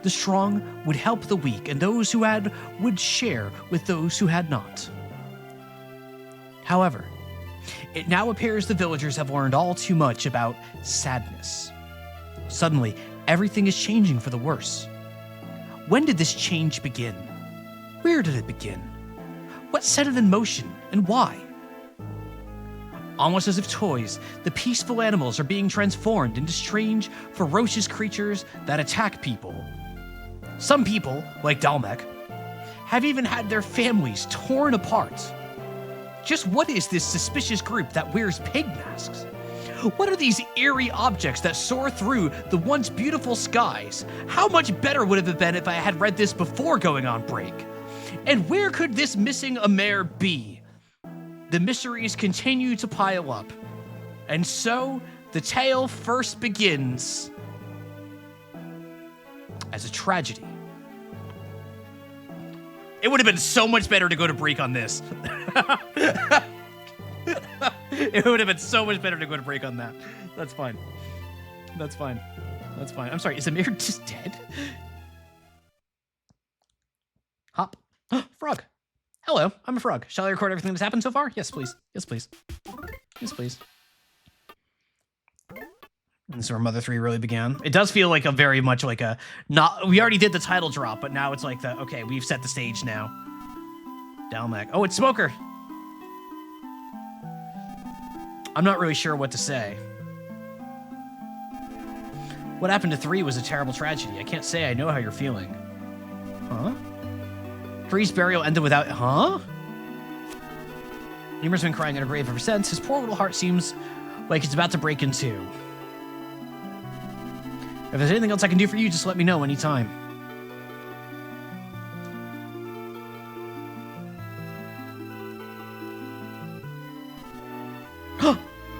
The strong would help the weak, and those who had would share with those who had not. However, it now appears the villagers have learned all too much about sadness. Suddenly, everything is changing for the worse. When did this change begin? Where did it begin? What set it in motion, and why? Almost as if toys, the peaceful animals are being transformed into strange, ferocious creatures that attack people. Some people, like Dalmek, have even had their families torn apart. Just what is this suspicious group that wears pig masks? What are these eerie objects that soar through the once beautiful skies? How much better would it have been if I had read this before going on break? And where could this missing Amer be? The mysteries continue to pile up. And so, the tale first begins as a tragedy. It would have been so much better to go to break on this. It would have been so much better to go to break on that. That's fine. That's fine. That's fine. I'm sorry, is Amer just dead? Hop. Frog. Hello, I'm a frog. Shall I record everything that's happened so far? Yes, please. Yes, please. Yes, please. And this is where Mother 3 really began. It does feel like a very much like a not. We already did the title drop, but now it's like the okay. We've set the stage now. Dalmac. Oh, it's Smoker. I'm not really sure what to say. What happened to 3 was a terrible tragedy. I can't say I know how you're feeling. Huh? 3's burial ended without. Huh? Ymir's been crying in her grave ever since. His poor little heart seems like it's about to break in two. If there's anything else I can do for you, just let me know anytime.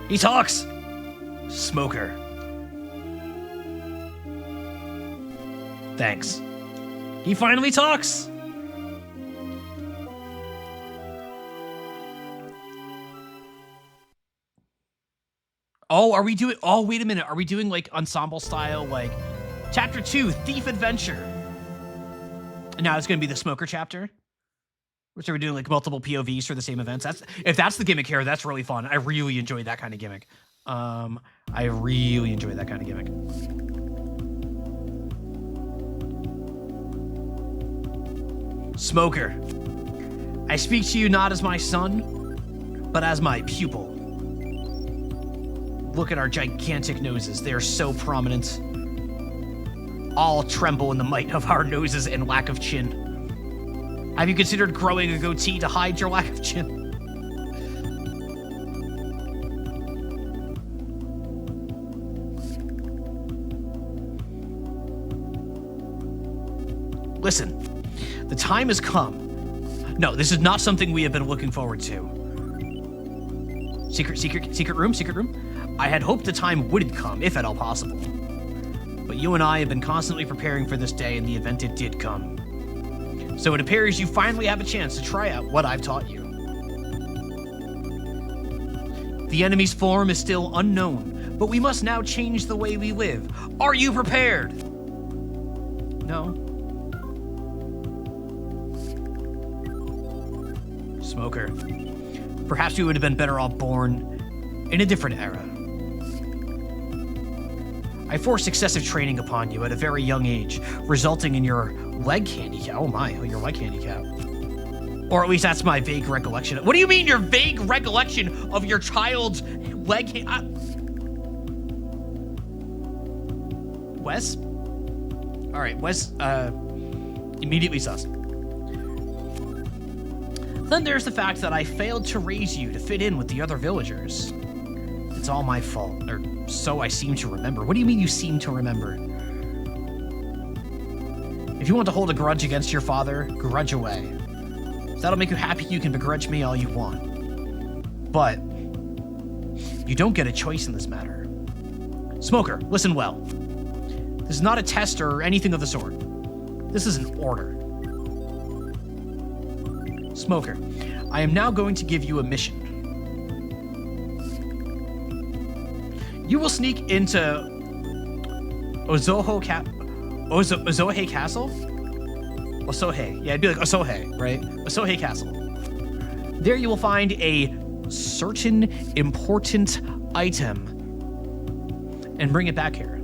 He talks! Smoker. Thanks. He finally talks! Oh, are we doing... Oh, wait a minute. Are we doing, like, ensemble style, like... Chapter 2, Thief Adventure. And now it's going to be the Smoker chapter. Which are we doing, like, multiple POVs for the same events? If that's the gimmick here, that's really fun. I really enjoy that kind of gimmick. I really enjoy that kind of gimmick. Smoker. I speak to you not as my son, but as my pupil. Look at our gigantic noses. They are so prominent. All tremble in the might of our noses and lack of chin. Have you considered growing a goatee to hide your lack of chin? Listen, the time has come. No, this is not something we have been looking forward to. Secret room? I had hoped the time wouldn't come, if at all possible. But you and I have been constantly preparing for this day, and the event it did come. So it appears you finally have a chance to try out what I've taught you. The enemy's form is still unknown, but we must now change the way we live. Are you prepared? No. Smoker. Perhaps we would have been better off born in a different era. I forced excessive training upon you at a very young age, resulting in your leg handicap. Oh my, your leg handicap. Or at least that's my vague recollection. What do you mean your vague recollection of your child's leg Wes? All right, Wes, immediately sus. Then there's the fact that I failed to raise you to fit in with the other villagers. It's all my fault, or so I seem to remember. What do you mean you seem to remember? If you want to hold a grudge against your father, grudge away. If that'll make you happy, you can begrudge me all you want. But you don't get a choice in this matter. Smoker, listen well. This is not a test or anything of the sort. This is an order. Smoker, I am now going to give you a mission. You will sneak into Ozohe Castle? Osohe. Yeah, it'd be like Osohe, right? Osohe Castle. There you will find a certain important item and bring it back here.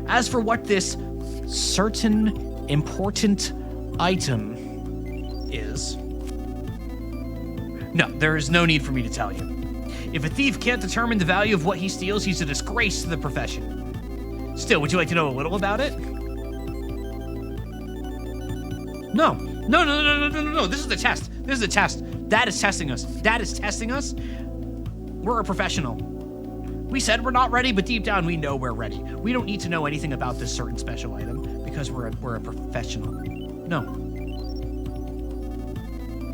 As for what this certain important item is, no, there is no need for me to tell you. If a thief can't determine the value of what he steals, he's a disgrace to the profession. Still, would you like to know a little about it? No. No. This is the test. This is the test. Dad is testing us. Dad is testing us. We're a professional. We said we're not ready, but deep down we know we're ready. We don't need to know anything about this certain special item because we're a professional. No.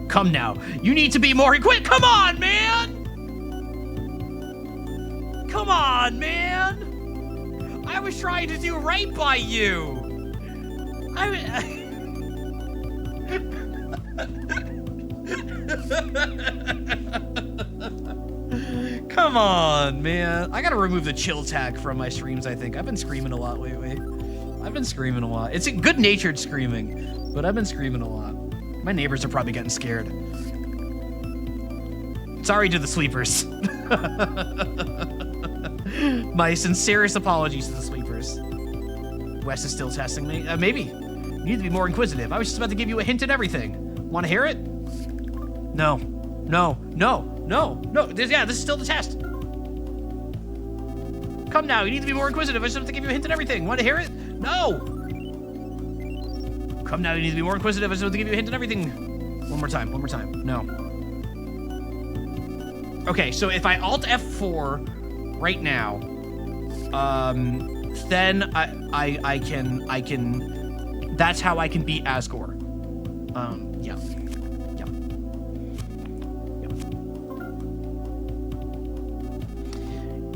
Come now. You need to be more equipped. Come on, man! Come on, man! I was trying to do right by you. Come on, man. I gotta remove the chill tag from my streams, I think. I've been screaming a lot lately. It's a good-natured screaming, but I've been screaming a lot. My neighbors are probably getting scared. Sorry to the sleepers. My sincerest apologies to the sleepers. Wes is still testing me. Maybe. You need to be more inquisitive. I was just about to give you a hint at everything. Want to hear it? No. This is still the test. Come now, you need to be more inquisitive. I just have to give you a hint at everything. Want to hear it? No. Come now, you need to be more inquisitive. I just have to give you a hint at everything. One more time. No. Okay, so if I Alt F4 right now, then I can. That's how I can beat Asgore. Yeah.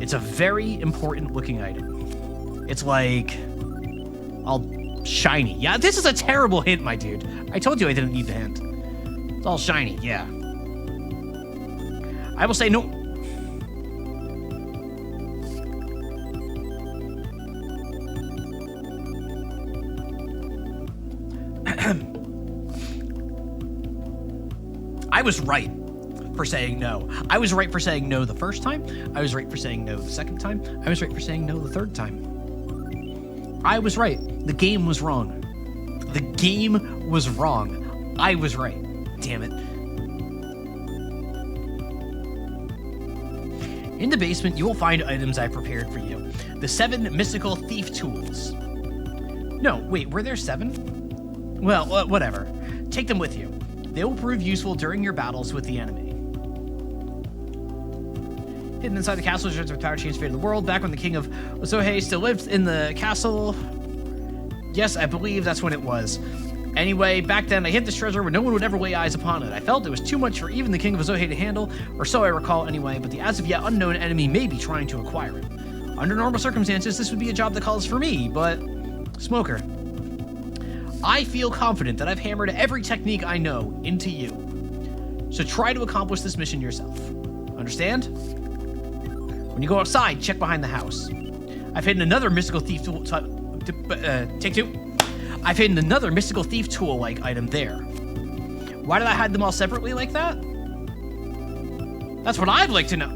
It's a very important looking item. It's like all shiny. Yeah, this is a terrible hint, my dude. I told you I didn't need the hint. It's all shiny, yeah. I will say no. I was right for saying no. I was right for saying no the first time. I was right for saying no the second time. I was right for saying no the third time. I was right. The game was wrong. The game was wrong. I was right. Damn it. In the basement, you will find items I prepared for you. The 7 mystical thief tools. No, wait, were there 7? Well, whatever. Take them with you. They will prove useful during your battles with the enemy. Hidden inside the castle is a power change fate of the world. Back when the king of Ozohe still lived in the castle. Yes, I believe that's when it was. Anyway, back then I hid this treasure where no one would ever lay eyes upon it. I felt it was too much for even the king of Ozohe to handle, or so I recall anyway, but the as of yet unknown enemy may be trying to acquire it. Under normal circumstances, this would be a job that calls for me, but... Smoker. I feel confident that I've hammered every technique I know into you. So try to accomplish this mission yourself. Understand? When you go outside, check behind the house. I've hidden another mystical thief tool... take 2. I've hidden another mystical thief tool-like item there. Why did I hide them all separately like that? That's what I'd like to know.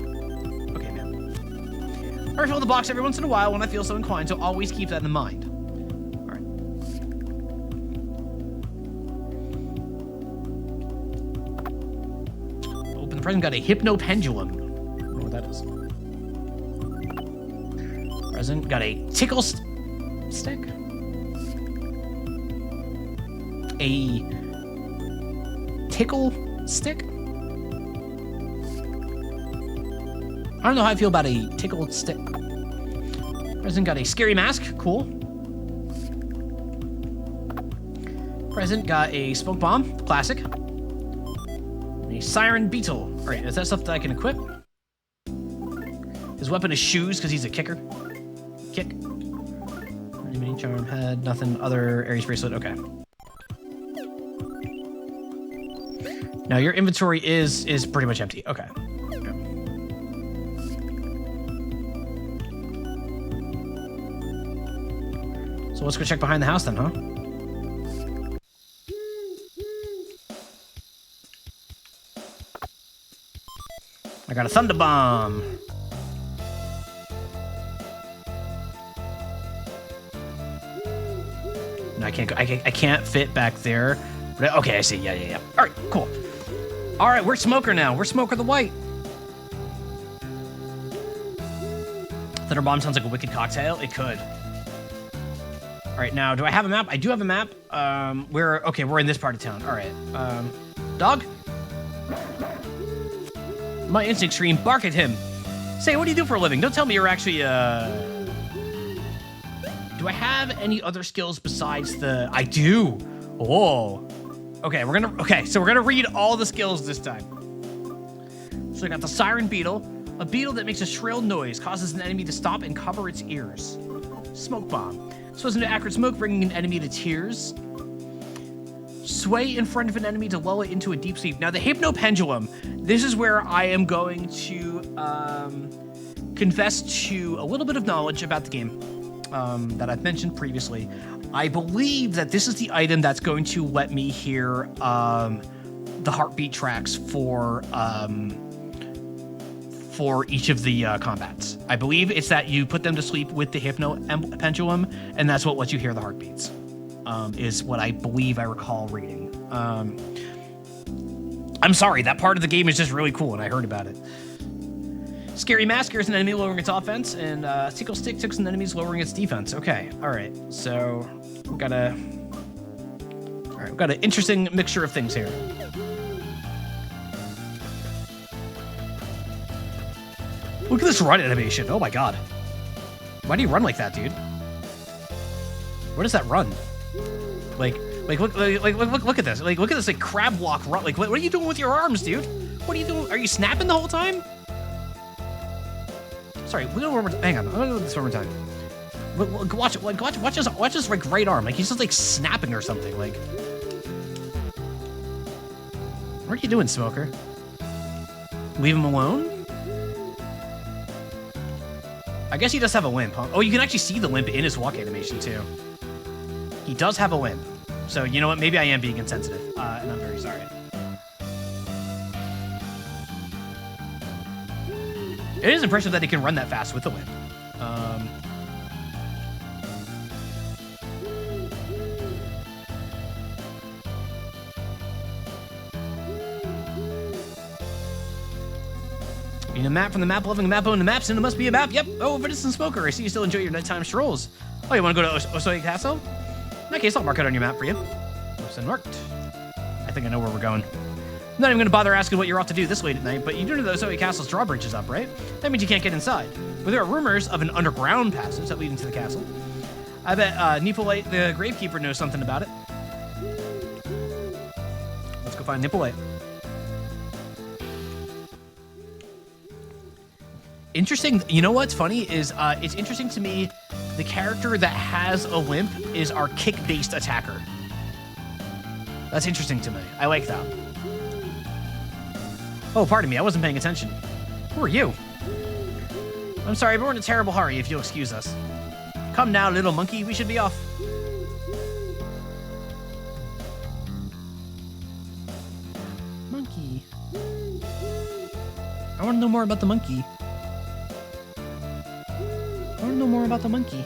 Okay, man. I refill the box every once in a while when I feel so inclined, so always keep that in mind. Alright. Open the present, got a hypno pendulum. I don't know what that is. Present, got a tickle stick. A tickle stick? I don't know how I feel about a tickle stick. Present got a scary mask. Cool. Present got a smoke bomb. Classic. A siren beetle. All right, is that stuff that I can equip? His weapon is shoes because he's a kicker. Kick. Mini charm head. Nothing. Other Aries bracelet. Okay. Now your inventory is pretty much empty. Okay. So let's go check behind the house then, huh? I got a thunder bomb. No, I can't fit back there. Okay, I see. Yeah. All right, cool. All right, we're Smoker now. We're Smoker the White. Thunder Bomb sounds like a wicked cocktail. It could. All right, now, do I have a map? I do have a map. We're in this part of town. All right. Dog? My instinct screamed, bark at him. Say, what do you do for a living? Don't tell me you're actually, Do I have any other skills besides the... I do. Oh. Okay, so we're gonna read all the skills this time. So I got the Siren Beetle. A beetle that makes a shrill noise, causes an enemy to stop and cover its ears. Smoke Bomb. Slows into acrid smoke, bringing an enemy to tears. Sway in front of an enemy to lull it into a deep sleep. Now, the Hypno Pendulum, this is where I am going to confess to a little bit of knowledge about the game that I've mentioned previously. I believe that this is the item that's going to let me hear the heartbeat tracks for each of the combats. I believe it's that you put them to sleep with the Hypno Pendulum, and that's what lets you hear the heartbeats. Is what I believe I recall reading. I'm sorry, that part of the game is just really cool, and I heard about it. Scary Mask is an enemy lowering its offense, and Sickle Stick took an enemy's lowering its defense. Okay, all right. So we've got an interesting mixture of things here. Look at this run animation. Oh my god. Why do you run like that, dude? Where does that run? Look at this. Look at this like crab walk run. Like what are you doing with your arms, dude? What are you doing? Are you snapping the whole time? Sorry, we're gonna hang on. I'm gonna do this one more time. Watch it. Watch his like right arm. Like he's just like snapping or something. Like, what are you doing, Smoker? Leave him alone? I guess he does have a limp, huh? Oh, you can actually see the limp in his walk animation too. He does have a limp. So you know what? Maybe I am being insensitive, and I'm very sorry. It is impressive that he can run that fast with a limp. Need a map from the map, loving a map on the maps, and it must be a map. Yep. Oh, Venison Smoker, I see you still enjoy your nighttime strolls. Oh, you want to go to Osoya Castle? In that case, I'll mark it on your map for you. Looks unmarked. I think I know where we're going. I'm not even going to bother asking what you're off to do this late at night, but you do know that Osoya Castle's drawbridge is up, right? That means you can't get inside. But there are rumors of an underground passage that lead into the castle. I bet Nipolite, the Gravekeeper, knows something about it. Let's go find Nipolite. Interesting. You know what's funny is it's interesting to me. The character that has a limp is our kick-based attacker. That's interesting to me. I like that. Oh, pardon me. I wasn't paying attention. Who are you? I'm sorry, but we're in a terrible hurry if you'll excuse us. Come now, little monkey. We should be off. Monkey. I want to know more about the monkey. I want to know more about the monkey.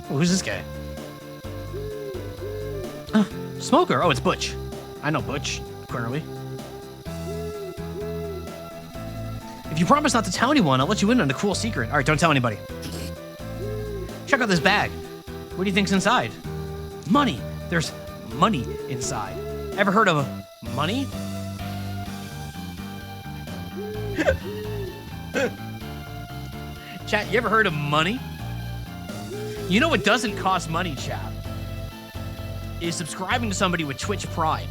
Oh, who's this guy? Smoker. Oh, it's Butch. I know Butch, clearly. If you promise not to tell anyone, I'll let you in on a cool secret. All right, don't tell anybody. Check out this bag. What do you think's inside? Money. There's money inside. Ever heard of money? Chat, you ever heard of money? You know what doesn't cost money, chat? Is subscribing to somebody with Twitch Prime.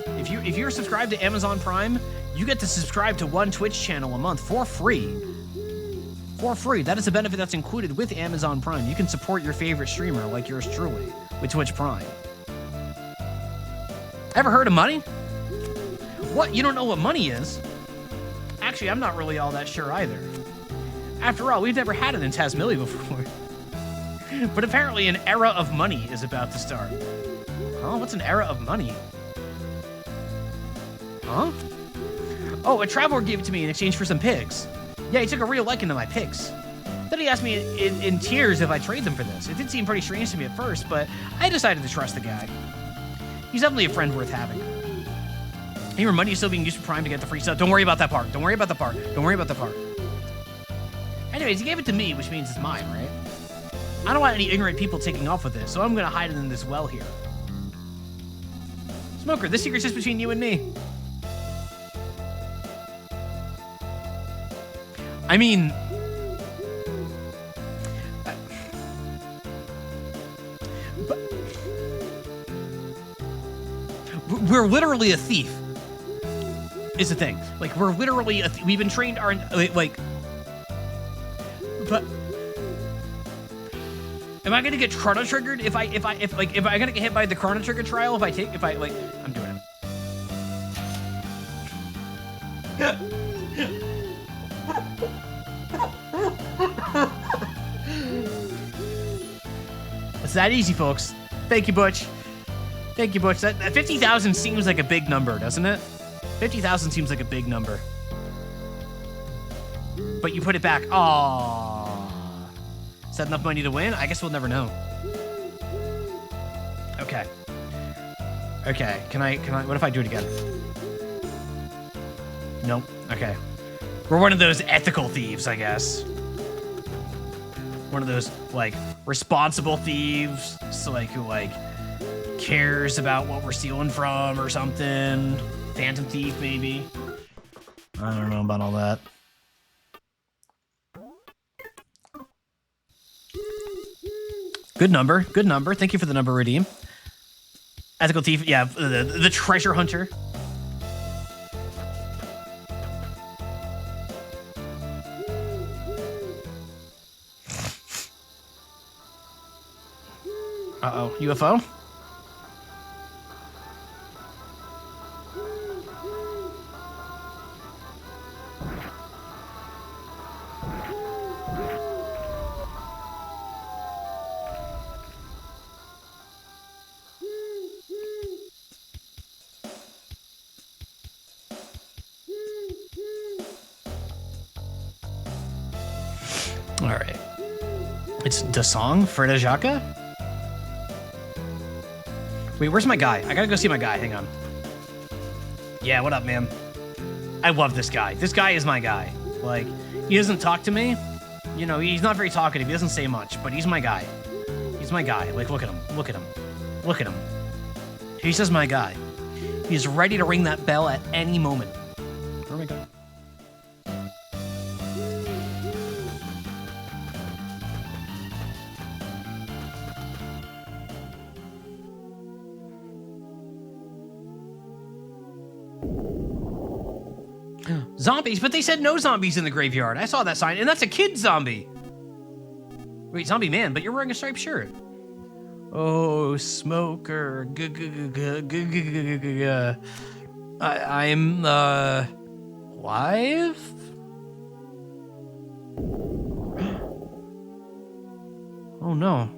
If you're subscribed to Amazon Prime, you get to subscribe to one Twitch channel a month for free. For free. That is a benefit that's included with Amazon Prime. You can support your favorite streamer like yours truly with Twitch Prime. Ever heard of money? What? You don't know what money is? Actually, I'm not really all that sure either. After all, we've never had it in Tasmillia before. But apparently an era of money is about to start. Huh? What's an era of money? Huh? Oh, a traveler gave it to me in exchange for some pigs. Yeah, he took a real liking to my pigs. Then he asked me in tears if I'd trade them for this. It did seem pretty strange to me at first, but I decided to trust the guy. He's definitely a friend worth having. Hey, your money is still being used for Prime to get the free stuff. Don't worry about that part. Don't worry about the part. Don't worry about the part. Anyways, he gave it to me, which means it's mine, right? I don't want any ignorant people taking off with this, so I'm gonna hide it in this well here. Smoker, this secret's just between you and me. I mean, we're literally a thief. Is the thing. Like, we're literally we've been trained our like. But am I gonna get chrono triggered if I gonna get hit by the chrono trigger trial I'm doing it. It's that easy, folks. Thank you, Butch. Thank you, Butch. That 50,000 seems like a big number, doesn't it? 50,000 seems like a big number. But you put it back. Aww. Is that enough money to win? I guess we'll never know. Okay. Okay. Can I, what if I do it again? Nope. Okay. We're one of those ethical thieves, I guess. One of those, like, responsible thieves. So, like, who, like, cares about what we're stealing from or something. Phantom thief, maybe. I don't know about all that. Good number. Good number. Thank you for the number, Redeem. Ethical thief. Yeah, the treasure hunter. Uh-oh. UFO? All right. It's Dasong Freda Jaka? Wait, where's my guy? I gotta go see my guy. Hang on. Yeah, what up, man? I love this guy. This guy is my guy. Like, he doesn't talk to me. You know, he's not very talkative. He doesn't say much, but he's my guy. He's my guy. Like, look at him. Look at him. Look at him. He's just my guy. He's ready to ring that bell at any moment. Where am I going? Zombies, but they said no zombies in the graveyard. I saw that sign, and that's a kid zombie. Wait, zombie man, but you're wearing a striped shirt. Oh, smoker. I'm live? Oh no.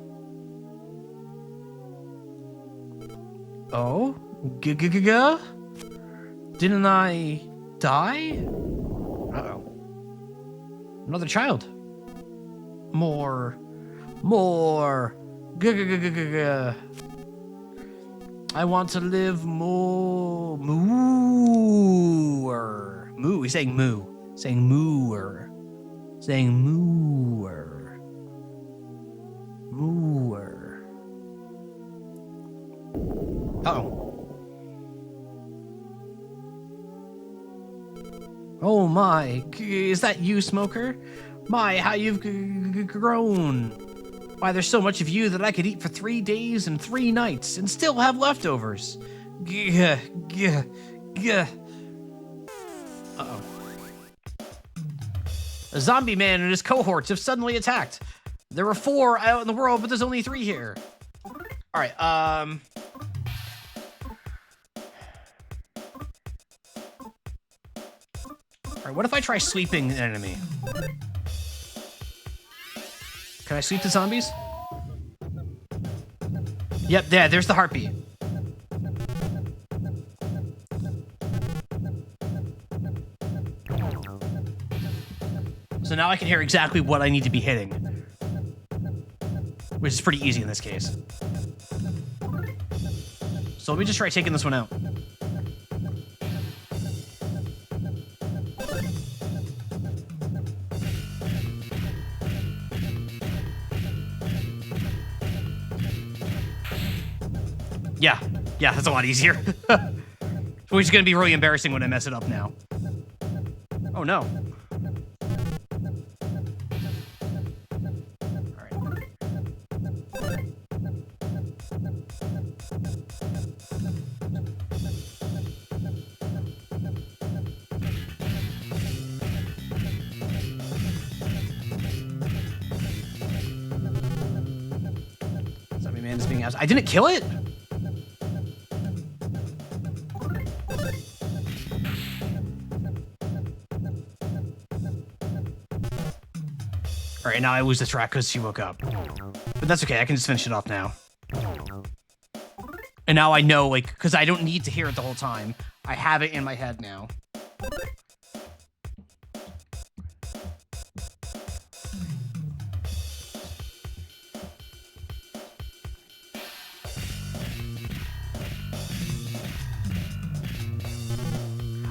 Oh? Didn't I die? Uh-oh. Another child. More. I want to live more. Mooer. Moo. He's saying moo. Saying mooer. Saying mooer. Mooer. Uh-oh. Oh my, is that you, Smoker? My, how you've grown. Why, there's so much of you that I could eat for 3 days and 3 nights and still have leftovers. Uh-oh. A zombie man and his cohorts have suddenly attacked. There were 4 out in the world, but there's only 3 here. All right, Alright, what if I try sweeping an enemy? Can I sweep the zombies? Yep, there's the heartbeat. So now I can hear exactly what I need to be hitting. Which is pretty easy in this case. So let me just try taking this one out. Yeah, that's a lot easier. Which is gonna be really embarrassing when I mess it up now. Oh no. abs. I didn't kill it? All right, now I lose the track because she woke up. But that's okay, I can just finish it off now. And now I know, like, because I don't need to hear it the whole time. I have it in my head now.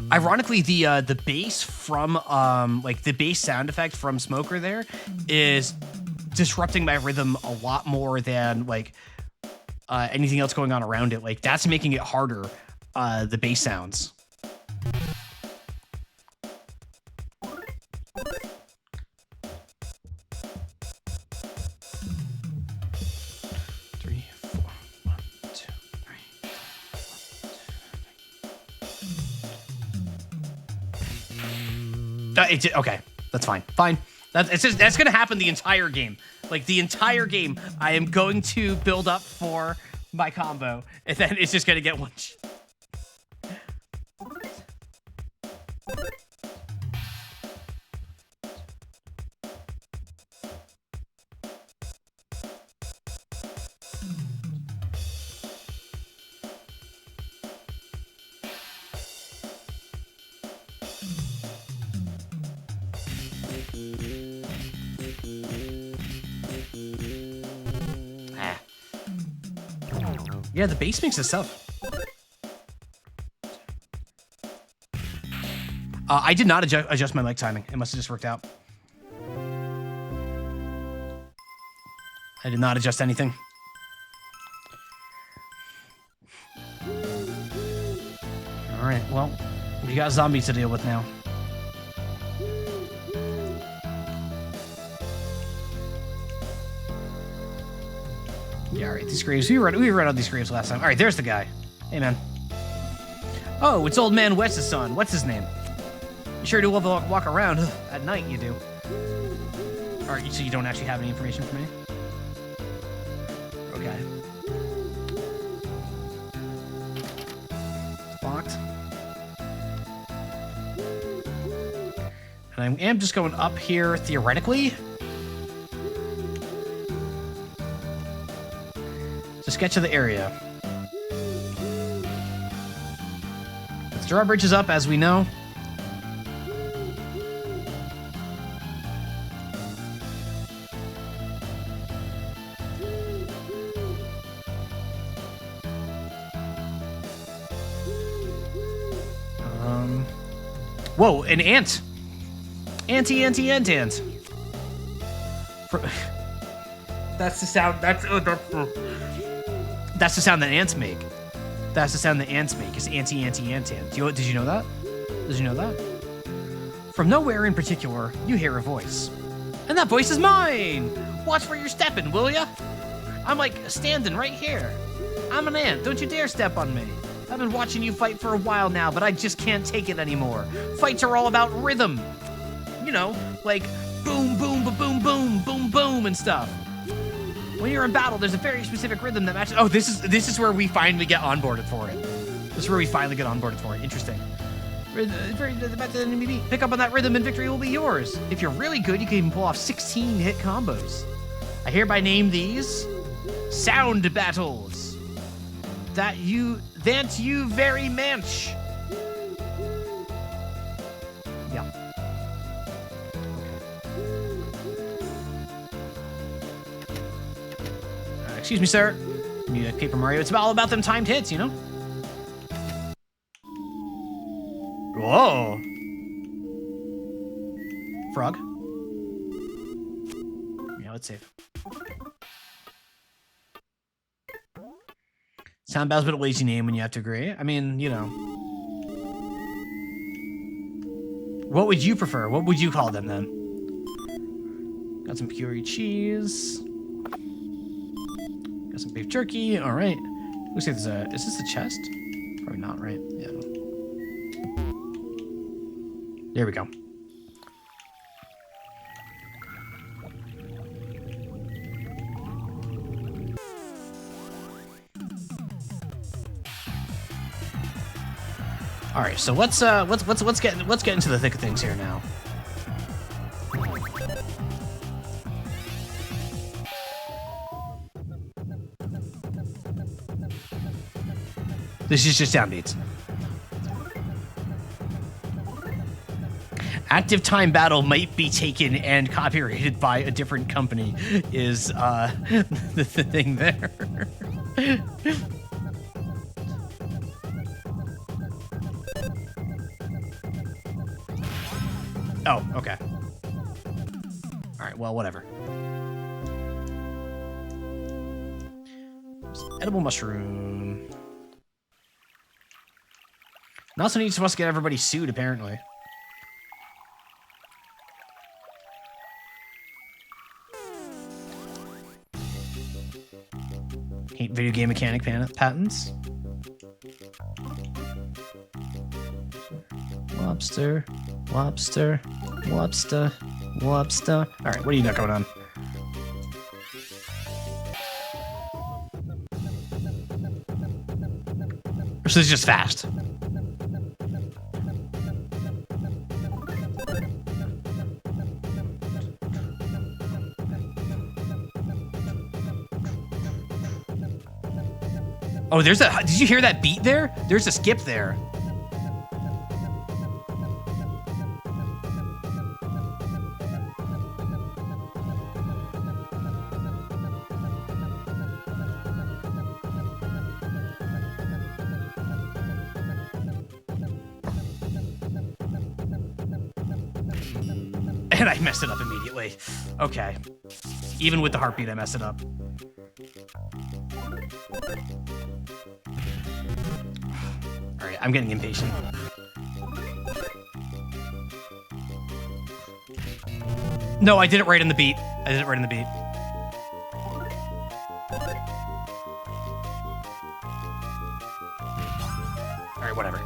Ironically, the bass from like the bass sound effect from Smoker there is disrupting my rhythm a lot more than like anything else going on around it. Like that's making it harder. The bass sounds. Okay, that's fine. Fine. That's gonna happen the entire game. Like the entire game, I am going to build up for my combo, and then it's just gonna get one. Yeah, the bass makes this tough. I did not adjust my mic timing. It must have just worked out. I did not adjust anything. All right, well, we got zombies to deal with now. Yeah, all right, these graves. We read out these graves last time. All right, there's the guy. Hey, man. Oh, it's old man Wes's son. What's his name? You sure do love to walk around. At night, you do. All right, so you don't actually have any information for me? Okay. It's locked. And I am just going up here, theoretically. Just get to the area. The drawbridge is up, as we know. Whoa, an ant! Ant. That's the sound. That's the sound that ants make. That's the sound that ants make. It's ant. Did you know that? Did you know that? From nowhere in particular, you hear a voice. And that voice is mine! Watch where you're stepping, will ya? I'm like standing right here. I'm an ant. Don't you dare step on me. I've been watching you fight for a while now, but I just can't take it anymore. Fights are all about rhythm. You know, like boom, boom, boom, boom, boom, boom, and stuff. When you're in battle, there's a very specific rhythm that matches. Oh, this is where we finally get onboarded for it. This is where we finally get onboarded for it. Interesting. Pick up on that rhythm and victory will be yours. If you're really good, you can even pull off 16 hit combos. I hereby name these sound battles. That you very manch. Yeah. Excuse me, sir. You like Paper Mario? It's all about them timed hits, you know? Whoa. Frog. Yeah, let's save. Sound battle's a bit of a lazy name when you have to agree. I mean, you know. What would you prefer? What would you call them then? Got some Puree cheese. Got some beef jerky. All right. Looks like there's a. Is this a chest? Probably not, right? Yeah. There we go. All right, so let's get into the thick of things here now. This is just downbeats. Active time battle might be taken and copyrighted by a different company is the thing there. Oh, okay. All right, well, whatever. Edible mushroom. Nelson needs supposed to get everybody sued, apparently. Hate video game mechanic patents. Lobster, lobster, lobster, lobster. All right, what do you got going on? This is just fast. Oh, there's a. Did you hear that beat there? There's a skip there. And I messed it up immediately. Okay. Even with the heartbeat, I messed it up. Alright, I'm getting impatient. No, I did it right in the beat. I did it right in the beat. Alright, whatever.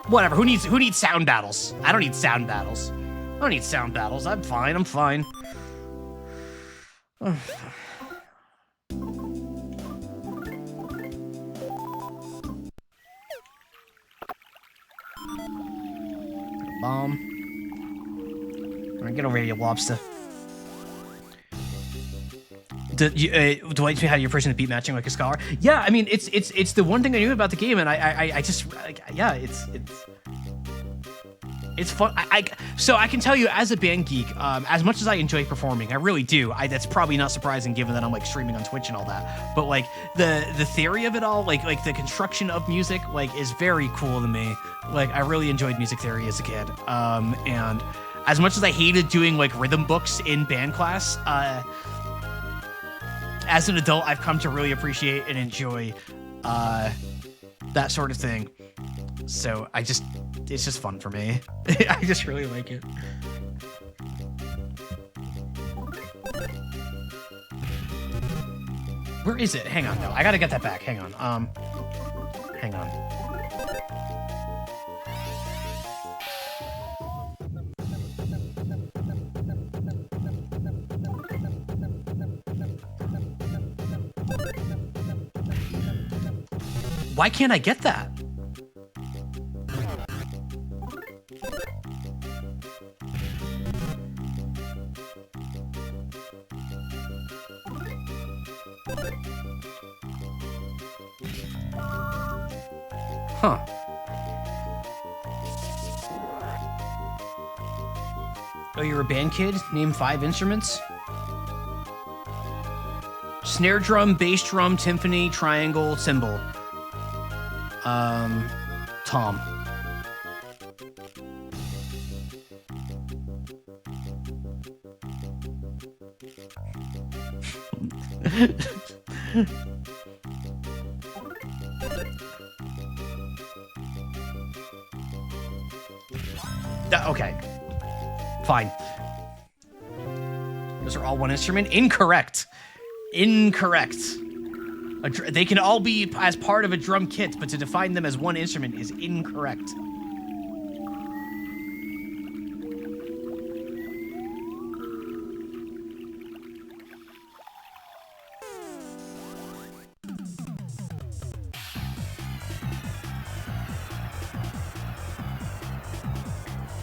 Whatever. Who needs sound battles? I don't need sound battles. I don't need sound battles. I'm fine. I'm fine. Bomb. All right, get over here, you lobster. Dwight, how you're pushing the beat matching like a scholar. Yeah, I mean, it's the one thing I knew about the game, and I just like, yeah, it's fun. So I can tell you, as a band geek, as much as I enjoy performing, I really do. That's probably not surprising given that I'm like streaming on Twitch and all that. But like the theory of it all, like the construction of music, like is very cool to me. Like I really enjoyed music theory as a kid. And as much as I hated doing like rhythm books in band class, as an adult, I've come to really appreciate and enjoy that sort of thing. So it's just fun for me. I just really like it. Where is it? Hang on, no, I gotta get that back. Hang on. Hang on. Why can't I get that? Huh. Oh, you're a band kid? Name 5 instruments? Snare drum, bass drum, timpani, triangle, cymbal. Tom. Okay. Fine. Those are all one instrument? Incorrect. Incorrect. They can all be as part of a drum kit, but to define them as one instrument is incorrect.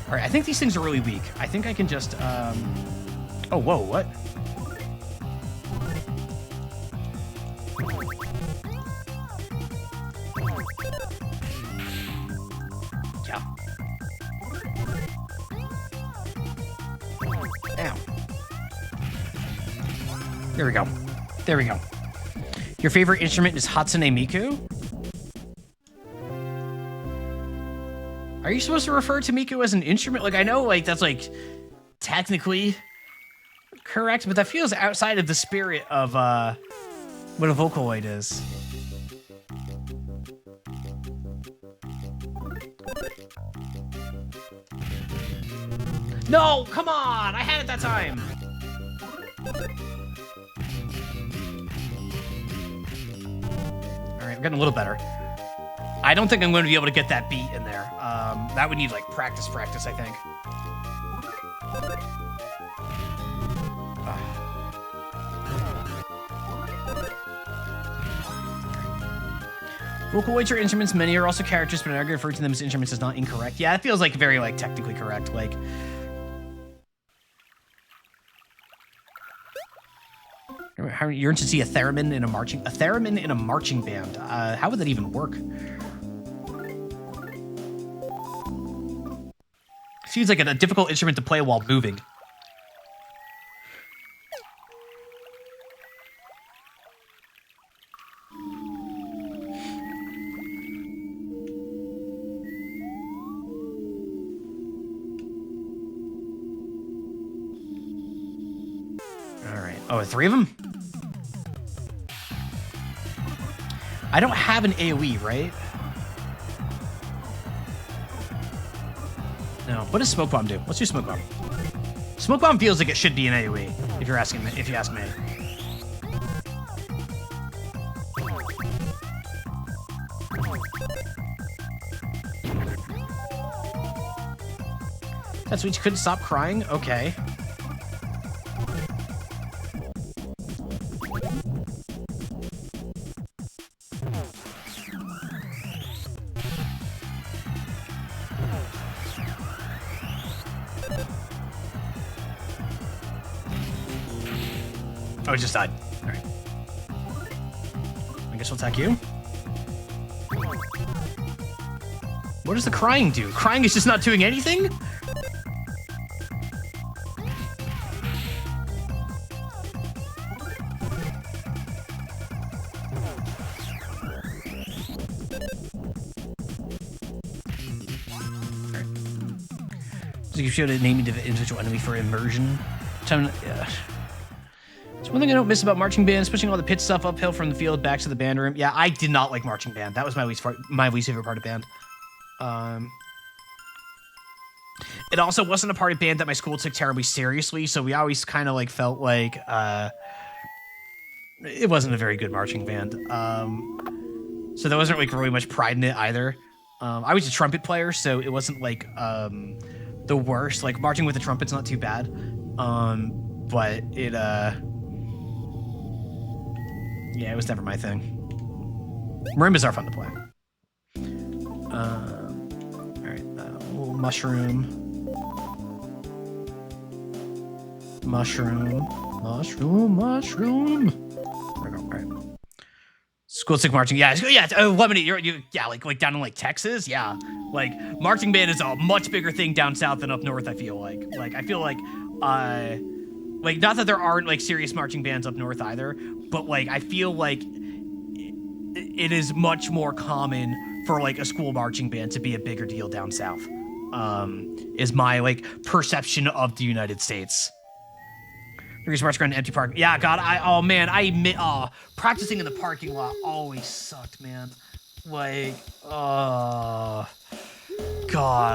All right, I think these things are really weak. I think I can just, oh, whoa, what? Yeah. Ow. There we go. There we go. Your favorite instrument is Hatsune Miku? Are you supposed to refer to Miku as an instrument? Like, I know, like, that's, like, technically correct, but that feels outside of the spirit of, what a Vocaloid is. No! Come on! I had it that time! Alright, I'm getting a little better. I don't think I'm going to be able to get that beat in there. That would need, like, practice, I think. Vocaloids are instruments. Many are also characters, but an argument referring to them as instruments is not incorrect. Yeah, it feels like very, like, technically correct. Like, you're interested to see a theremin in a marching band. How would that even work? Seems like a difficult instrument to play while moving. All right. Oh, 3 of them? I don't have an AoE, right? No. What does Smoke Bomb do? Let's do Smoke Bomb. Smoke Bomb feels like it should be an AoE, if you're asking me, if you ask me. That's what you couldn't stop crying? Okay. Oh, it just died. All right. I guess we'll attack you. What does the crying do? Crying is just not doing anything? So you should have named the individual enemy for immersion. Time. It's one thing I don't miss about marching bands, pushing all the pit stuff uphill from the field back to the band room. Yeah, I did not like marching band. That was my least favorite part of band. It also wasn't a part of band that my school took terribly seriously, so we always kind of like felt like it wasn't a very good marching band. So there wasn't like really much pride in it either. I was a trumpet player, so it wasn't like the worst. Like marching with the trumpet's not too bad, but it yeah, it was never my thing. Marimbas are fun to play. All right, mushroom. There we go. All right. School sick marching. Yeah, yeah. Lemonade. Yeah, like down in like Texas. Yeah, like marching band is a much bigger thing down south than up north. I feel like I feel like not that there aren't like serious marching bands up north either, but like I feel like it is much more common for like a school marching band to be a bigger deal down south. Is my like perception of the United States. Marching around an empty park. Yeah, God, oh man, I admit, practicing in the parking lot always sucked, man. Like, God,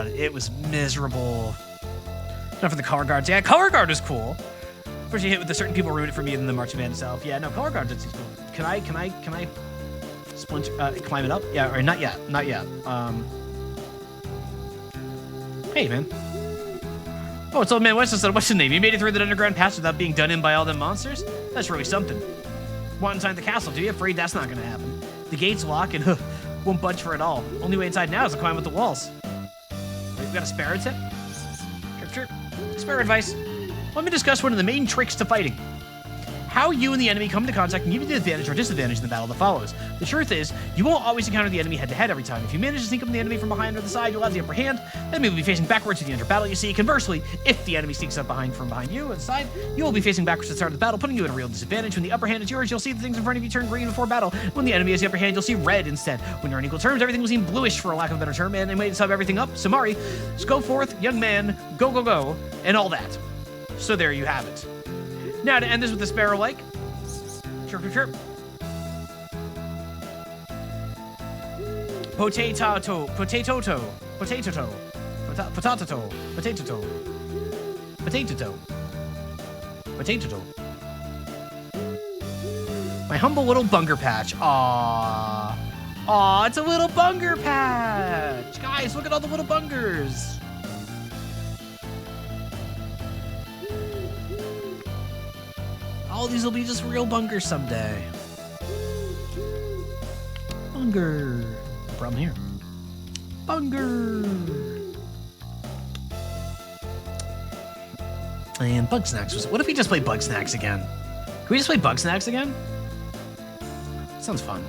it was miserable. Not for the color guards. Yeah, color guard is cool. First you hit with a certain people ruin it for me, and then the marching band itself. Yeah, no, color guard is cool. Can I splinter, climb it up? Yeah, or not yet, Hey, man. Oh, it's old man What's his name? You made it through that underground pass without being done in by all them monsters? That's really something. Want inside the castle, do you? Afraid that's not gonna happen. The gate's locked and won't budge for it all. Only way inside now is to climb up the walls. We got a spare tip? Spare advice. Let me discuss one of the main tricks to fighting. How you and the enemy come into contact can give you the advantage or disadvantage in the battle that follows. The truth is, you won't always encounter the enemy head-to-head every time. If you manage to sneak up on the enemy from behind or the side, you'll have the upper hand. The enemy will be facing backwards to the end of battle, you see. Conversely, if the enemy sneaks up from behind you or the side, you will be facing backwards at the start of the battle, putting you at a real disadvantage. When the upper hand is yours, you'll see the things in front of you turn green before battle. When the enemy has the upper hand, you'll see red instead. When you're on equal terms, everything will seem bluish, for a lack of a better term, and they might sub everything up. Samari, go forth, young man, go, go, go, and all that. So there you have it. Now to end this with the Sparrow-like. Chirp, chirp, chirp. Potato toe, potato toe, potato toe, potato toe, potato toe, potato toe, potato toe. My humble little bunger patch. Aww. Aww, it's a little bunger patch. Guys, look at all the little bungers. All these will be just real bungers someday. Bunger. No problem here. Bunger. And Bug Snacks was. What if we just play Bug Snacks again? Can we just play Bug Snacks again? Sounds fun.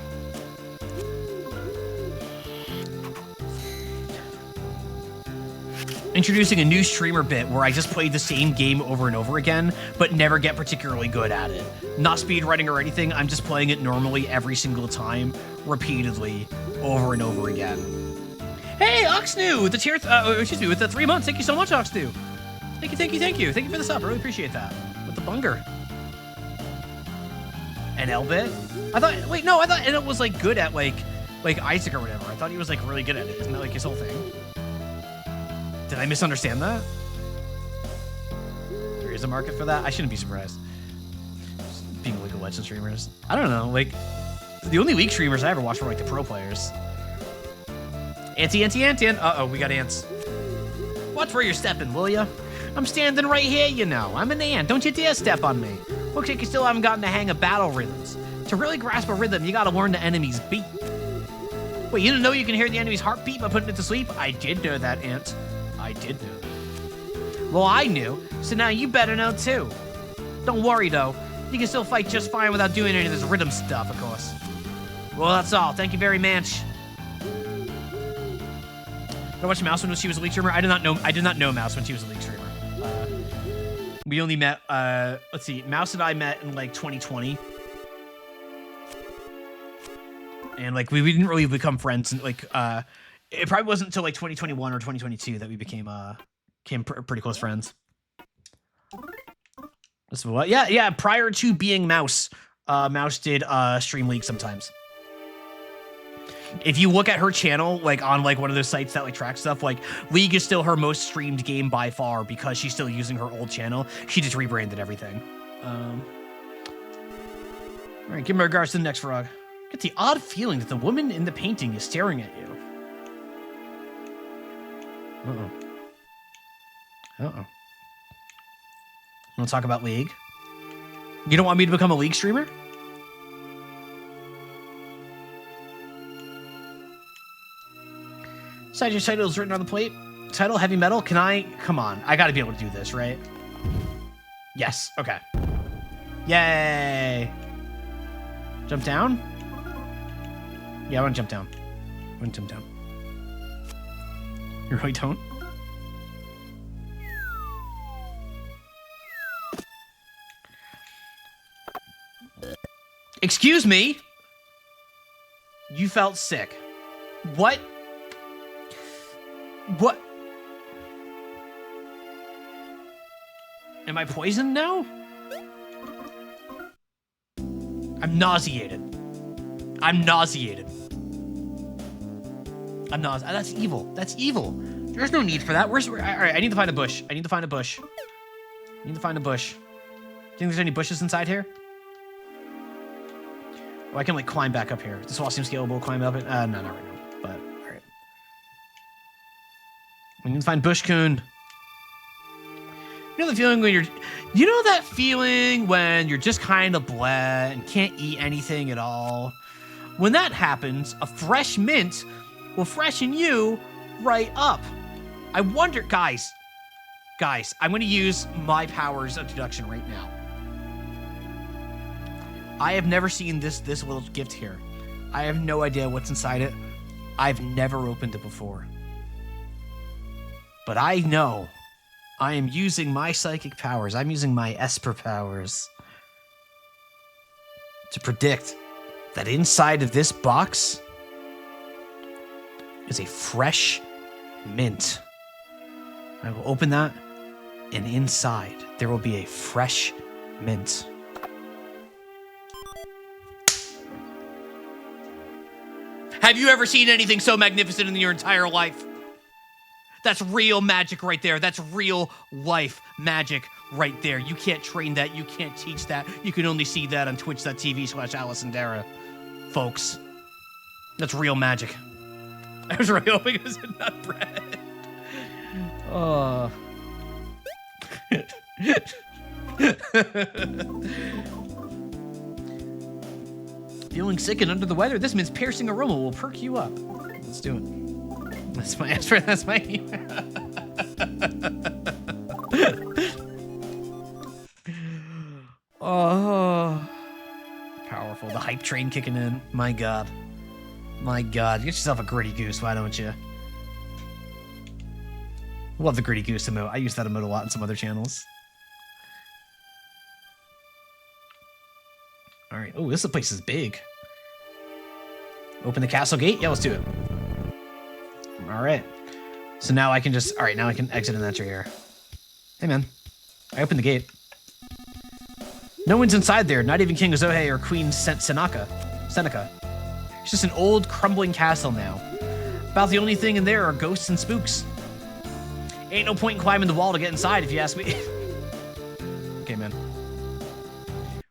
Introducing a new streamer bit where I just play the same game over and over again, but never get particularly good at it. Not speedrunning or anything, I'm just playing it normally every single time, repeatedly, over and over again. Hey, Oxnew, with the tier, with the 3 months. Thank you so much, Oxnew. Thank you, thank you, thank you. Thank you for the sub, I really appreciate that. With the bunger. And Elbit? I thought Enel was like good at like Isaac or whatever. I thought he was like really good at it. Isn't that like his whole thing? Did I misunderstand that? There is a market for that? I shouldn't be surprised. Just being League of Legends streamers. I don't know, like, the only League streamers I ever watched were like the pro players. Auntie. Uh-oh, we got ants. Watch where you're stepping, will ya? I'm standing right here, you know. I'm an ant. Don't you dare step on me. Looks like you still haven't gotten the hang of battle rhythms. To really grasp a rhythm, you gotta learn the enemy's beat. Wait, you didn't know you can hear the enemy's heartbeat by putting it to sleep? I did know that, Ant. I did know that. Well, I knew, so now you better know too. Don't worry, though. You can still fight just fine without doing any of this rhythm stuff, of course. Well, that's all. Thank you very much. I watched Mouse when she was a League streamer. I did not know Mouse when she was a League streamer. We only met, let's see, Mouse and I met in like 2020. And like, we didn't really become friends. And like, it probably wasn't until like 2021 or 2022 that we became pretty close friends. That's what? Yeah. Prior to being Mouse, Mouse did stream League sometimes. If you look at her channel, like on like one of those sites that like tracks stuff, like League is still her most streamed game by far because she's still using her old channel. She just rebranded everything. All right, give my regards to the next frog. Get the odd feeling that the woman in the painting is staring at you. Uh-oh. Want to talk about League? You don't want me to become a League streamer? Besides, your title is written on the plate. Title, heavy metal. Can I? Come on. I gotta be able to do this, right? Yes. Okay. Yay. Jump down? Yeah, I want to jump down. You really don't? Excuse me? You felt sick. What? What? Am I poisoned now? I'm nauseated. That's evil. That's evil. There's no need for that. All right, I need to find a bush. Think there's any bushes inside here? Oh, I can like climb back up here. This wall seems scalable. Climb up it. No, not right now. But all right. We need to find Bushcoon. You know the feeling when you're just kind of bleh and can't eat anything at all? When that happens, a fresh mint will freshen you right up. I wonder, guys, Guys, I'm going to use my powers of deduction right now. I have never seen this little gift here. I have no idea what's inside it. I've never opened it before. But I know I am using my psychic powers. I'm using my Esper powers to predict that inside of this box is a fresh mint. I will open that, and inside there will be a fresh mint. Have you ever seen anything so magnificent in your entire life? That's real magic right there. That's real life magic right there. You can't train that. You can't teach that. You can only see that on twitch.tv/AlisonDara, folks. That's real magic. I was really hoping it was a nut bread. Oh. Feeling sick and under the weather? This mint's piercing aroma will perk you up. Let's do it. That's my answer. That's my Oh. Powerful. The hype train kicking in. My God. My God. Get yourself a Gritty Goose, why don't you? Love the Gritty Goose emote. I use that emote a lot in some other channels. All right. Oh, this place is big. Open the castle gate? Yeah, let's do it. All right. So now I can just... All right, now I can exit and enter here. Hey, man. I opened the gate. No one's inside there. Not even King Azohe or Queen Seneca. It's just an old, crumbling castle now. About the only thing in there are ghosts and spooks. Ain't no point in climbing the wall to get inside, if you ask me. Okay, man.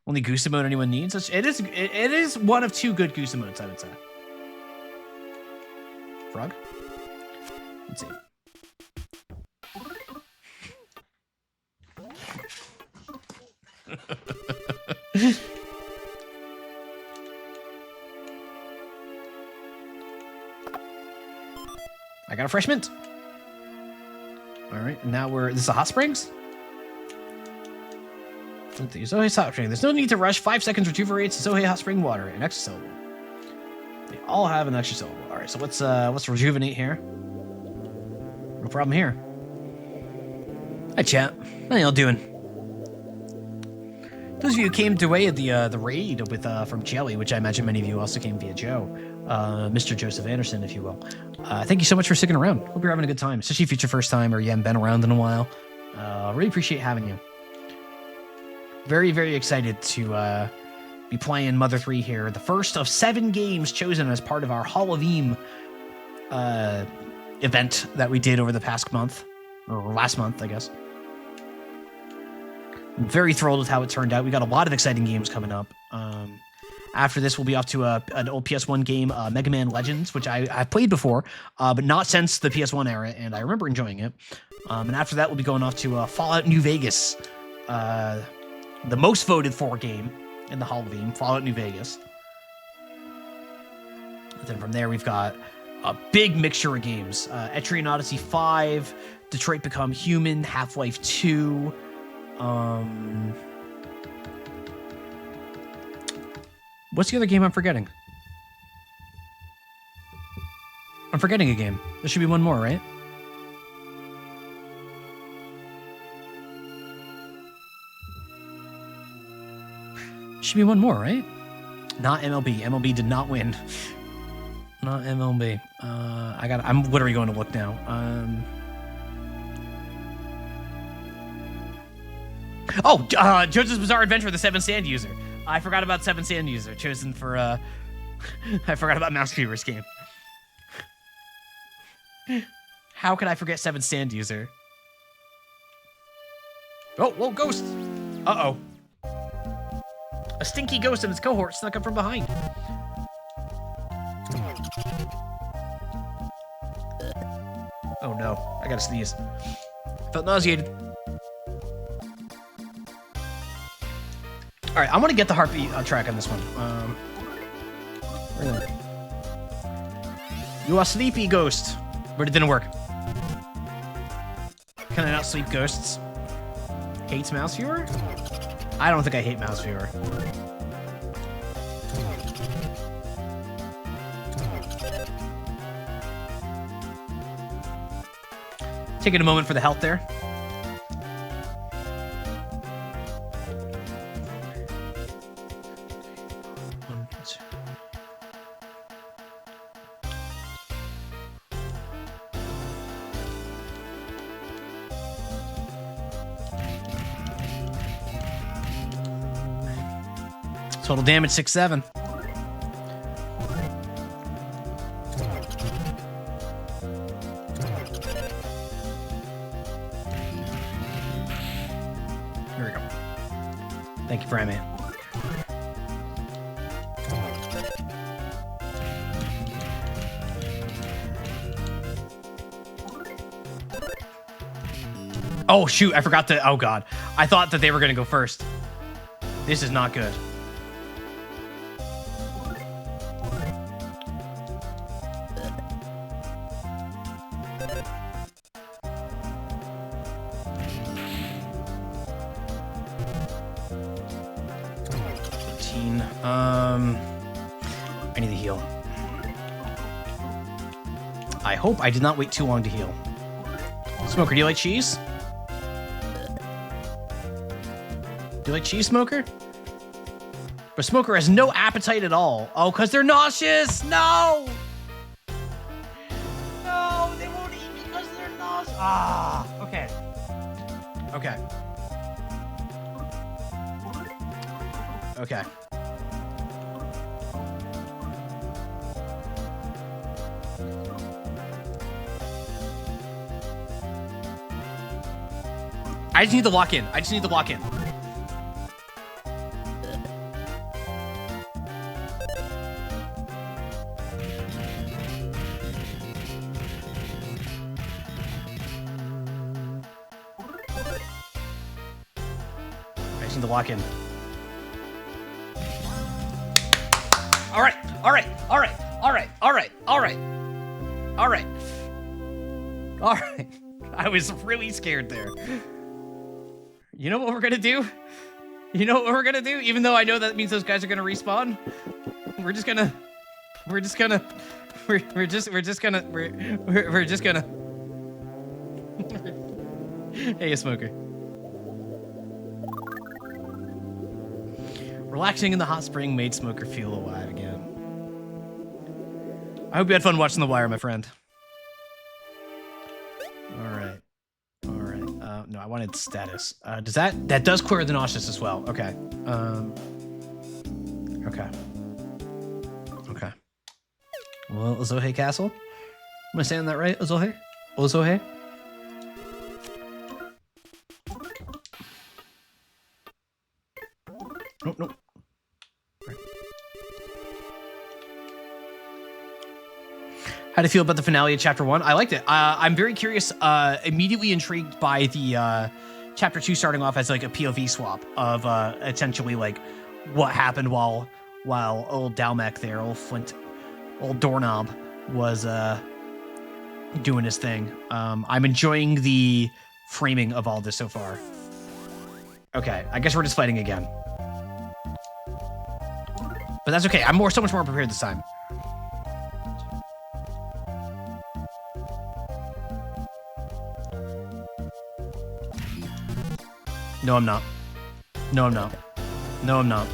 Only goose emote anyone needs? It is one of two good goose emotes, I would say. Frog? Let's see. I got a fresh mint. All right, and now this is a hot springs? Zohe's hot spring. There's no need to rush. 5 seconds recuperates Zohe hot spring water. An extra syllable. They all have an extra syllable. All right, so let's rejuvenate here. No problem here. Hi, chat. How y'all doing? Those of you who came to way at the raid with from Jelly, which I imagine many of you also came via Joe, Mr. Joseph Anderson, if you will. Thank you so much for sticking around. Hope you're having a good time, especially if it's your first time or you haven't been around in a while. Really appreciate having you. Very, very excited to be playing Mother 3 here. The first of 7 games chosen as part of our Halloween event that we did over the past month, or last month, I guess. I'm very thrilled with how it turned out. We got a lot of exciting games coming up. After this, we'll be off to an old PS1 game, Mega Man Legends, which I've played before, but not since the PS1 era, and I remember enjoying it. And after that, we'll be going off to Fallout New Vegas, the most voted for game in the Halloween, Fallout New Vegas. And then from there, we've got a big mixture of games. Etrian Odyssey 5, Detroit Become Human, Half-Life 2, what's the other game I'm forgetting? I'm forgetting a game. There should be one more, right? Should be one more, right? Not MLB. MLB did not win. Not MLB. I'm literally going to look now. Jojo's Bizarre Adventure, the 7 Sand User. I forgot about 7 Sand User, chosen for, I forgot about Mouse Fever's game. How could I forget 7 Sand User? Oh, whoa, ghost! Uh-oh. A stinky ghost and its cohort snuck up from behind. Oh no, I gotta sneeze. Felt nauseated. All right, I want to get the heartbeat track on this one. You are sleepy, ghost. But it didn't work. Can Can I not sleep ghosts? Hates mouse viewer? I don't think I hate mouse viewer. Taking a moment for the health there. Total damage 6-7. Here we go. Thank you for Ant-Man. Oh shoot, I forgot to, oh god. I thought that they were gonna go first. This is not good. I need to heal. I hope I did not wait too long to heal. Smoker, do you like cheese? Do you like cheese, Smoker? But Smoker has no appetite at all. Oh, because they're nauseous! No! No, they won't eat because they're nauseous. Ah, okay. Okay. Okay. I just need to lock in. I just need to lock in. I just need to lock in. All right, all right, all right, all right, all right, all right, all right, all right. I was really scared there. You know what we're gonna do? You know what we're gonna do? Even though I know that means those guys are gonna respawn, we're just gonna. Hey, a Smoker. Relaxing in the hot spring made Smoker feel alive again. I hope you had fun watching The Wire, my friend. All right. No, I wanted status. Does that does clear the nauseous as well? Okay. Okay. Okay. Well, Ozohe Castle. Am I saying that right? Ozohe? Ozohe? Nope, nope. How do you feel about the finale of Chapter 1? I liked it. I'm very curious, immediately intrigued by the Chapter 2 starting off as like a POV swap of essentially like what happened while old Dalmek there, old Flint, old Doorknob was doing his thing. I'm enjoying the framing of all this so far. Okay, I guess we're just fighting again. But that's okay. I'm so much more prepared this time. No, I'm not. No, I'm not. No, I'm not.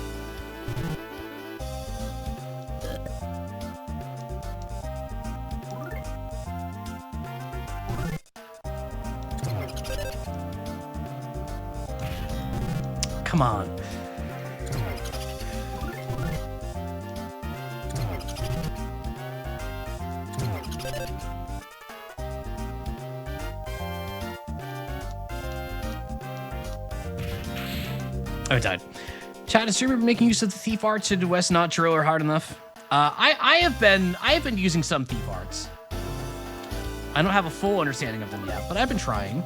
Come on. Oh, it died. Chat, is streamer making use of the thief arts? Did Wes not drill her hard enough? I have been using some thief arts. I don't have a full understanding of them yet, but I've been trying.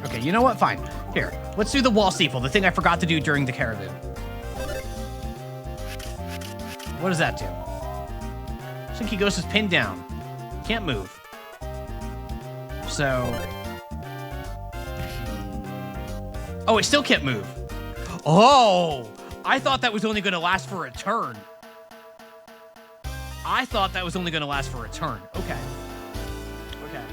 Okay, you know what? Fine. Here, let's do the wall steeple, the thing I forgot to do during the caravan. What does that do? Slinky Ghost is pinned down. Can't move. So... Oh, it still can't move. Oh! I thought that was only going to last for a turn. I thought that was only going to last for a turn. Okay. Okay.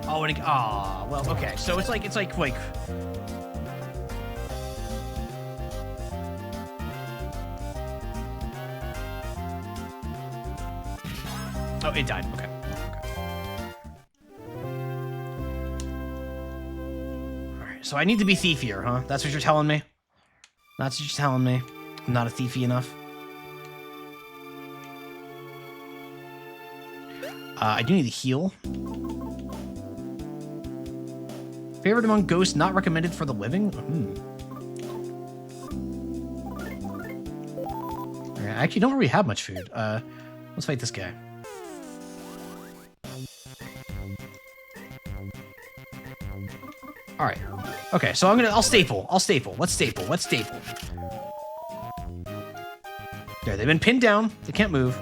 Oh, and it, well, okay. So it's like. Oh, it died. Okay. All right. So I need to be thiefier, huh? That's what you're telling me. That's what you're telling me. I'm not a thiefy enough. I do need to heal. Favorite among ghosts not recommended for the living? I actually don't really have much food. Let's fight this guy. All right. Okay, so I'll staple. Let's staple. There, they've been pinned down. They can't move.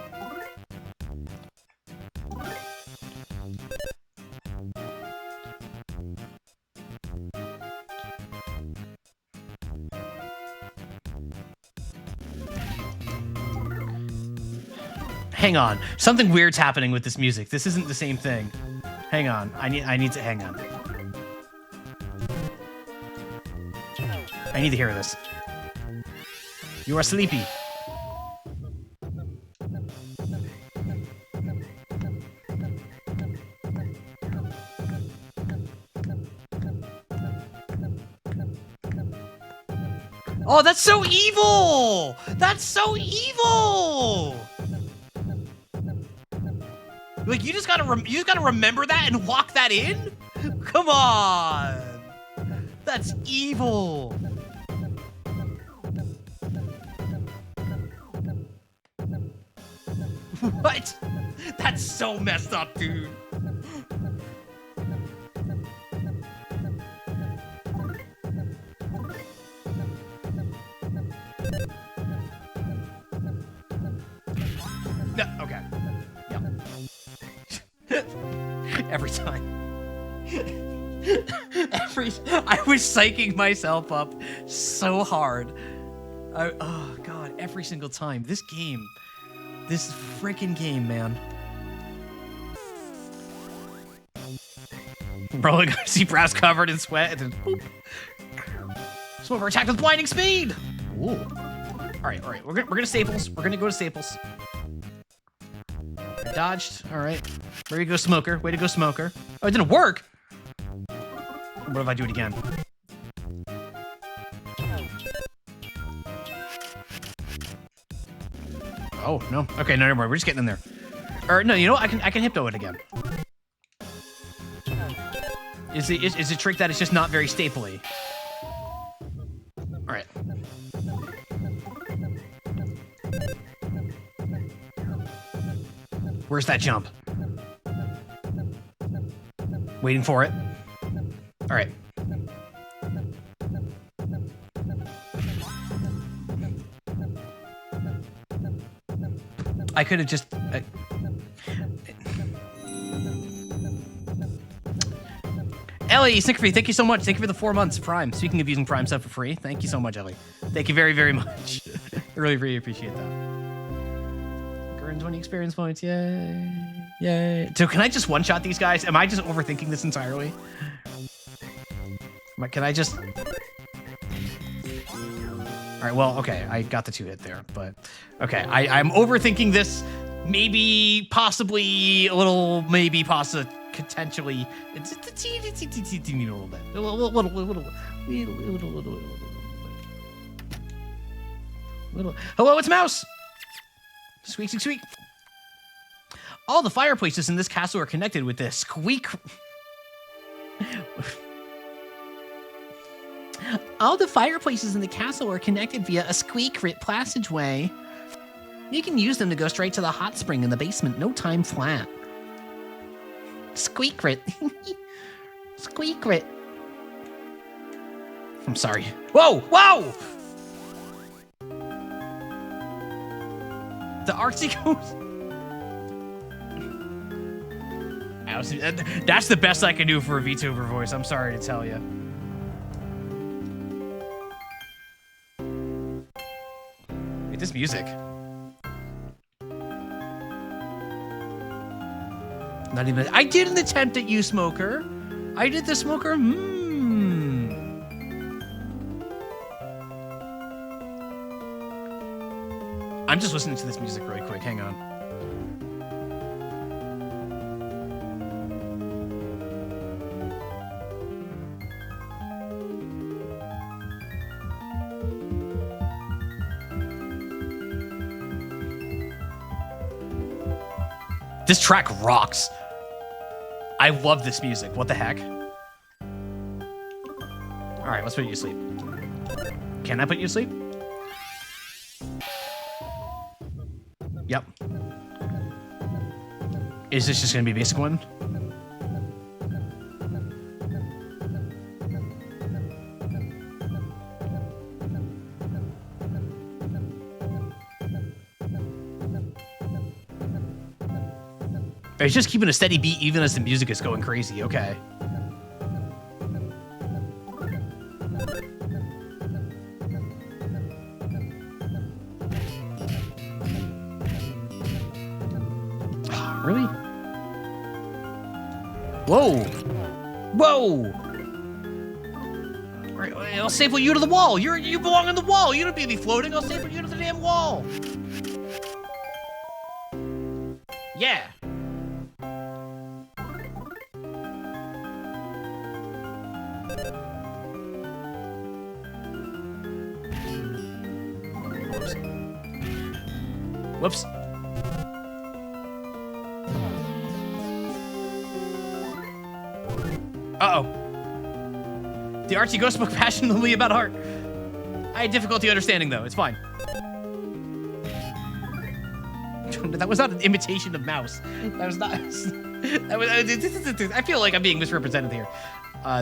Hang on. Something weird's happening with this music. This isn't the same thing. Hang on. I need to hang on. I need to hear this. You are sleepy. Oh, that's so evil! That's so evil! Like, you just gotta remember that and walk that in? Come on! That's evil! What? That's so messed up, dude. No, okay. Yep. Every time. I was psyching myself up so hard. Oh god, every single time. This freaking game, man. Rolling, I see brass covered in sweat, and then boop. Smoker attacked with blinding speed. Ooh. All right. We're gonna staples. We're gonna go to staples. Dodged. All right. Way to go, Smoker. Way to go, Smoker. Oh, it didn't work. What if I do it again? Oh no. Okay, no, never mind. We're just getting in there. Or no, you know what? I can hypno it again. Is a trick that it's just not very stapley. All right. Where's that jump? Waiting for it. All right. I could have just... Ellie, Snickerfree, thank you so much. Thank you for the 4 months Prime. Speaking of using Prime stuff for free, thank you so much, Ellie. Thank you very, very much. I really appreciate that. Earn 20 experience points, yay. Yay. So can I just one-shot these guys? Am I just overthinking this entirely? Can I just... All right, well, okay, I got the 2-hit there, but... Okay, I'm overthinking this. Maybe, possibly, a little, maybe, potentially... It's a teeny little bit. A little. Hello, it's Mouse! Squeak, squeak, squeak. All the fireplaces in this castle are connected with this squeak... All the fireplaces in the castle are connected via a squeak-crit passageway. You can use them to go straight to the hot spring in the basement, no time flat. Squeak-crit. Squeakrit. I'm sorry. Whoa! Whoa! The artsy goes. That's the best I can do for a VTuber voice. I'm sorry to tell you. Wait, this music. Not even. I did an attempt at you, Smoker. I did the Smoker. I'm just listening to this music really quick. Hang on. This track rocks. I love this music. What the heck? All right, let's put you to sleep. Can I put you to sleep? Yep. Is this just gonna be a basic one? It's just keeping a steady beat even as the music is going crazy. Okay. Really? Whoa! Whoa! All right, I'll staple you to the wall. You belong on the wall. You don't need to be floating. I'll staple you to the damn wall. Yeah. Whoops. Uh-oh. The artsy ghost spoke passionately about art. I had difficulty understanding, though. It's fine. That was not an imitation of Mouse. That was not... That was, I feel like I'm being misrepresented here.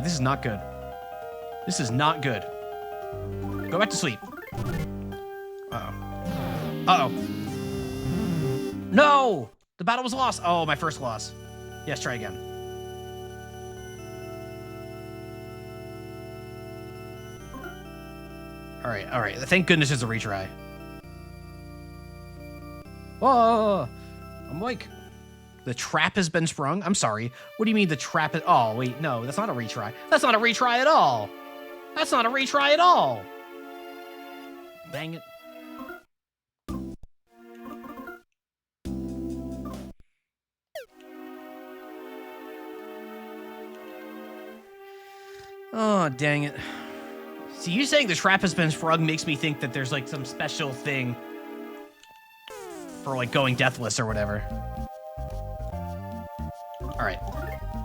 This is not good. This is not good. Go back to sleep. Uh-oh. Uh-oh. No! The battle was lost. Oh, my first loss. Yes, try again. All right. Thank goodness it's a retry. Whoa! I'm like, the trap has been sprung. I'm sorry. What do you mean the trap is... Oh, wait, no, that's not a retry. That's not a retry at all. That's not a retry at all. Dang it. Oh, dang it. See, you saying the trap has been sprung makes me think that there's like some special thing for like going deathless or whatever.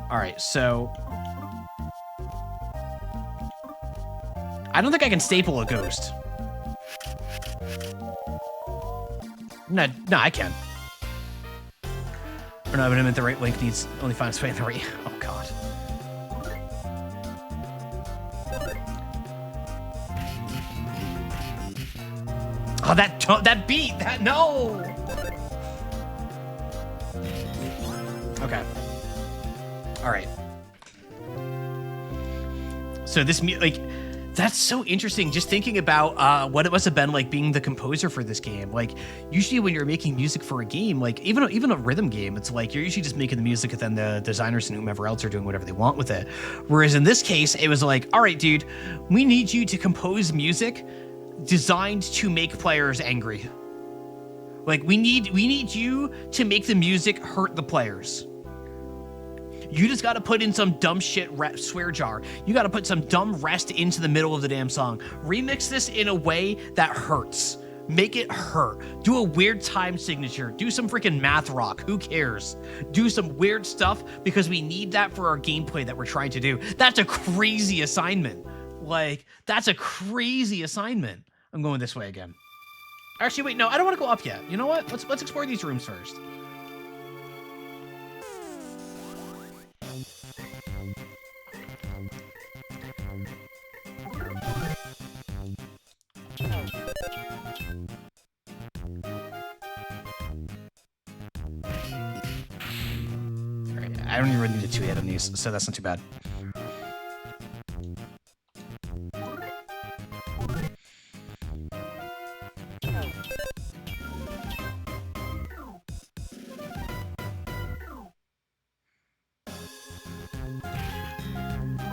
All right, so I don't think I can staple a ghost. No, I can. Or no, but I meant the right link needs only find its way in the right. Oh God. Oh, that beat, that no. Okay. All right. So this like, that's so interesting. Just thinking about what it must have been like being the composer for this game. Like, usually when you're making music for a game, like even a rhythm game, it's like you're usually just making the music and then the designers and whomever else are doing whatever they want with it. Whereas in this case, it was like, all right, dude, we need you to compose music designed to make players angry. Like we need you to make the music hurt the players. You just got to put in some dumb shit swear jar. You got to put some dumb rest into the middle of the damn song. Remix this in a way that hurts. Make it hurt. Do a weird time signature. Do some freaking math rock. Who cares? Do some weird stuff because we need that for our gameplay that we're trying to do. That's a crazy assignment. Like, that's a crazy assignment. I'm going this way again. Actually, wait, no, I don't want to go up yet. You know what? Let's explore these rooms first. I don't even really need a 2-hit on these, so that's not too bad.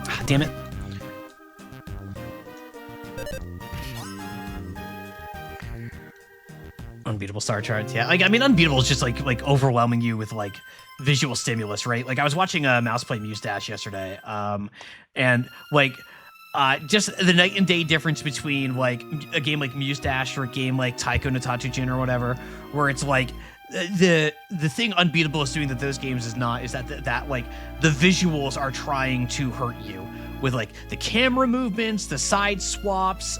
Ah, damn it. Unbeatable star charts, yeah. Like, I mean, Unbeatable is just like overwhelming you with like visual stimulus, right? Like, I was watching a Mouse play Muse Dash yesterday, and like, just the night and day difference between like a game like Muse Dash or a game like Taiko no Tatsujin or whatever, where it's like the thing Unbeatable is doing that those games is not, is that like the visuals are trying to hurt you with like the camera movements, the side swaps,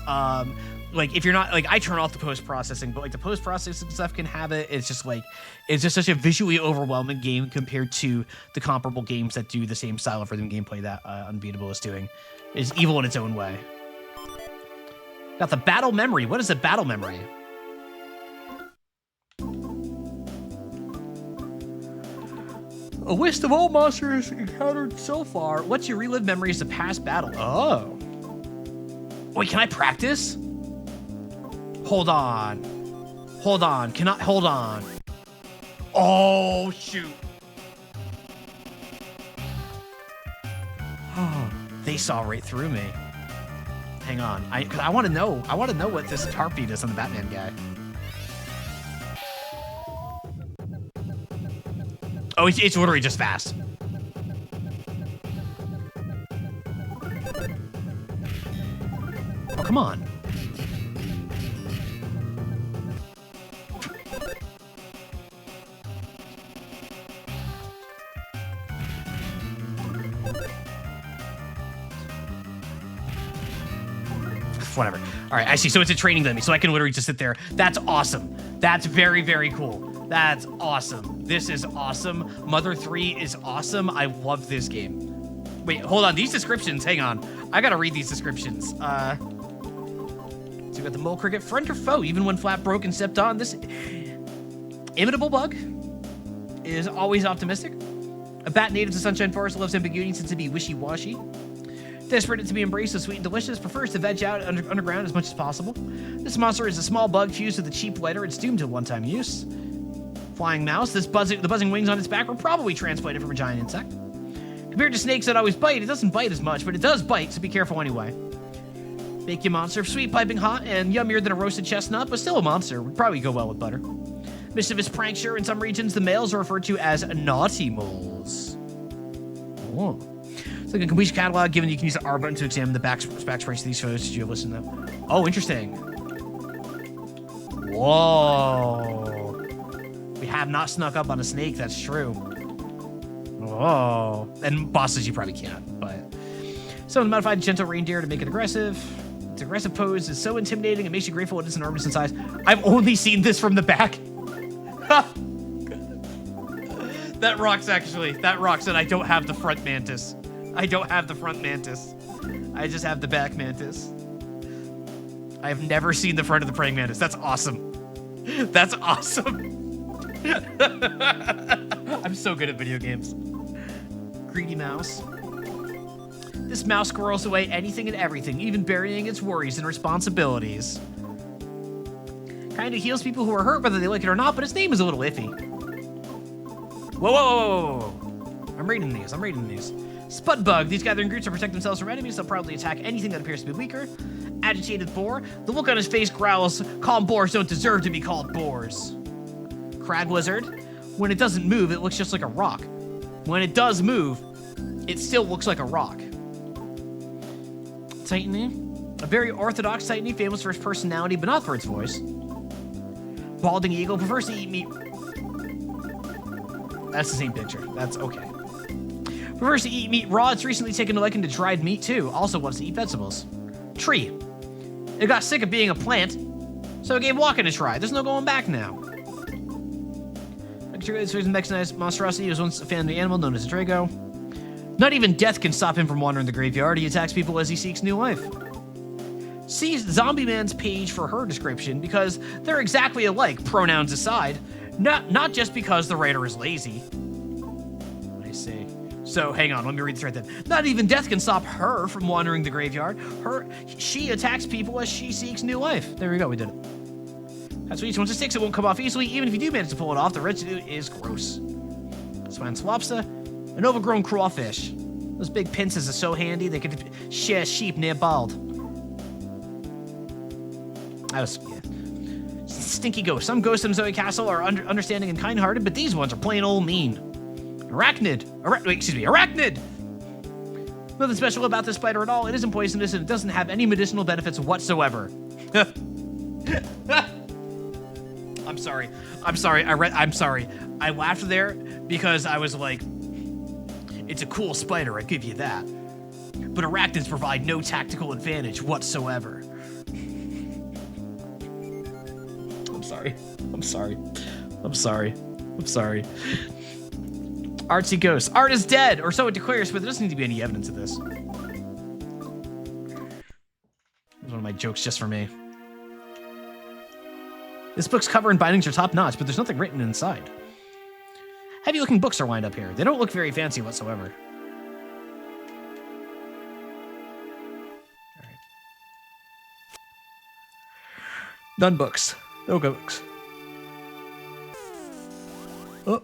like if you're not like, I turn off the post-processing, but like the post-processing stuff can have it. It's just like, it's just such a visually overwhelming game compared to the comparable games that do the same style of rhythm gameplay that Unbeatable is doing. It's evil in its own way. Got the battle memory. What is a battle memory? A list of all monsters encountered so far. What's your relive memories of past battle? Oh. Wait, can I practice? Hold on. Hold on. Hold on. Oh, shoot. They saw right through me. Hang on. I want to know. I want to know what this heartbeat is on the Batman guy. Oh, it's literally just fast. Oh, come on. Whatever. All right, I see. So it's a training dummy, so I can literally just sit there. That's awesome. That's very, very cool. That's awesome. This is awesome. Mother 3 is awesome. I love this game. Wait, hold on. These descriptions, hang on. I gotta read these descriptions. So we got the mole cricket, friend or foe, even when flat broke and stepped on. This imitable bug is always optimistic. A bat native to Sunshine Forest loves ambiguity since it be wishy-washy. Desperate to be embraced as sweet and delicious, prefers to veg out underground as much as possible. This monster is a small bug fused with a cheap lighter. It's doomed to one-time use. Flying mouse. The buzzing wings on its back were probably transplanted from a giant insect. Compared to snakes that always bite, it doesn't bite as much, but it does bite, so be careful anyway. Make your monster sweet, piping hot, and yummier than a roasted chestnut, but still a monster. Would probably go well with butter. Mischievous prankster. In some regions, the males are referred to as naughty moles. Oh. Like a completion catalog, given you can use the R button to examine the backspace of these photos you listen to them. Oh, interesting. Whoa. We have not snuck up on a snake, that's true. Whoa. And bosses you probably can't, but. Someone modified gentle reindeer to make it aggressive. Its aggressive pose is so intimidating, it makes you grateful it is enormous in size. I've only seen this from the back. That rocks, actually. That rocks, and I don't have the front mantis. I don't have the front mantis. I just have the back mantis. I have never seen the front of the praying mantis. That's awesome. That's awesome. I'm so good at video games. Greedy mouse. This mouse squirrels away anything and everything, even burying its worries and responsibilities. Kinda heals people who are hurt, whether they like it or not, but its name is a little iffy. Whoa, whoa, whoa, whoa, whoa. I'm reading these. Spud bug. These gathering groups to protect themselves from enemies. They'll probably attack anything that appears to be weaker. Agitated boar. The look on his face growls, calm boars don't deserve to be called boars. Crag lizard. When it doesn't move, it looks just like a rock. When it does move, it still looks like a rock. Titany. A very orthodox Titany, famous for its personality, but not for its voice. Balding eagle. Prefers to eat meat. That's the same picture. That's okay. Prefers to eat meat raw. It's recently taken a liking to dried meat too. Also wants to eat vegetables. Tree. It got sick of being a plant, so it gave walking a try. There's no going back now. This mechanized monstrosity was once a family animal known as a Drago. Not even death can stop him from wandering the graveyard. He attacks people as he seeks new life. See Zombie Man's page for her description because they're exactly alike, pronouns aside. Not just because the writer is lazy. I see. So hang on, let me read this right then. Not even death can stop her from wandering the graveyard. She attacks people as she seeks new life. There we go, we did it. That's sweet. Once it sticks, it won't come off easily. Even if you do manage to pull it off, the residue is gross. Spine lobster, an overgrown crawfish. Those big pincers are so handy, they could share sheep near bald. That was, yeah. Stinky ghosts. Some ghosts in Zoe Castle are understanding and kind-hearted, but these ones are plain old mean. Arachnid. Arachnid! Nothing special about this spider at all. It isn't poisonous, and it doesn't have any medicinal benefits whatsoever. I'm sorry. I'm sorry. I laughed there because I was like, it's a cool spider, I give you that. But arachnids provide no tactical advantage whatsoever. I'm sorry. Artsy ghost. Art is dead, or so it declares, but there doesn't need to be any evidence of this. It was one of my jokes just for me. This book's cover and bindings are top-notch, but there's nothing written inside. Heavy-looking books are lined up here. They don't look very fancy whatsoever. All right. None books. No books. Oh.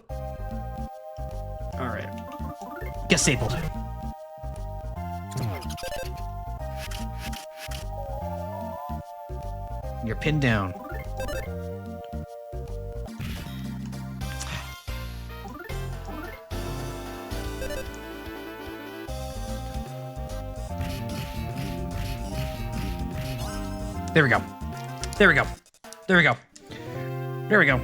All right. Get stapled. You're pinned down. There we go. There we go. There we go. There we go.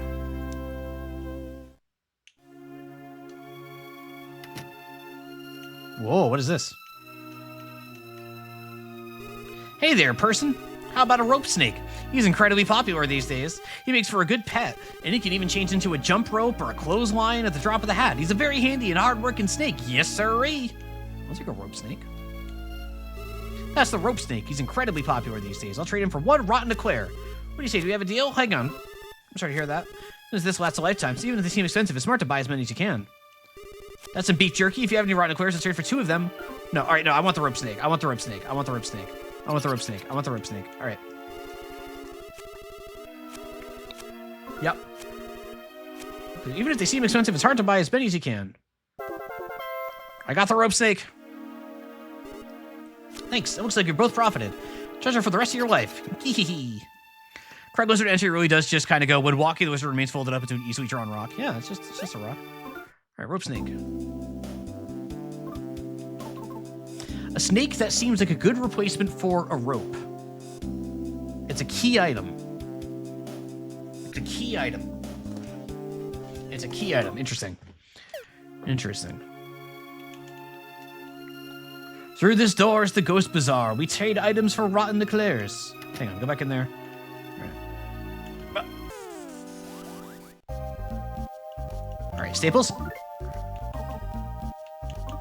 Whoa, what is this? Hey there, person. How about a rope snake? He's incredibly popular these days. He makes for a good pet, and he can even change into a jump rope or a clothesline at the drop of the hat. He's a very handy and hard-working snake. Yes, sirree. Let's take a rope snake. That's the rope snake. He's incredibly popular these days. I'll trade him for one rotten eclair. What do you say? Do we have a deal? Hang on. I'm sorry to hear that. Since this lasts a lifetime, so even if they seem expensive, it's smart to buy as many as you can. That's some beef jerky. If you have any rotten eclairs, let's trade for 2 of them. No, all right, no, I want the rope snake. I want the rope snake. I want the rope snake. I want the rope snake. I want the rope snake. All right. Yep. Even if they seem expensive, it's hard to buy as many as you can. I got the rope snake. Thanks. It looks like you're both profited. Treasure for the rest of your life. Hee. Craig Lizard entry really does just kind of go, when walking, the wizard remains folded up into an easily drawn rock. Yeah, it's just a rock. All right, rope snake. A snake that seems like a good replacement for a rope. It's a key item. It's a key item. It's a key item. Interesting. Interesting. Through this door is the Ghost Bazaar. We trade items for rotten eclairs. Hang on, go back in there. All right, staples. All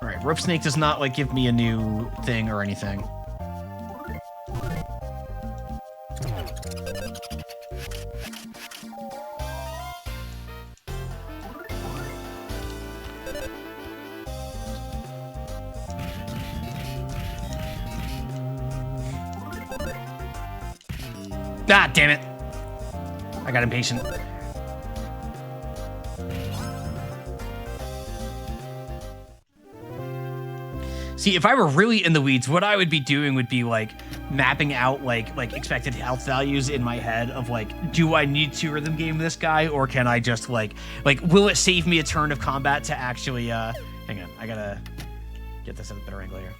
right, rope snake does not like give me a new thing or anything. Ah, damn it. I got impatient. See, if I were really in the weeds, what I would be doing would be like mapping out like expected health values in my head of like, do I need to rhythm game this guy, or can I just like will it save me a turn of combat to actually hang on, I gotta get this at a better angle here.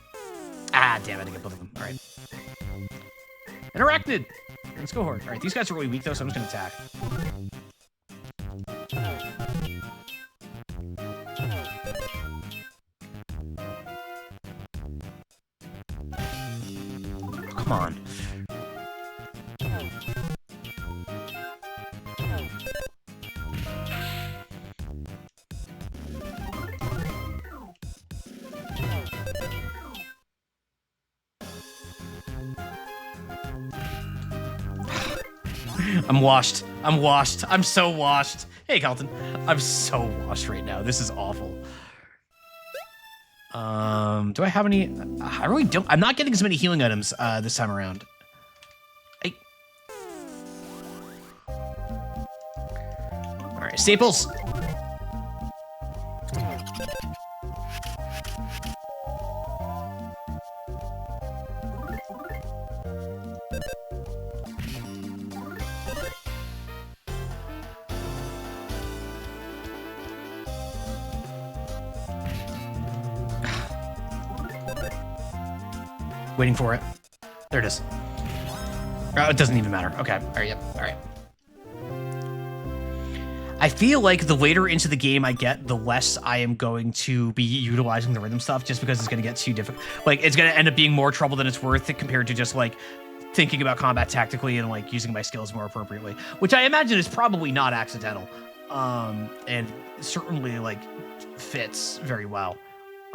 Ah, damn it, I get both of them. All right. An arachnid. Let's go horde. All right, these guys are really weak though, so I'm just gonna attack. Come on. I'm washed. I'm washed. I'm so washed. Hey, Carlton. I'm so washed right now. This is awful. Do I have any? I really don't. I'm not getting as many healing items this time around. All right, staples. Waiting for it. There it is. Oh, it doesn't even matter. Okay. All right. Yep. All right. I feel like the later into the game I get, the less I am going to be utilizing the rhythm stuff, just because it's going to get too difficult. Like, it's going to end up being more trouble than it's worth compared to just like thinking about combat tactically and like using my skills more appropriately, which I imagine is probably not accidental, and certainly like fits very well.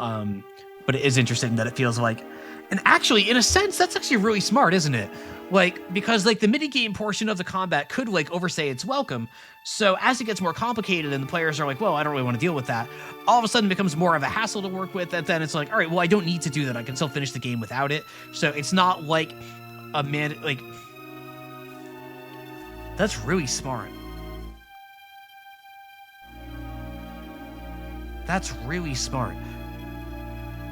But it is interesting that it feels like. And actually, in a sense, that's actually really smart, isn't it? Like, because like the minigame portion of the combat could like overstay its welcome. So as it gets more complicated and the players are like, well, I don't really want to deal with that, all of a sudden it becomes more of a hassle to work with. And then it's like, all right, well, I don't need to do that. I can still finish the game without it. So it's not like a man, like, that's really smart. That's really smart.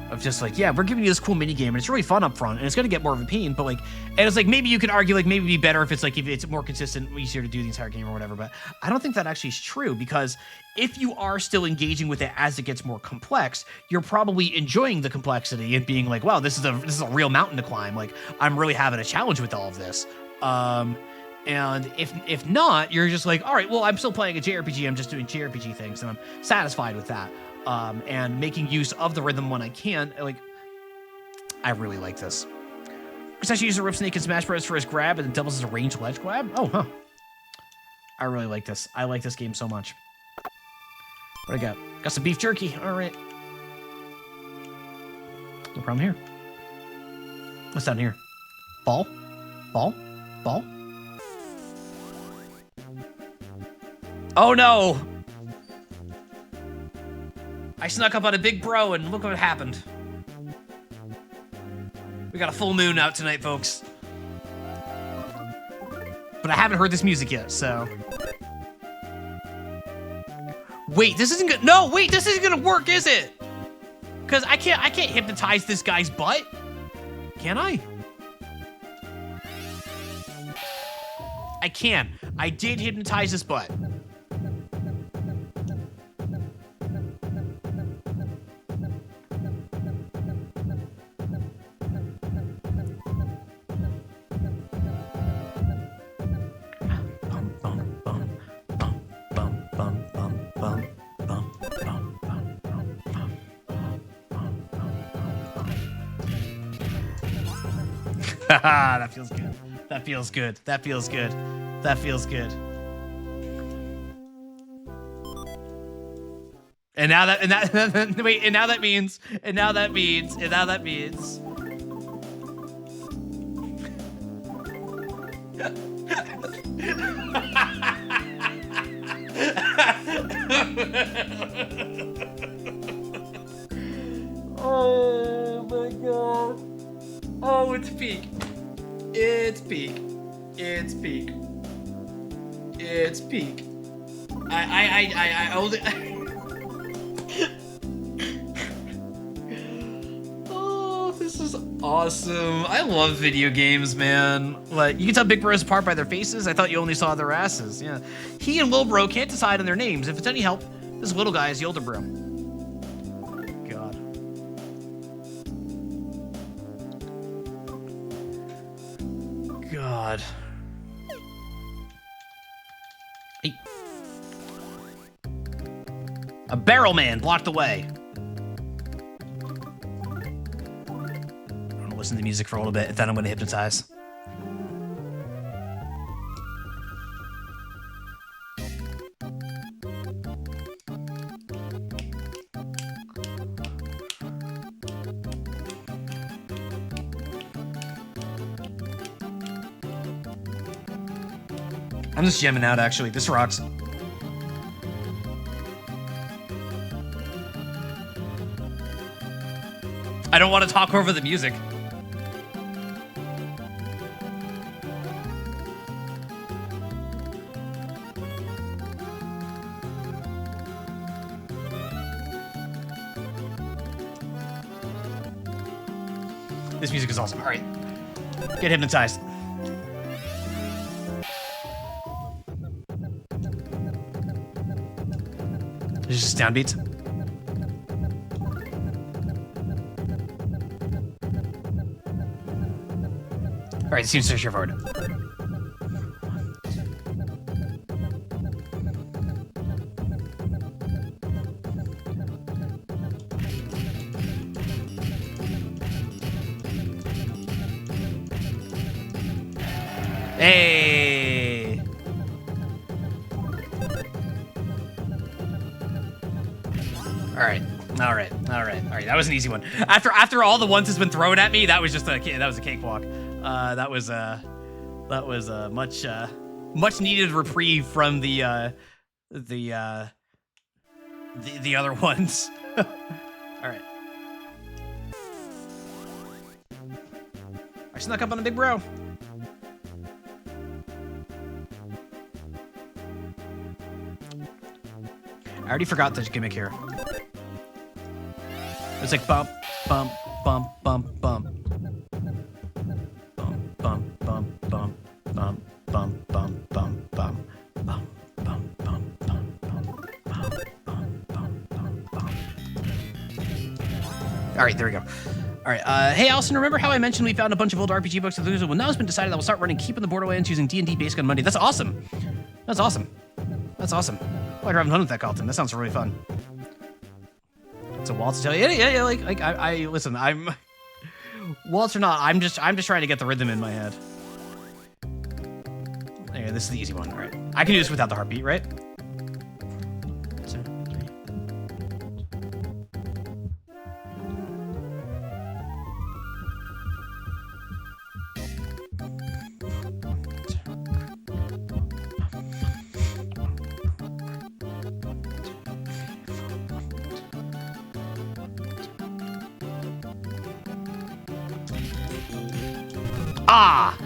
Of just like, yeah, we're giving you this cool mini game and it's really fun up front and it's gonna get more of a pain, but like, and it's like maybe you could argue like maybe it'd be better if it's more consistent, easier to do the entire game or whatever. But I don't think that actually is true, because if you are still engaging with it as it gets more complex, you're probably enjoying the complexity and being like, wow, this is a real mountain to climb. Like, I'm really having a challenge with all of this. And if not, you're just like, all right, well, I'm still playing a JRPG. I'm just doing JRPG things and I'm satisfied with that. And making use of the rhythm when I can. Like, I really like this. Essentially use a Rip Snake in Smash Bros. For his grab and it doubles as a ranged ledge grab. Oh, huh. I really like this. I like this game so much. What do I got? Got some beef jerky. All right. No problem here. What's down here? Ball? Ball? Ball? Oh, no! I snuck up on a big bro and look what happened. We got a full moon out tonight, folks. But I haven't heard this music yet, so. Wait, this isn't gonna, no, wait, this isn't gonna work, is it? Cause I can't hypnotize this guy's butt. Can I? I can. I did hypnotize his butt. That feels good. That feels good. That feels good. That feels good. And now that wait, and now that means oh my god. Oh, it's peak. It's peak. It's peak. It's peak. I only. Oh, this is awesome. I love video games, man. Like, you can tell big bros apart by their faces. I thought you only saw their asses. Yeah. He and Lil Bro can't decide on their names. If it's any help, this little guy is the older bro. God. God. Hey. A barrel man blocked the way. I'm gonna listen to the music for a little bit, and then I'm gonna hypnotize. I'm just jamming out, actually. This rocks. I don't want to talk over the music. This music is awesome. All right, get hypnotized. There's just downbeats. All right, it seems so straightforward. Hey! All right. That was an easy one. After all the ones has been thrown at me, that was just a cakewalk. That was a much needed reprieve from the other ones. All right. I snuck up on a big bro. I already forgot the gimmick here. It's like bump, bump, bump, bump, bump. Bump, bump, bump, bump, bump, bump, bump, bump, bump. Bump, bump, bump, bump, bump, bump, bump, bump, bump. All right, there we go. All right, hey Allison, remember how I mentioned we found a bunch of old RPG books to lose? Well, now it's been decided that we'll start running Keeping the Borderlands using D&D Basic on Monday. That's awesome. That's awesome. That's awesome. I like having fun with that, Carlton. That sounds really fun. So Walt's tell you, yeah, like I listen. I'm Walt's or not. I'm just trying to get the rhythm in my head. Anyway, this is the easy one. All right, I can do this without the heartbeat, right? 2, 3. Ah!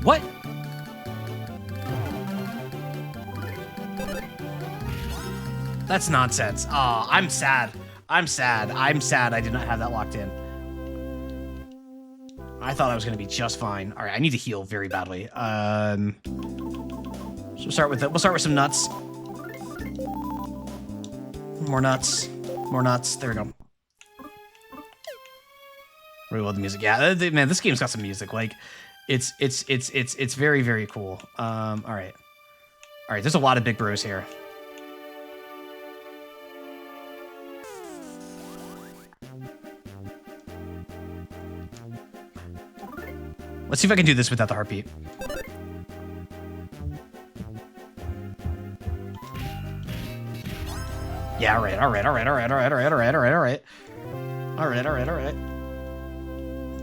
What? That's nonsense. Ah, I'm sad. I'm sad I did not have that locked in. I thought I was gonna be just fine. All right, I need to heal very badly. So we'll start with some nuts. More nuts. More nuts. There we go. Really love the music. Yeah, man, this game's got some music. Like, it's very, very cool. All right. There's a lot of big bros here. Let's see if I can do this without the heartbeat. Yeah, all right.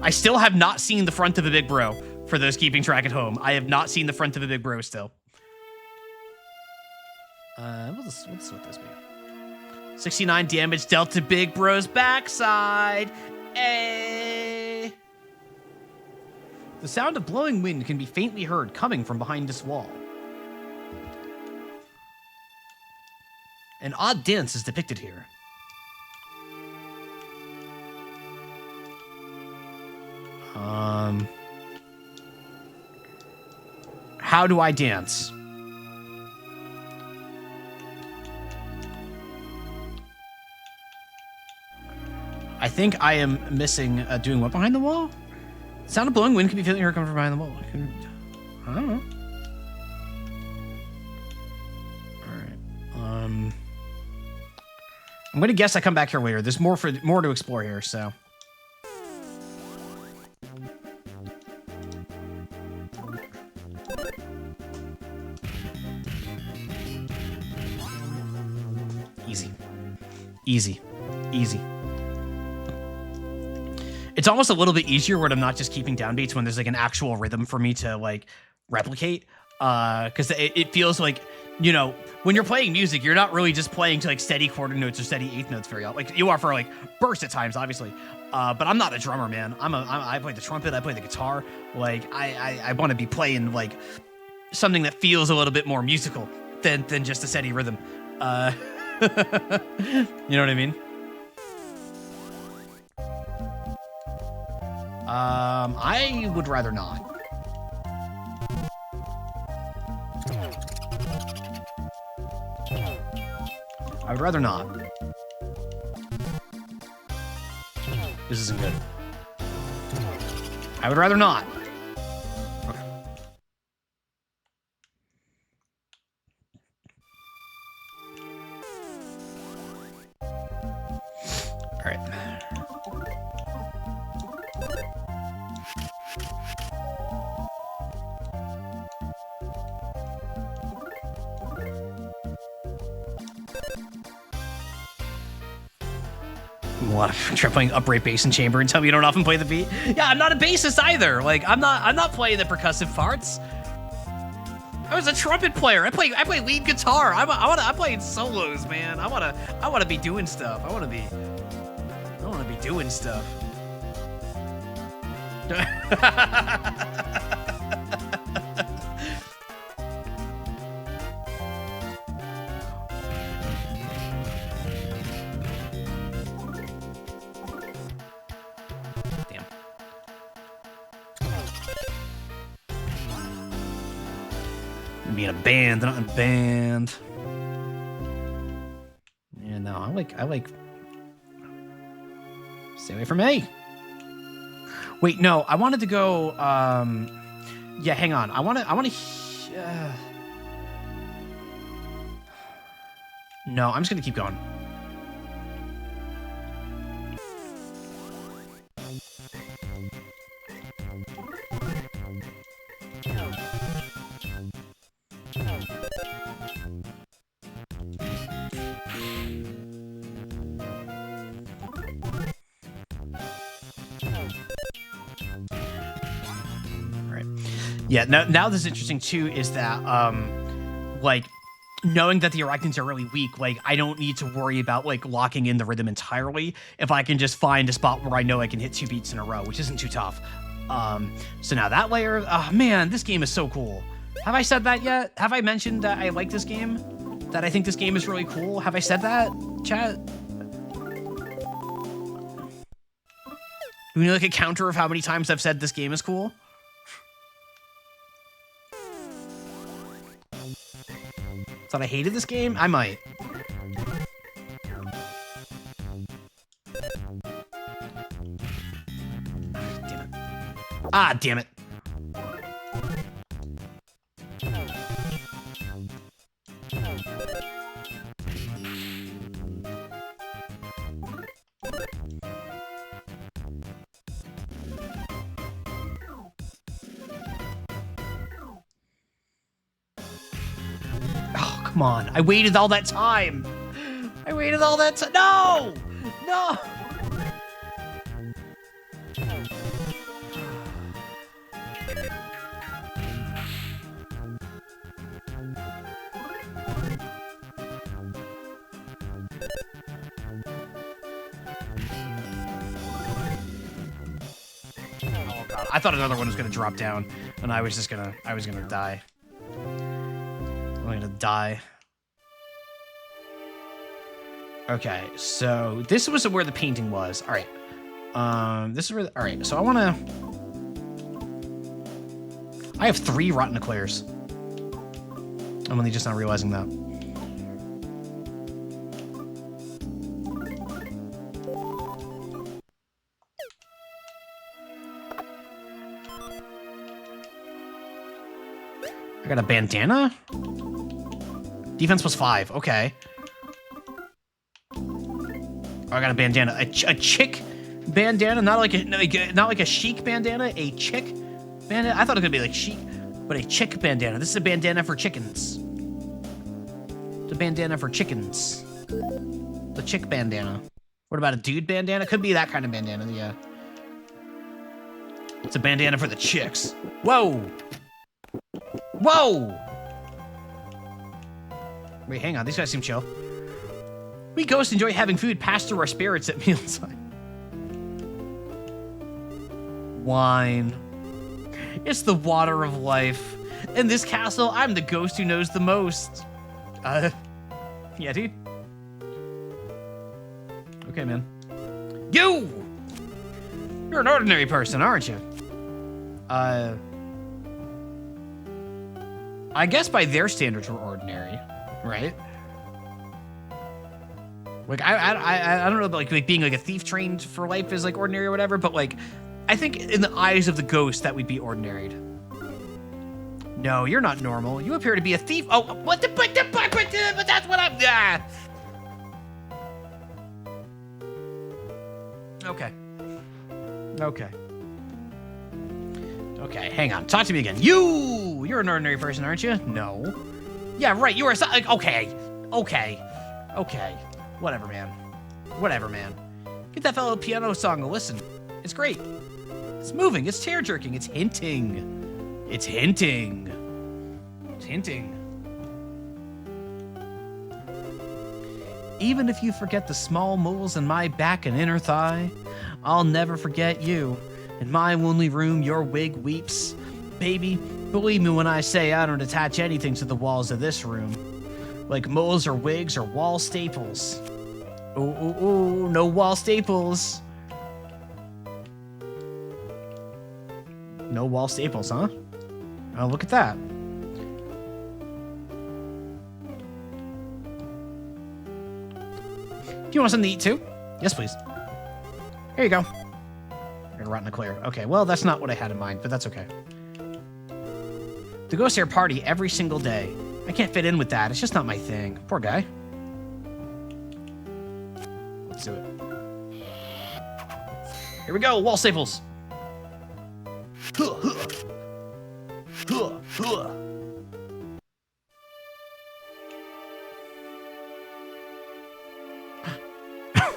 I still have not seen the front of a big bro for those keeping track at home. I have not seen the front of a big bro still. We'll just let this be. 69 damage dealt to big bro's backside. Hey. The sound of blowing wind can be faintly heard coming from behind this wall. An odd dance is depicted here. How do I dance? I think I am missing doing what behind the wall? Sound of blowing wind can be faintly heard coming from behind the wall. I don't know. I'm gonna guess I come back here later. There's more to explore here, so. Easy. It's almost a little bit easier when I'm not just keeping downbeats, when there's like an actual rhythm for me to like replicate. Because it feels like you know, when you're playing music, you're not really just playing to like steady quarter notes or steady eighth notes very often. Like you are for like bursts at times, obviously. But I'm not a drummer, man. I play the trumpet, I play the guitar. Like I want to be playing like something that feels a little bit more musical than just a steady rhythm. You know what I mean? I would rather not. I would rather not. This isn't good. I would rather not. Okay. All right. What? Try playing upright bass and chamber and tell me you don't often play the beat? Yeah, I'm not a bassist either. Like I'm not playing the percussive parts. I was a trumpet player. I play lead guitar. I'm playing solos, man. I wanna be doing stuff. I wanna be doing stuff. Be in a band, not in a band. Yeah, no, I like. Stay away from me. Wait, no, I wanted to go. Yeah, hang on. I want to. No, I'm just gonna keep going. Yeah, now this is interesting too, is that like knowing that the arachnids are really weak, like I don't need to worry about like locking in the rhythm entirely if I can just find a spot where I know I can hit 2 beats in a row, which isn't too tough. So now that layer, oh man, this game is so cool. Have I said that yet? Have I mentioned that I like this game? That I think this game is really cool? Have I said that, chat? Do we need like a counter of how many times I've said this game is cool? Thought I hated this game? I might. Damn it. Ah, damn it. Come on, I waited all that time. I waited all that time. No! No! Oh god, I thought another one was gonna drop down, and I was gonna die. I'm gonna die. Okay, so this was where the painting was. All right. This is where. All right, so I have 3 rotten eclairs. I'm only just not realizing that. I got a bandana? Defense plus 5. Okay. Oh, I got a bandana. A chick bandana, not like a chic bandana. A chick bandana. I thought it could be like chic, but a chick bandana. This is a bandana for chickens. It's a bandana for chickens. The chick bandana. What about a dude bandana? Could be that kind of bandana. Yeah. It's a bandana for the chicks. Whoa. Whoa. Wait, hang on. These guys seem chill. We ghosts enjoy having food passed through our spirits at mealtime. Wine. It's the water of life. In this castle, I'm the ghost who knows the most. Yeah, dude. Okay, man. You! You're an ordinary person, aren't you? I guess by their standards, we're ordinary, right? Like, I don't know about like being like a thief trained for life is like ordinary or whatever, but like, I think in the eyes of the ghost that we'd be ordinary. No, you're not normal. You appear to be a thief. Oh, what the, but that's what I'm. Okay. Okay. Okay, hang on. Talk to me again. You're an ordinary person, aren't you? No. Yeah, right. You are. Okay. Whatever, man. Whatever, man. Get that fellow piano song to listen. It's great. It's moving. It's tear jerking. It's hinting. It's hinting. It's hinting. Even if you forget the small moles in my back and inner thigh, I'll never forget you. In my lonely room, your wig weeps. Baby, believe me when I say I don't attach anything to the walls of this room. Like moles or wigs or wall staples. Ooh, no wall staples. No wall staples, huh? Oh, look at that. Do you want something to eat too? Yes, please. Here you go. You're gonna rot in a clear. Okay, well, that's not what I had in mind, but that's okay. The ghosts here party every single day. I can't fit in with that. It's just not my thing. Poor guy. Let's do it. Here we go, wall staples.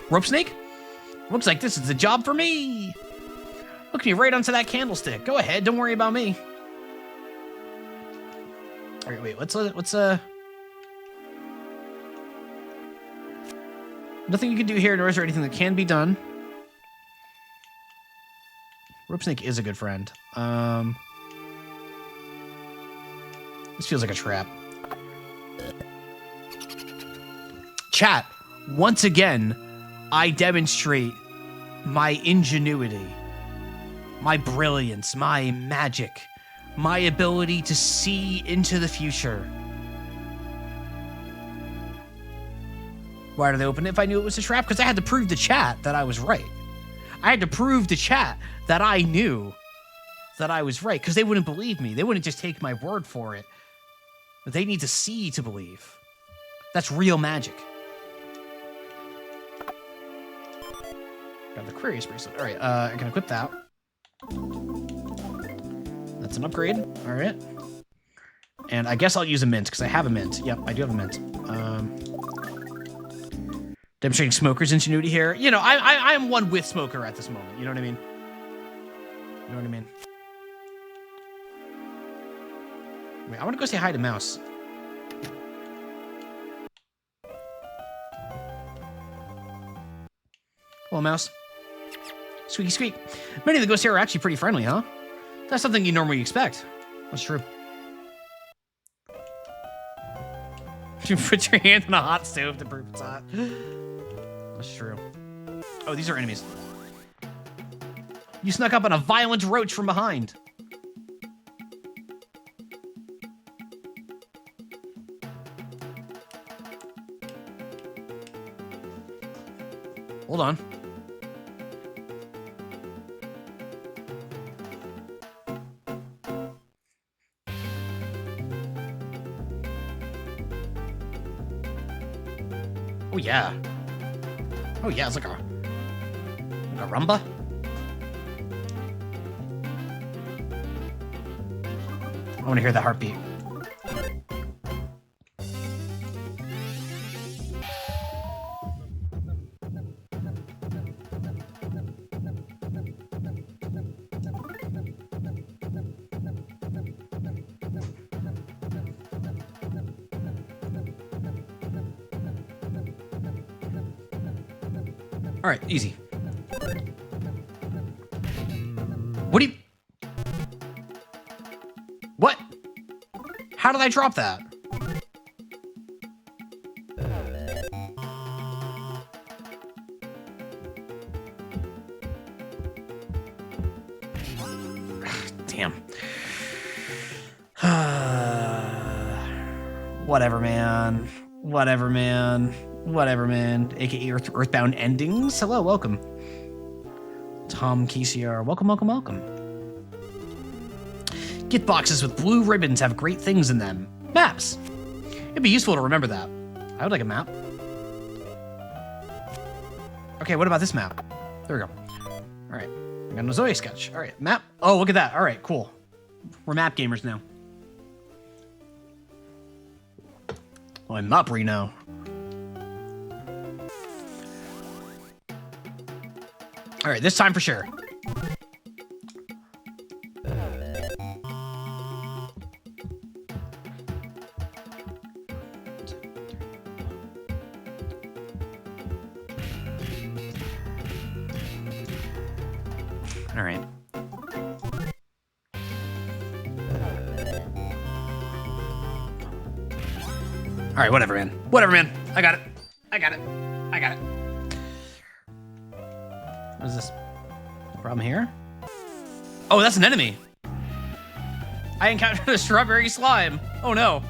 Rope snake? Looks like this is the job for me. Hook me right onto that candlestick. Go ahead, don't worry about me. All right, wait, nothing you can do here, nor is there anything that can be done. Rope snake is a good friend. This feels like a trap. Chat, once again, I demonstrate my ingenuity, my brilliance, my magic, my ability to see into the future. Why did they open it if I knew it was a trap? Because I had to prove to chat that I was right. I had to prove to chat that I knew that I was right, because they wouldn't believe me. They wouldn't just take my word for it. They need to see to believe. That's real magic. Got the Aquarius bracelet. All right, I can equip that. That's an upgrade. All right. And I guess I'll use a mint, because I have a mint. Yep, I do have a mint. Demonstrating Smoker's ingenuity here. You know, I'm one with Smoker at this moment. You know what I mean? You know what I mean? Wait, I want to go say hi to Mouse. Hello, Mouse. Squeaky squeak. Many of the ghosts here are actually pretty friendly, huh? That's something you normally expect. That's true. You put your hand on a hot stove to prove it's hot. That's true. Oh, these are enemies. You snuck up on a violent roach from behind. Hold on. Oh yeah. Oh yeah, it's like a rumba. I want to hear the heartbeat. All right, easy. What do you... What? How did I drop that? Damn. Whatever, man. Whatever, man. Whatever, man. AKA Earthbound Endings. Hello, welcome. Tom KCR. Welcome, welcome, welcome. Gift boxes with blue ribbons have great things in them. Maps. It'd be useful to remember that. I would like a map. Okay, what about this map? There we go. All right. I got a Zoe sketch. All right, map. Oh, look at that. All right, cool. We're map gamers now. Well, I'm Mopri now. All right, this time for sure. All right. All right, whatever, man. Whatever, man. I got it. I got it. I got it. What is this? Problem here? Oh, that's an enemy. I encountered a strawberry slime. Oh, no.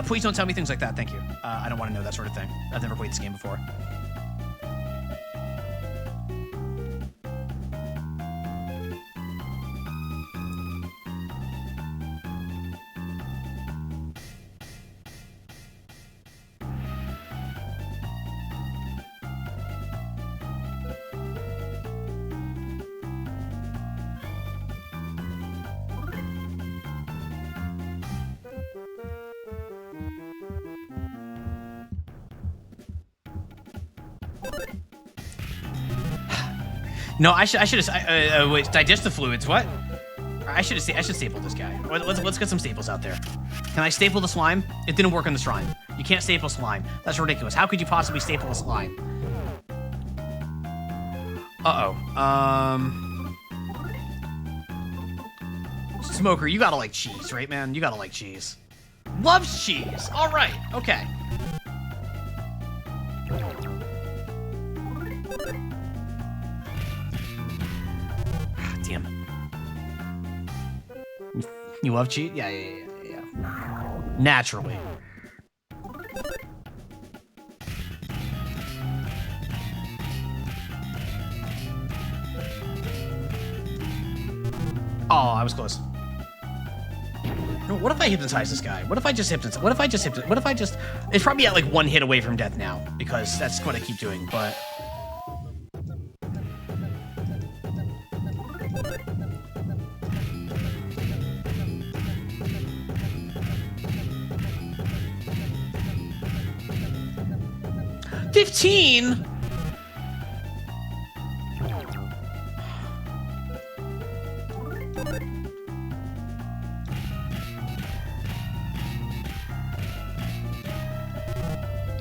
Please don't tell me things like that. Thank you. I don't want to know that sort of thing. I've never played this game before. No, I should have wait, digestive fluids. What? I should staple this guy. Let's get some staples out there. Can I staple the slime? It didn't work on the slime. You can't staple slime. That's ridiculous. How could you possibly staple a slime? Smoker, you gotta like cheese, right, man? You gotta like cheese. Loves cheese. All right. Okay. Damn. You love cheese? Yeah. Naturally. Oh, I was close. No, what if I hypnotize this guy? What if I just hypnotize? What if I just... It's probably at like one hit away from death now, because that's what I keep doing, but... $15?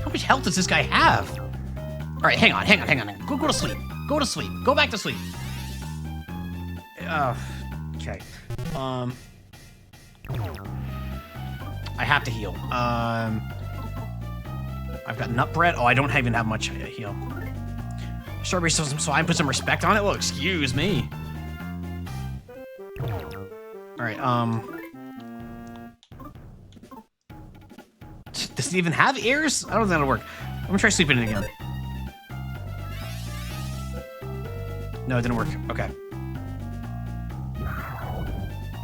How much health does this guy have? All right, hang on. Go to sleep. Go to sleep. Go back to sleep. Okay. I have to heal. I've got nut bread. Oh, I don't even have much heal. Strawberry so I put some respect on it. Well, excuse me. All right. Does it even have ears? I don't think that'll work. I'm gonna try sleeping it again. No, it didn't work. Okay.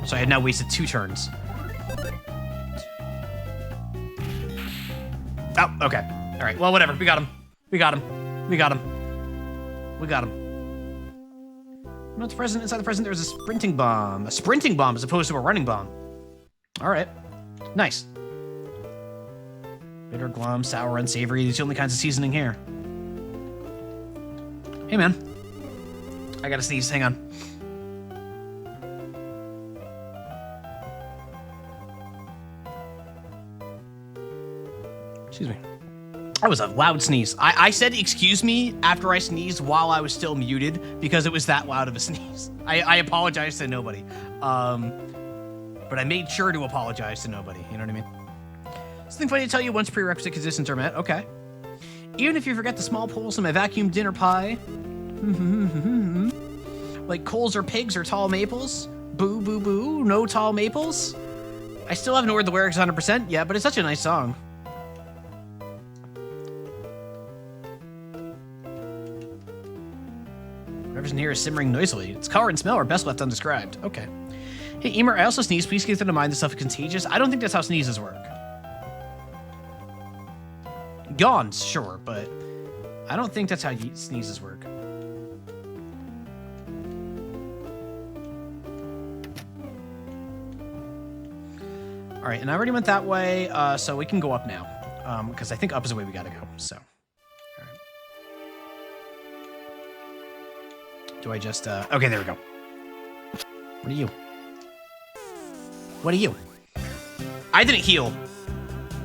So I had now wasted 2 turns. Oh, okay. All right. Well, whatever. We got him. Not the present. Inside the present, there's a sprinting bomb. A sprinting bomb as opposed to a running bomb. All right. Nice. Bitter, glum, sour, unsavory. These are the only kinds of seasoning here. Hey, man. I gotta sneeze. Hang on. Excuse me. That was a loud sneeze. I said excuse me after I sneezed while I was still muted because it was that loud of a sneeze. I apologize to nobody. But I made sure to apologize to nobody. You know what I mean? Something funny to tell you once prerequisite conditions are met. Okay. Even if you forget the small poles in my vacuum dinner pie, like coals or pigs or tall maples, boo, boo, boo, no tall maples. I still haven't ordered the lyrics 100% yet, but it's such a nice song. Whatever's near is simmering noisily. Its color and smell are best left undescribed. Okay. Hey, Emer, I also sneeze. Please keep in mind this stuff is contagious. I don't think that's how sneezes work. Yawns, sure, but I don't think that's how sneezes work. All right, and I already went that way, so we can go up now, because I think up is the way we gotta go, so. All right. Do I just, okay, there we go. What are you? What are you? I didn't heal.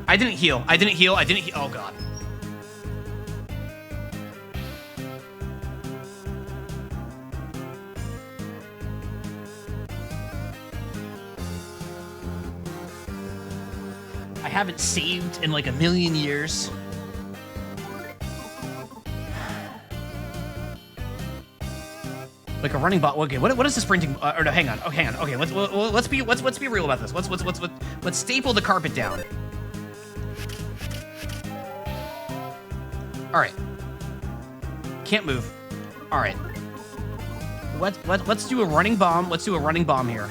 I didn't heal. I didn't heal. I didn't heal. Oh, God. I haven't saved in like a million years. Like a running bot. Okay, what is the sprinting? Or no, hang on. Oh, hang on. Okay, let's be real about this. Let's staple the carpet down. All right. Can't move. All right. Let's do a running bomb. Let's do a running bomb here.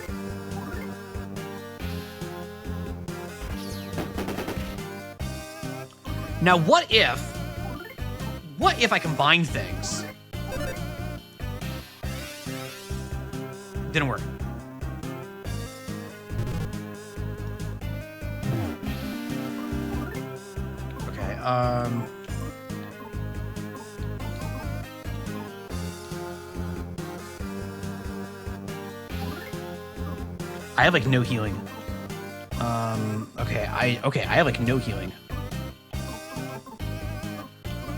Now, what if I combine things? Didn't work. Okay, I have like no healing. Okay, I have like no healing.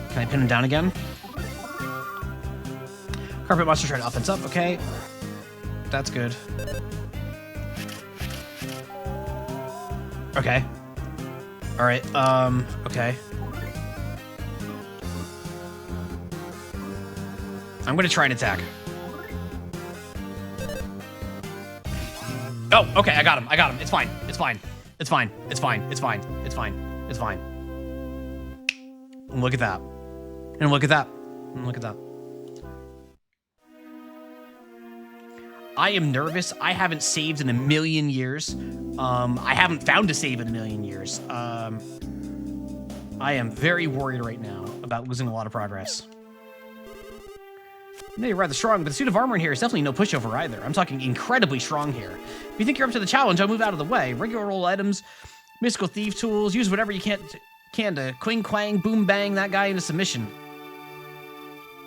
Can I pin him down again? Carpet monster trying to offense up, okay. That's good. Okay. All right, okay. I'm gonna try and attack. Oh, okay, I got him. It's fine. And look at that. And look at that. And look at that. I am nervous. I haven't saved in a million years. I haven't found a save in a million years. I am very worried right now about losing a lot of progress. I know you're rather strong, but the suit of armor in here is definitely no pushover either. I'm talking incredibly strong here. If you think you're up to the challenge, I'll move out of the way. Regular old items, mystical thief tools, use whatever you can to quing quang, boom bang that guy into submission.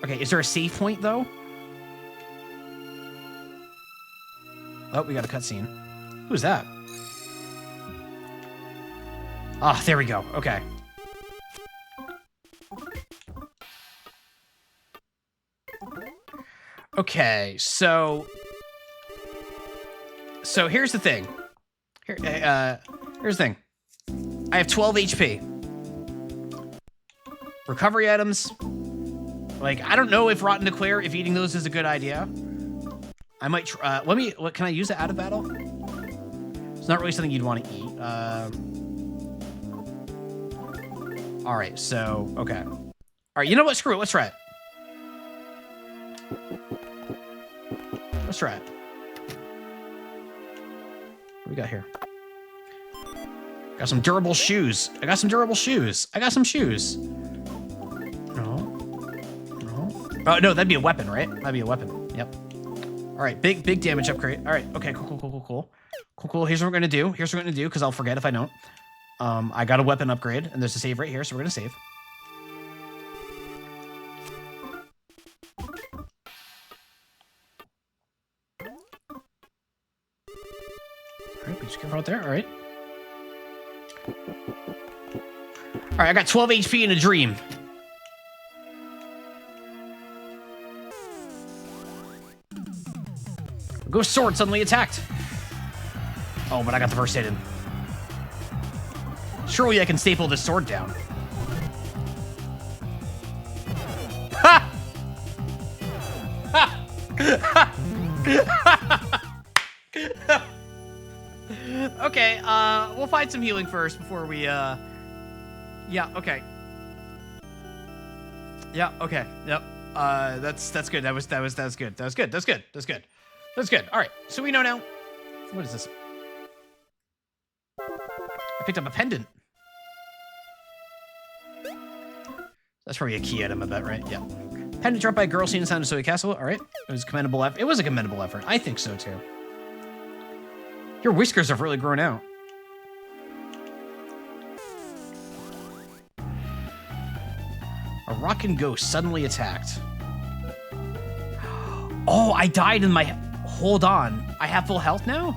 Okay, is there a save point though? Oh, we got a cutscene. Who's that? Ah, there we go. Okay. Okay, so here's the thing. Here's the thing. I have 12 HP. Recovery items. Like, I don't know if Rotten Declare, if eating those is a good idea. I might try, can I use it out of battle? It's not really something you'd want to eat. All right, so, okay. All right, you know what? Screw it. Let's try it. Let's try it. What do we got here? Got some durable shoes. I got some shoes. No. Oh, no, that'd be a weapon, right? That'd be a weapon. Yep. All right, big damage upgrade. All right, okay, cool. Here's what we're gonna do. Because I'll forget if I don't. I got a weapon upgrade, and there's a save right here, so we're gonna save. All right, be just careful out there. All right. right, I got 12 HP in a dream. Ghost sword suddenly attacked. Oh, but I got the first hit in. Surely I can staple this sword down. Ha! Okay, we'll find some healing first before we, yeah, okay. Yeah, okay, yep. That's good. That was good. That's good. That's good. That's good. All right, so we know now. What is this? I picked up a pendant. That's probably a key item, I bet, right? Yeah. Pendant dropped by a girl seen inside of Soy Castle. All right. It was commendable effort. It was a commendable effort. I think so, too. Your whiskers have really grown out. A rockin' ghost suddenly attacked. Oh, I died in my... Hold on. I have full health now?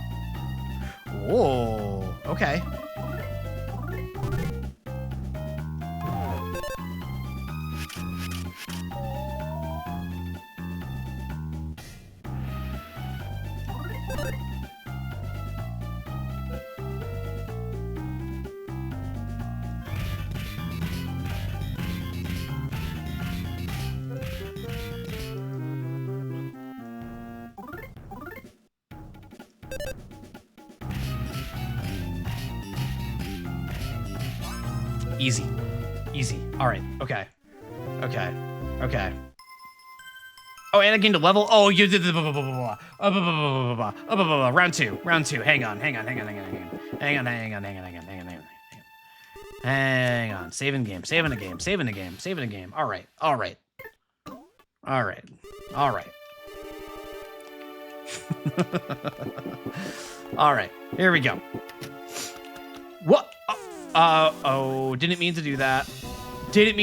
Whoa. Okay. Easy. Easy. All right. Okay. Okay. Okay. Oh, and I gained a level. Oh, you did the round two. Round two. Hang on. Hang on. Saving game. Saving a game. All right. All right. Here we go. What? Oh, didn't mean to do that. Did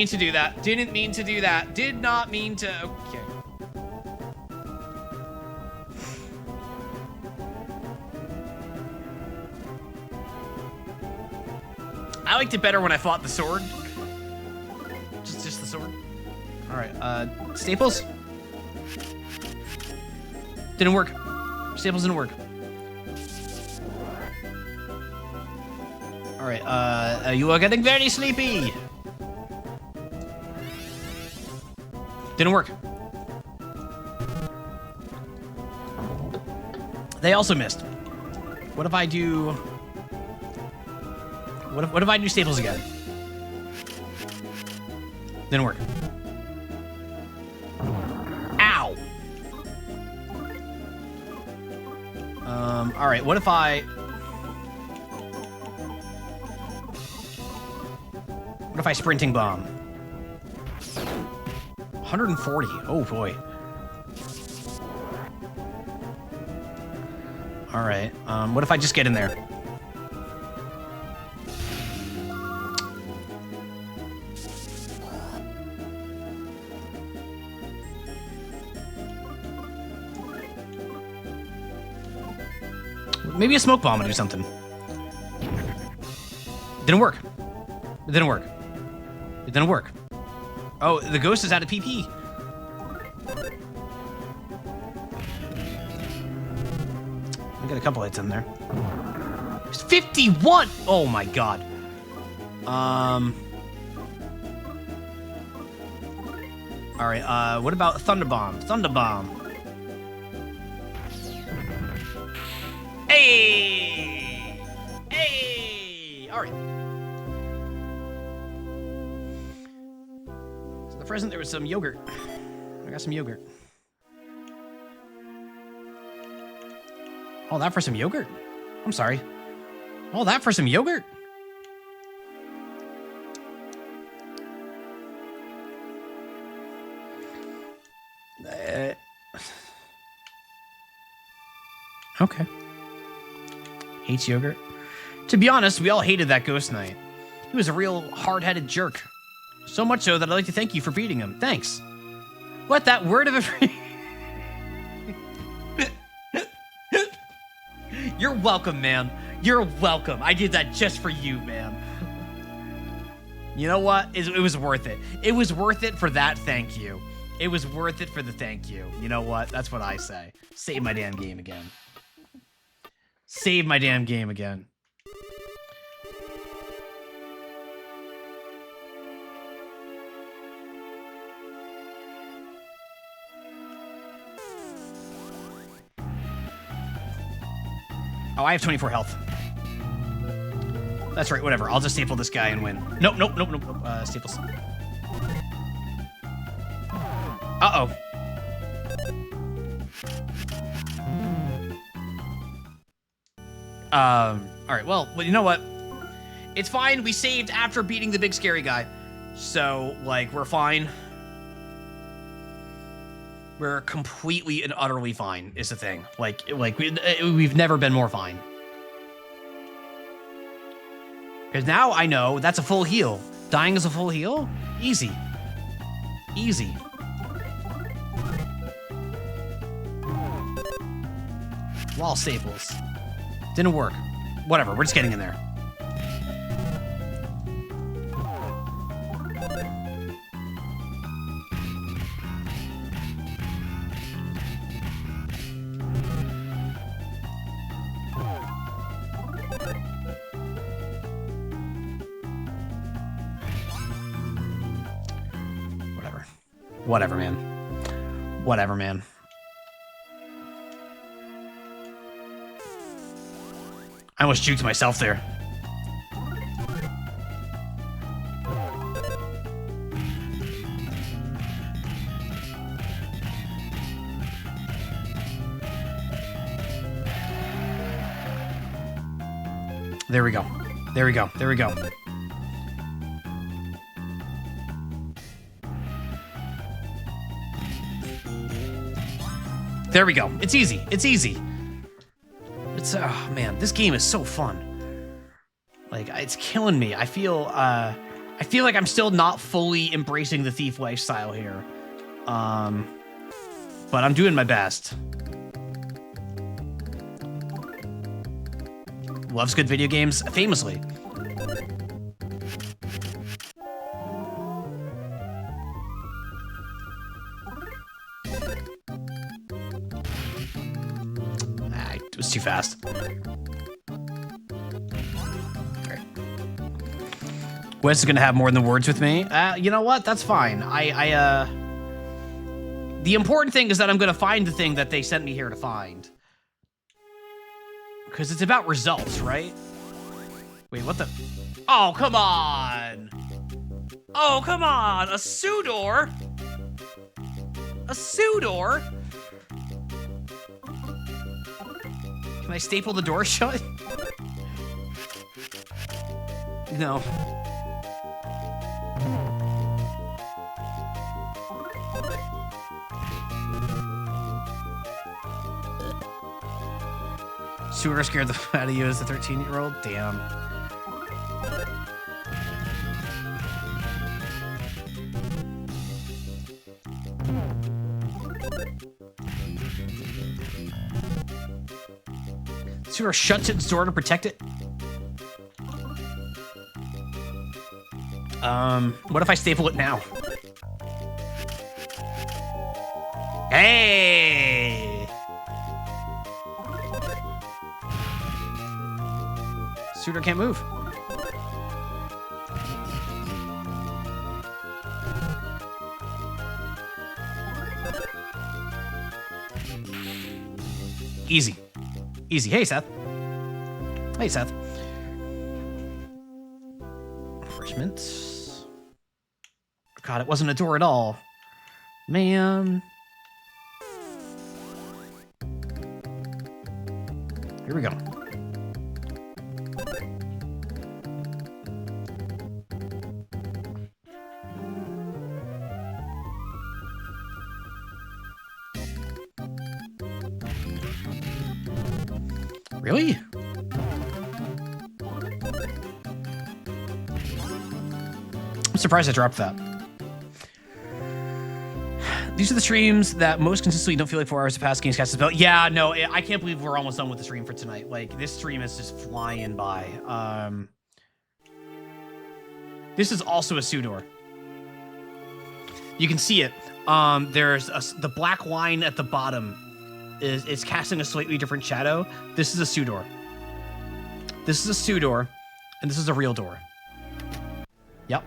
not mean to. Okay. I liked it better when I fought the sword. Just the sword. All right, staples. Didn't work. Staples didn't work. All right, you are getting very sleepy. Didn't work. They also missed. What if I do... What if I do staples again? Didn't work. Ow! All right, what if I... What if I sprinting bomb? 140. Oh boy. All right. What if I just get in there? Maybe a smoke bomb would do something. Didn't work. It didn't work. It didn't work. Oh, the ghost is out of PP. I got a couple hits in there. It's 51! Oh my god. Alright, what about Thunderbomb? Thunderbomb. Hey! Hey! Alright. So the present, there was some yogurt. I got some yogurt. All that for some yogurt? I'm sorry. All that for some yogurt? Okay. Hates yogurt. To be honest, we all hated that ghost knight. He was a real hard-headed jerk. So much so that I'd like to thank you for beating him. Thanks. What, that word of a... You're welcome, man. You're welcome. I did that just for you, man. You know what? It was worth it. It was worth it for that thank you. It was worth it for the thank you. You know what? That's what I say. Save my damn game again. Save my damn game again. Oh, I have 24 health. That's right, whatever. I'll just staple this guy and win. Nope. Staples. Uh-oh. Alright, well, you know what? It's fine. We saved after beating the big scary guy. So, like, we're fine. We're completely and utterly fine, is the thing. Like we've never been more fine. Because now I know that's a full heal. Dying is a full heal? Easy. Easy. Wall staples. Didn't work. Whatever, we're just getting in there. Whatever, man. Whatever, man. I almost juked myself there. There we go. There we go. There we go. There we go. It's easy. It's easy. It's, oh man, this game is so fun. Like, it's killing me. I feel like I'm still not fully embracing the Thief lifestyle here. But I'm doing my best. Loves good video games, famously. It was too fast. Right. Wes is gonna have more than words with me. You know what? That's fine. The important thing is that I'm gonna find the thing that they sent me here to find. Because it's about results, right? Wait, what the? Oh, come on! Oh, come on! A Sudor? A Sudor? Can I staple the door shut? No. Sewer scared the f out of you as a 13-year-old? Damn. Sewer shuts its door to protect it? What if I staple it now? Hey! Suitor can't move. Easy. Easy. Hey, Seth. Hey, Seth. Refreshments. God, it wasn't a door at all. Man. Here we go. Really? I'm surprised I dropped that. These are the streams that most consistently don't feel like 4 hours have passed. Games cast spell. Yeah, no, I can't believe we're almost done with the stream for tonight. Like, this stream is just flying by. This is also a Sudor. You can see it. The black line at the bottom is casting a slightly different shadow. This is a Sudor. This is a Sudor, and this is a real door. Yep.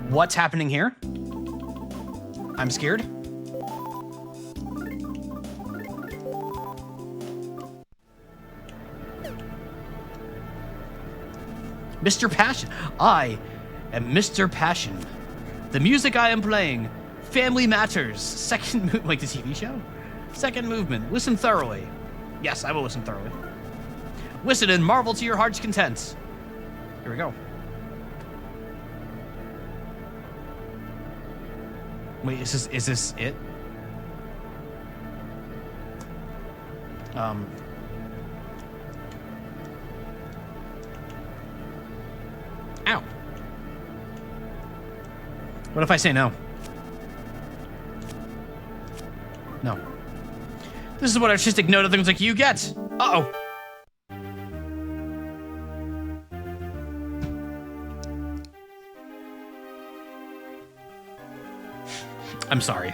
What's happening here? I'm scared. Mr. Passion. I am Mr. Passion. The music I am playing, Family Matters. Second like the TV show? Second movement. Listen thoroughly. Yes, I will listen thoroughly. Listen and marvel to your heart's content. Here we go. Wait, is this it? Ow. What if I say no? No. This is what artistic note of things like you get. Uh-oh. I'm sorry.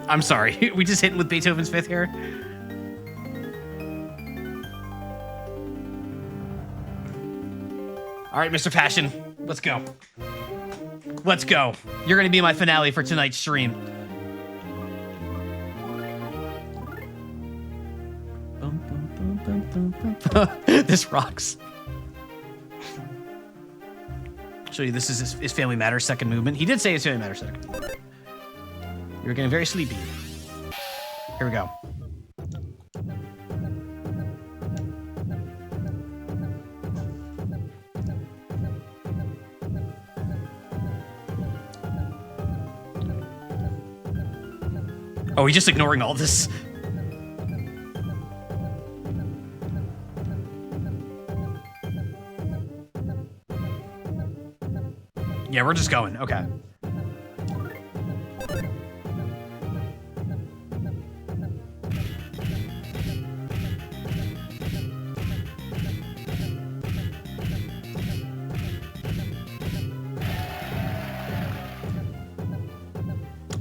I'm sorry. We just hit with Beethoven's Fifth here. All right, Mr. Passion, let's go. Let's go. You're gonna be my finale for tonight's stream. This rocks. Show you this is his Family Matters second movement. He did say his Family Matters second. You're getting very sleepy. Here we go. Oh, he's just ignoring all this. Yeah, we're just going. Okay.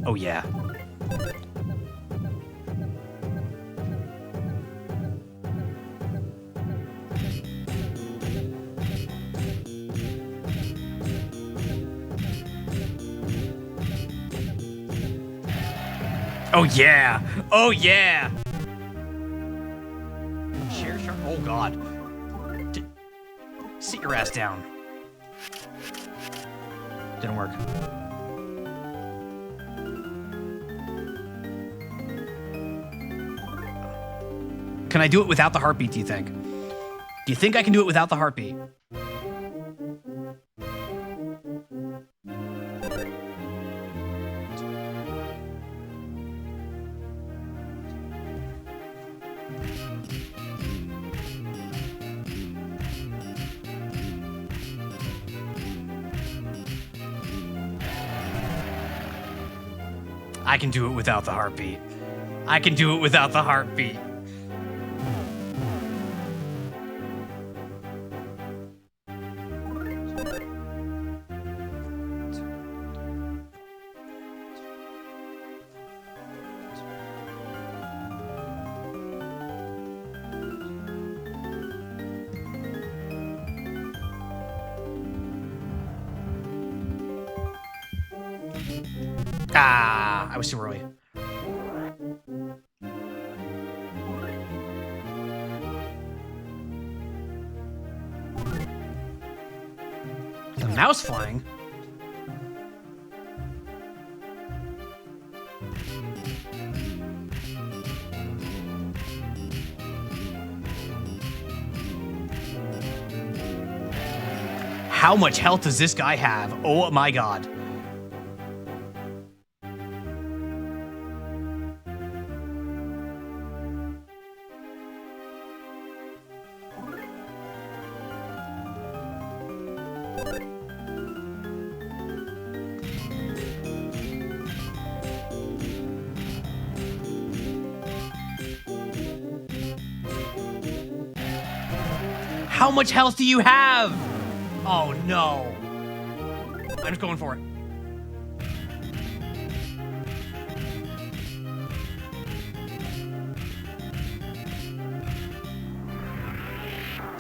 Oh, yeah. Oh, yeah. Oh, yeah. Share shark. Oh, God. Sit your ass down. Didn't work. Can I do it without the heartbeat, do you think? Do you think I can do it without the heartbeat? I can do it without the heartbeat. I can do it without the heartbeat. Ah, I was too early. The mouse flying? How much health does this guy have? Oh my God. How much health do you have? Oh no. I'm just going for it.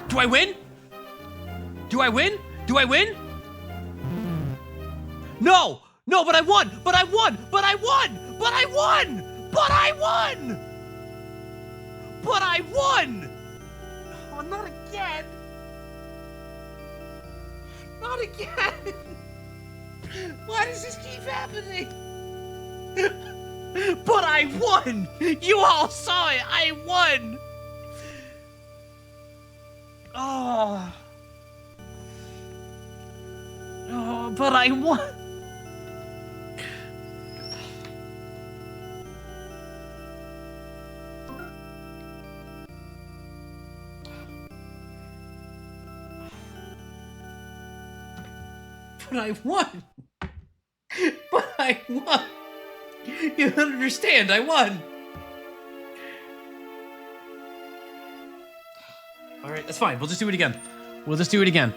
Do I win? Do I win? Do I win? No! No, but I won! But I won! But I won! But I won! But I won! But I won! Oh, not again! Not again! Why does this keep happening? But I won! You all saw it! I won! Oh. Oh, but I won. But I won. But I won. You don't understand. I won. All right, that's fine. We'll just do it again. We'll just do it again.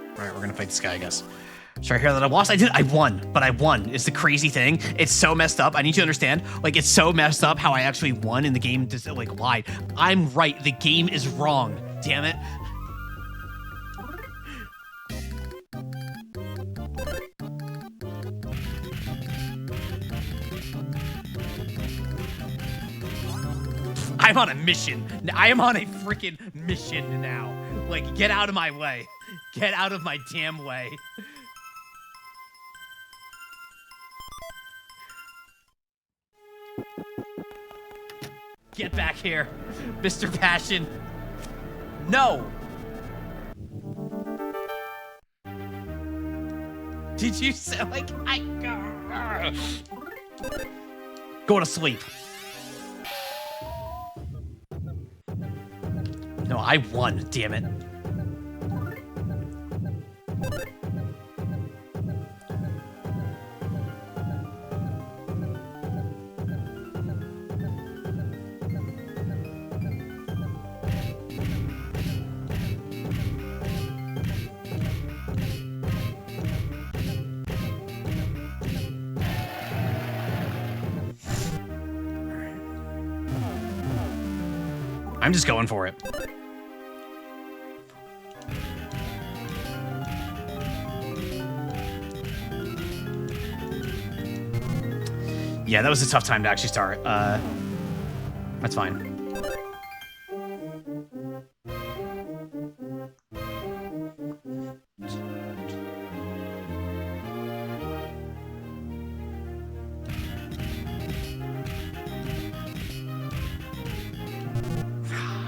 All right, we're gonna fight this guy, I guess. Sorry, here that I lost. I won, but I won. It's the crazy thing. It's so messed up. I need you to understand. Like, it's so messed up how I actually won and the game just like lied. I'm right. The game is wrong. Damn it. I'm on a mission. I am on a freaking mission now. Like, get out of my way. Get out of my damn way. Get back here, Mr. Passion. No. Did you say, like, go to sleep. No, I won, damn it. I'm just going for it. Yeah, that was a tough time to actually start. That's fine.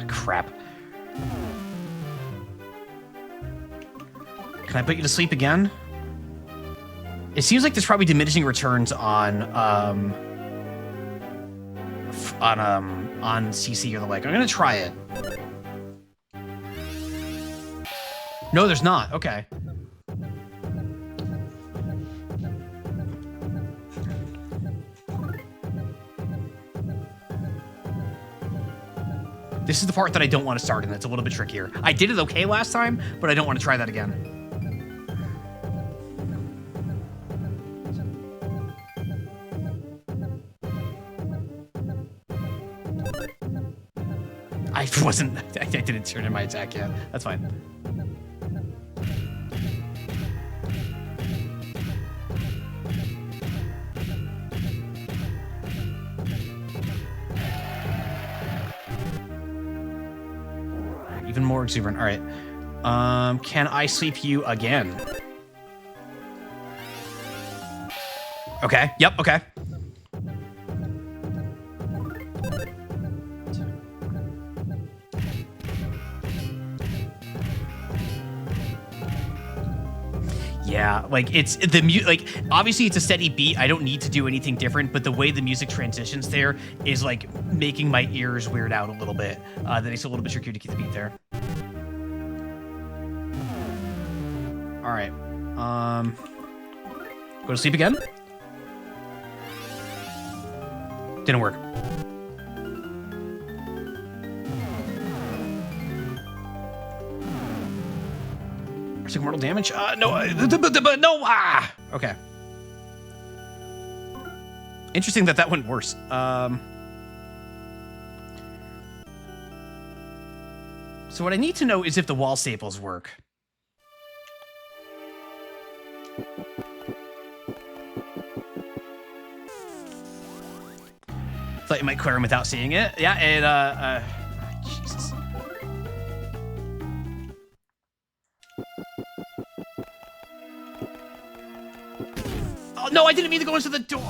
Crap. Can I put you to sleep again? It seems like there's probably diminishing returns on CC or the like. I'm gonna try it. No, there's not. Okay. This is the part that I don't want to start in. That's a little bit trickier. I did it okay last time, but I don't want to try that again. I didn't turn in my attack yet. That's fine. Even more exuberant. All right. Can I sleep you again? Okay. Yep. Okay. Yeah, like it's the like obviously it's a steady beat. I don't need to do anything different, but the way the music transitions there is like making my ears weird out a little bit. That makes it a little bit trickier to keep the beat there. All right, go to sleep again. Didn't work. Took mortal damage? No, no, okay. Interesting that went worse. So what I need to know is if the wall staples work. Thought you might clear him without seeing it. Yeah, it, Jesus. Oh, no, I didn't mean to go into the door.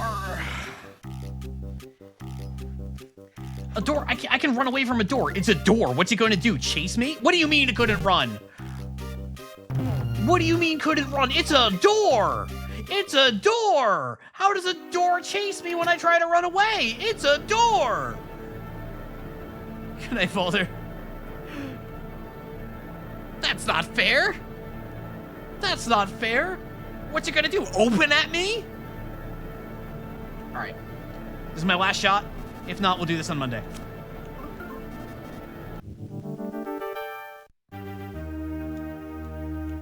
A door? I can run away from a door. It's a door. What's it going to do? Chase me? What do you mean it couldn't run? What do you mean couldn't run? It's a door. It's a door. How does a door chase me when I try to run away? It's a door. Can I fall there? That's not fair. That's not fair. What's it gonna do? Open at me? All right. This is my last shot. If not, we'll do this on Monday.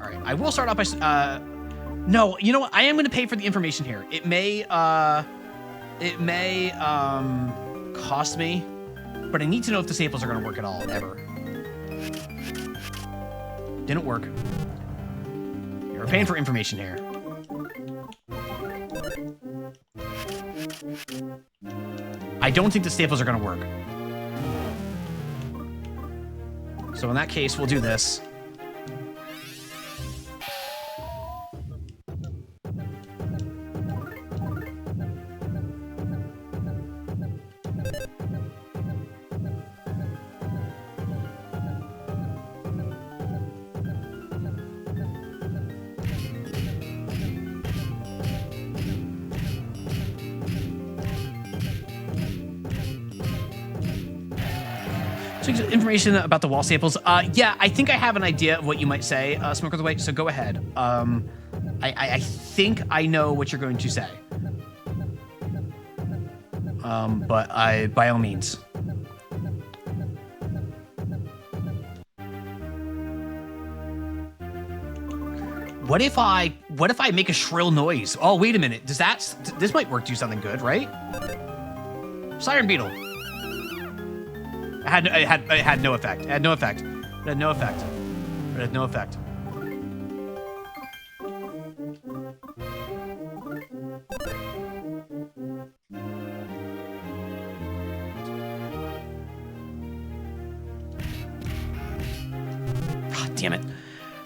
All right. I will start off by... no, you know what? I am going to pay for the information here. It may cost me, but I need to know if the staples are going to work at all, ever. Didn't work. You're paying for information here. I don't think the staples are going to work. So in that case, we'll do this. So information about the wall staples. Yeah, I think I have an idea of what you might say, Smoker the Way, so go ahead. I think I know what you're going to say. But by all means. What if I make a shrill noise? Oh, wait a minute. This might work, do something good, right? Siren Beetle. It had no effect. It had no effect. It had no effect. It had no effect. God damn it.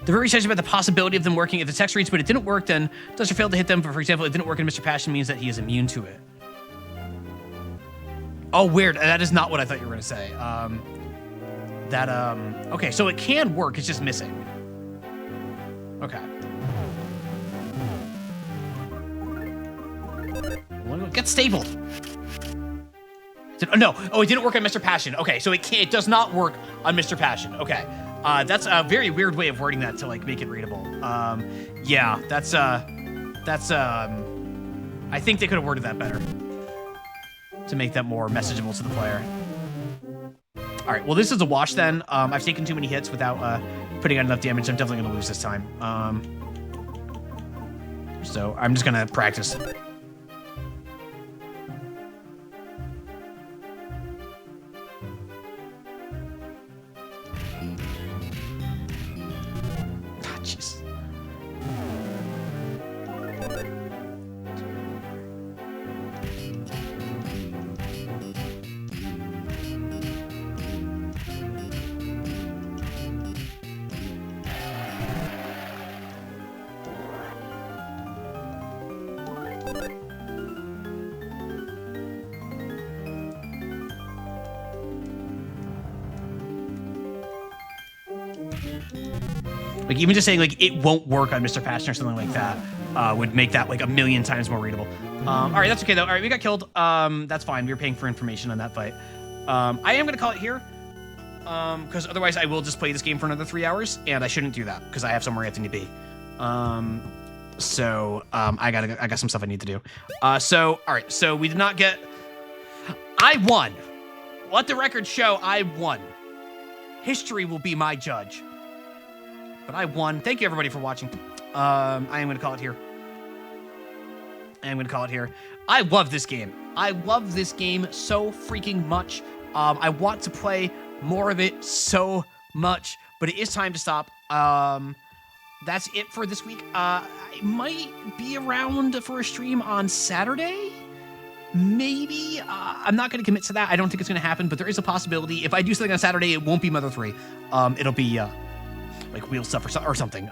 The very research about the possibility of them working if the text reads, but it didn't work, then Duster failed to hit them. But for example, it didn't work in Mr. Passion means that he is immune to it. Oh, weird. That is not what I thought you were going to say. Okay, so it can work. It's just missing. Okay. Get stapled. No. Oh, it didn't work on Mr. Passion. Okay, so it does not work on Mr. Passion. Okay. That's a very weird way of wording that to, like, make it readable. Yeah, that's, I think they could have worded that better to make that more messageable to the player. All right, well, this is a wash then. I've taken too many hits without putting out enough damage. I'm definitely going to lose this time. So I'm just going to practice. Jeez. Like, even just saying, like, it won't work on Mr. Passion or something like that would make that, like, 1,000,000 times more readable. All right, that's okay, though. All right, we got killed. That's fine. We were paying for information on that fight. I am going to call it here because otherwise I will just play this game for another 3 hours, and I shouldn't do that because I have somewhere I have to be. I got some stuff I need to do. All right, so we did not get... I won. Let the record show I won. History will be my judge. But I won. Thank you, everybody, for watching. I am going to call it here. I love this game. I love this game so freaking much. I want to play more of it so much, but it is time to stop. That's it for this week. I might be around for a stream on Saturday. Maybe. I'm not going to commit to that. I don't think it's going to happen, but there is a possibility. If I do something on Saturday, it won't be Mother 3. It'll be like wheel stuff or something.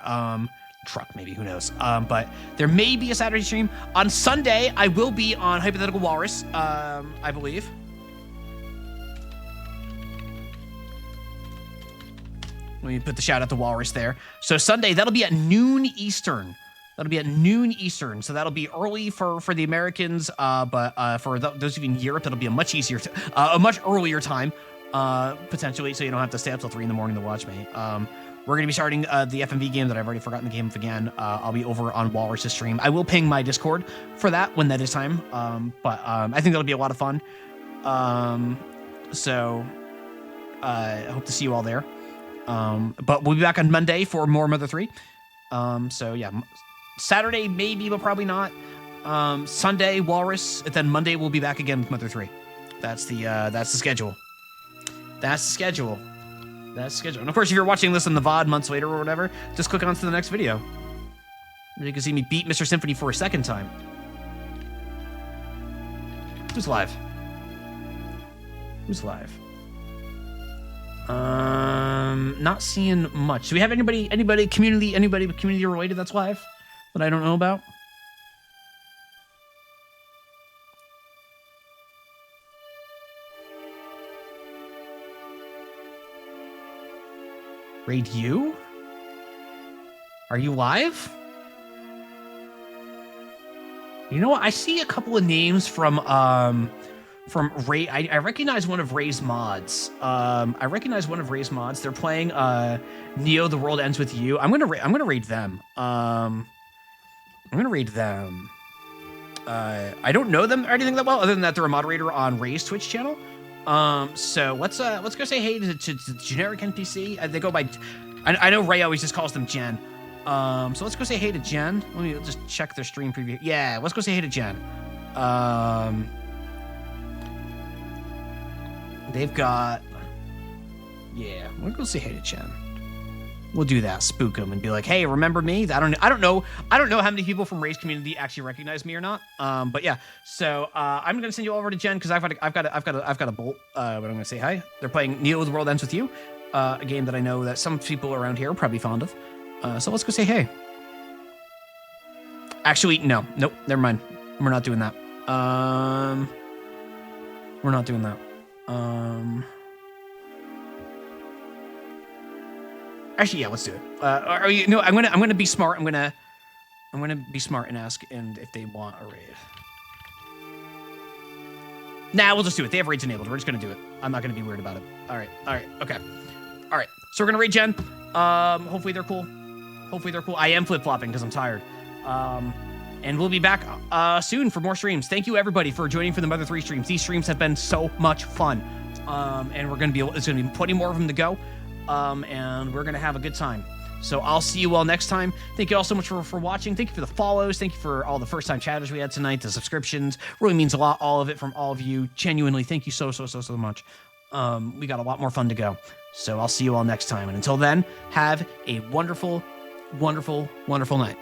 Truck, maybe. Who knows? But there may be a Saturday stream. On Sunday, I will be on Hypothetical Walrus, I believe. Let me put the shout out to Walrus there. So Sunday, that'll be at noon Eastern. So that'll be early for the Americans, but for those of you in Europe, it'll be a much earlier time, potentially, so you don't have to stay up till 3 in the morning to watch me. We're going to be starting the FMV game that I've already forgotten the game of again. I'll be over on Walrus' stream. I will ping my Discord for that when that is time, but I think that'll be a lot of fun. So I hope to see you all there. But we'll be back on Monday for more Mother 3. So yeah, Saturday maybe, but probably not. Sunday Walrus, and then Monday we'll be back again with Mother 3. That's the schedule. And of course, if you're watching this on the VOD months later or whatever, just click on to the next video. You can see me beat Mr. Symphony for a second time. Who's live? Not seeing much. Do we have anybody community related that's live that I don't know about? Raid you? Are you live? You know what? I see a couple of names from Ray. I recognize one of Ray's mods. They're playing Neo: The World Ends With You. I'm gonna raid them. I don't know them or anything that well, other than that they're a moderator on Ray's Twitch channel. So let's go say hey to generic NPC. They go by. I know Ray always just calls them Jen. So let's go say hey to Jen. Let me just check their stream preview. Yeah, let's go say hey to Jen. They've got. Yeah, we'll go say hey to Jen. We'll do that. Spook them and be like, "Hey, remember me?" I don't know how many people from Ray's community actually recognize me or not. But yeah. So I'm gonna send you over to Jen because I've got a bolt. But I'm gonna say hi. They're playing Neo: The World Ends With You, a game that I know that some people around here are probably fond of. So let's go say hey. Actually, nope, never mind. We're not doing that. Actually, yeah, let's do it. I'm gonna be smart. I'm gonna be smart and ask and if they want a raid. Nah, we'll just do it. They have raids enabled. We're just gonna do it. I'm not gonna be weird about it. All right, okay. All right. So we're gonna raid Jen. Hopefully they're cool. I am flip-flopping because I'm tired. And we'll be back soon for more streams. Thank you everybody for joining for the Mother 3 streams. These streams have been so much fun. And it's gonna be plenty more of them to go. And we're gonna have a good time. So I'll see you all next time. Thank you all so much for watching. Thank you for the follows. Thank you for all the first-time chatters we had tonight. The subscriptions really means a lot. All of it from all of you. Genuinely, thank you so much. We got a lot more fun to go. So I'll see you all next time. And until then, have a wonderful, wonderful, wonderful night.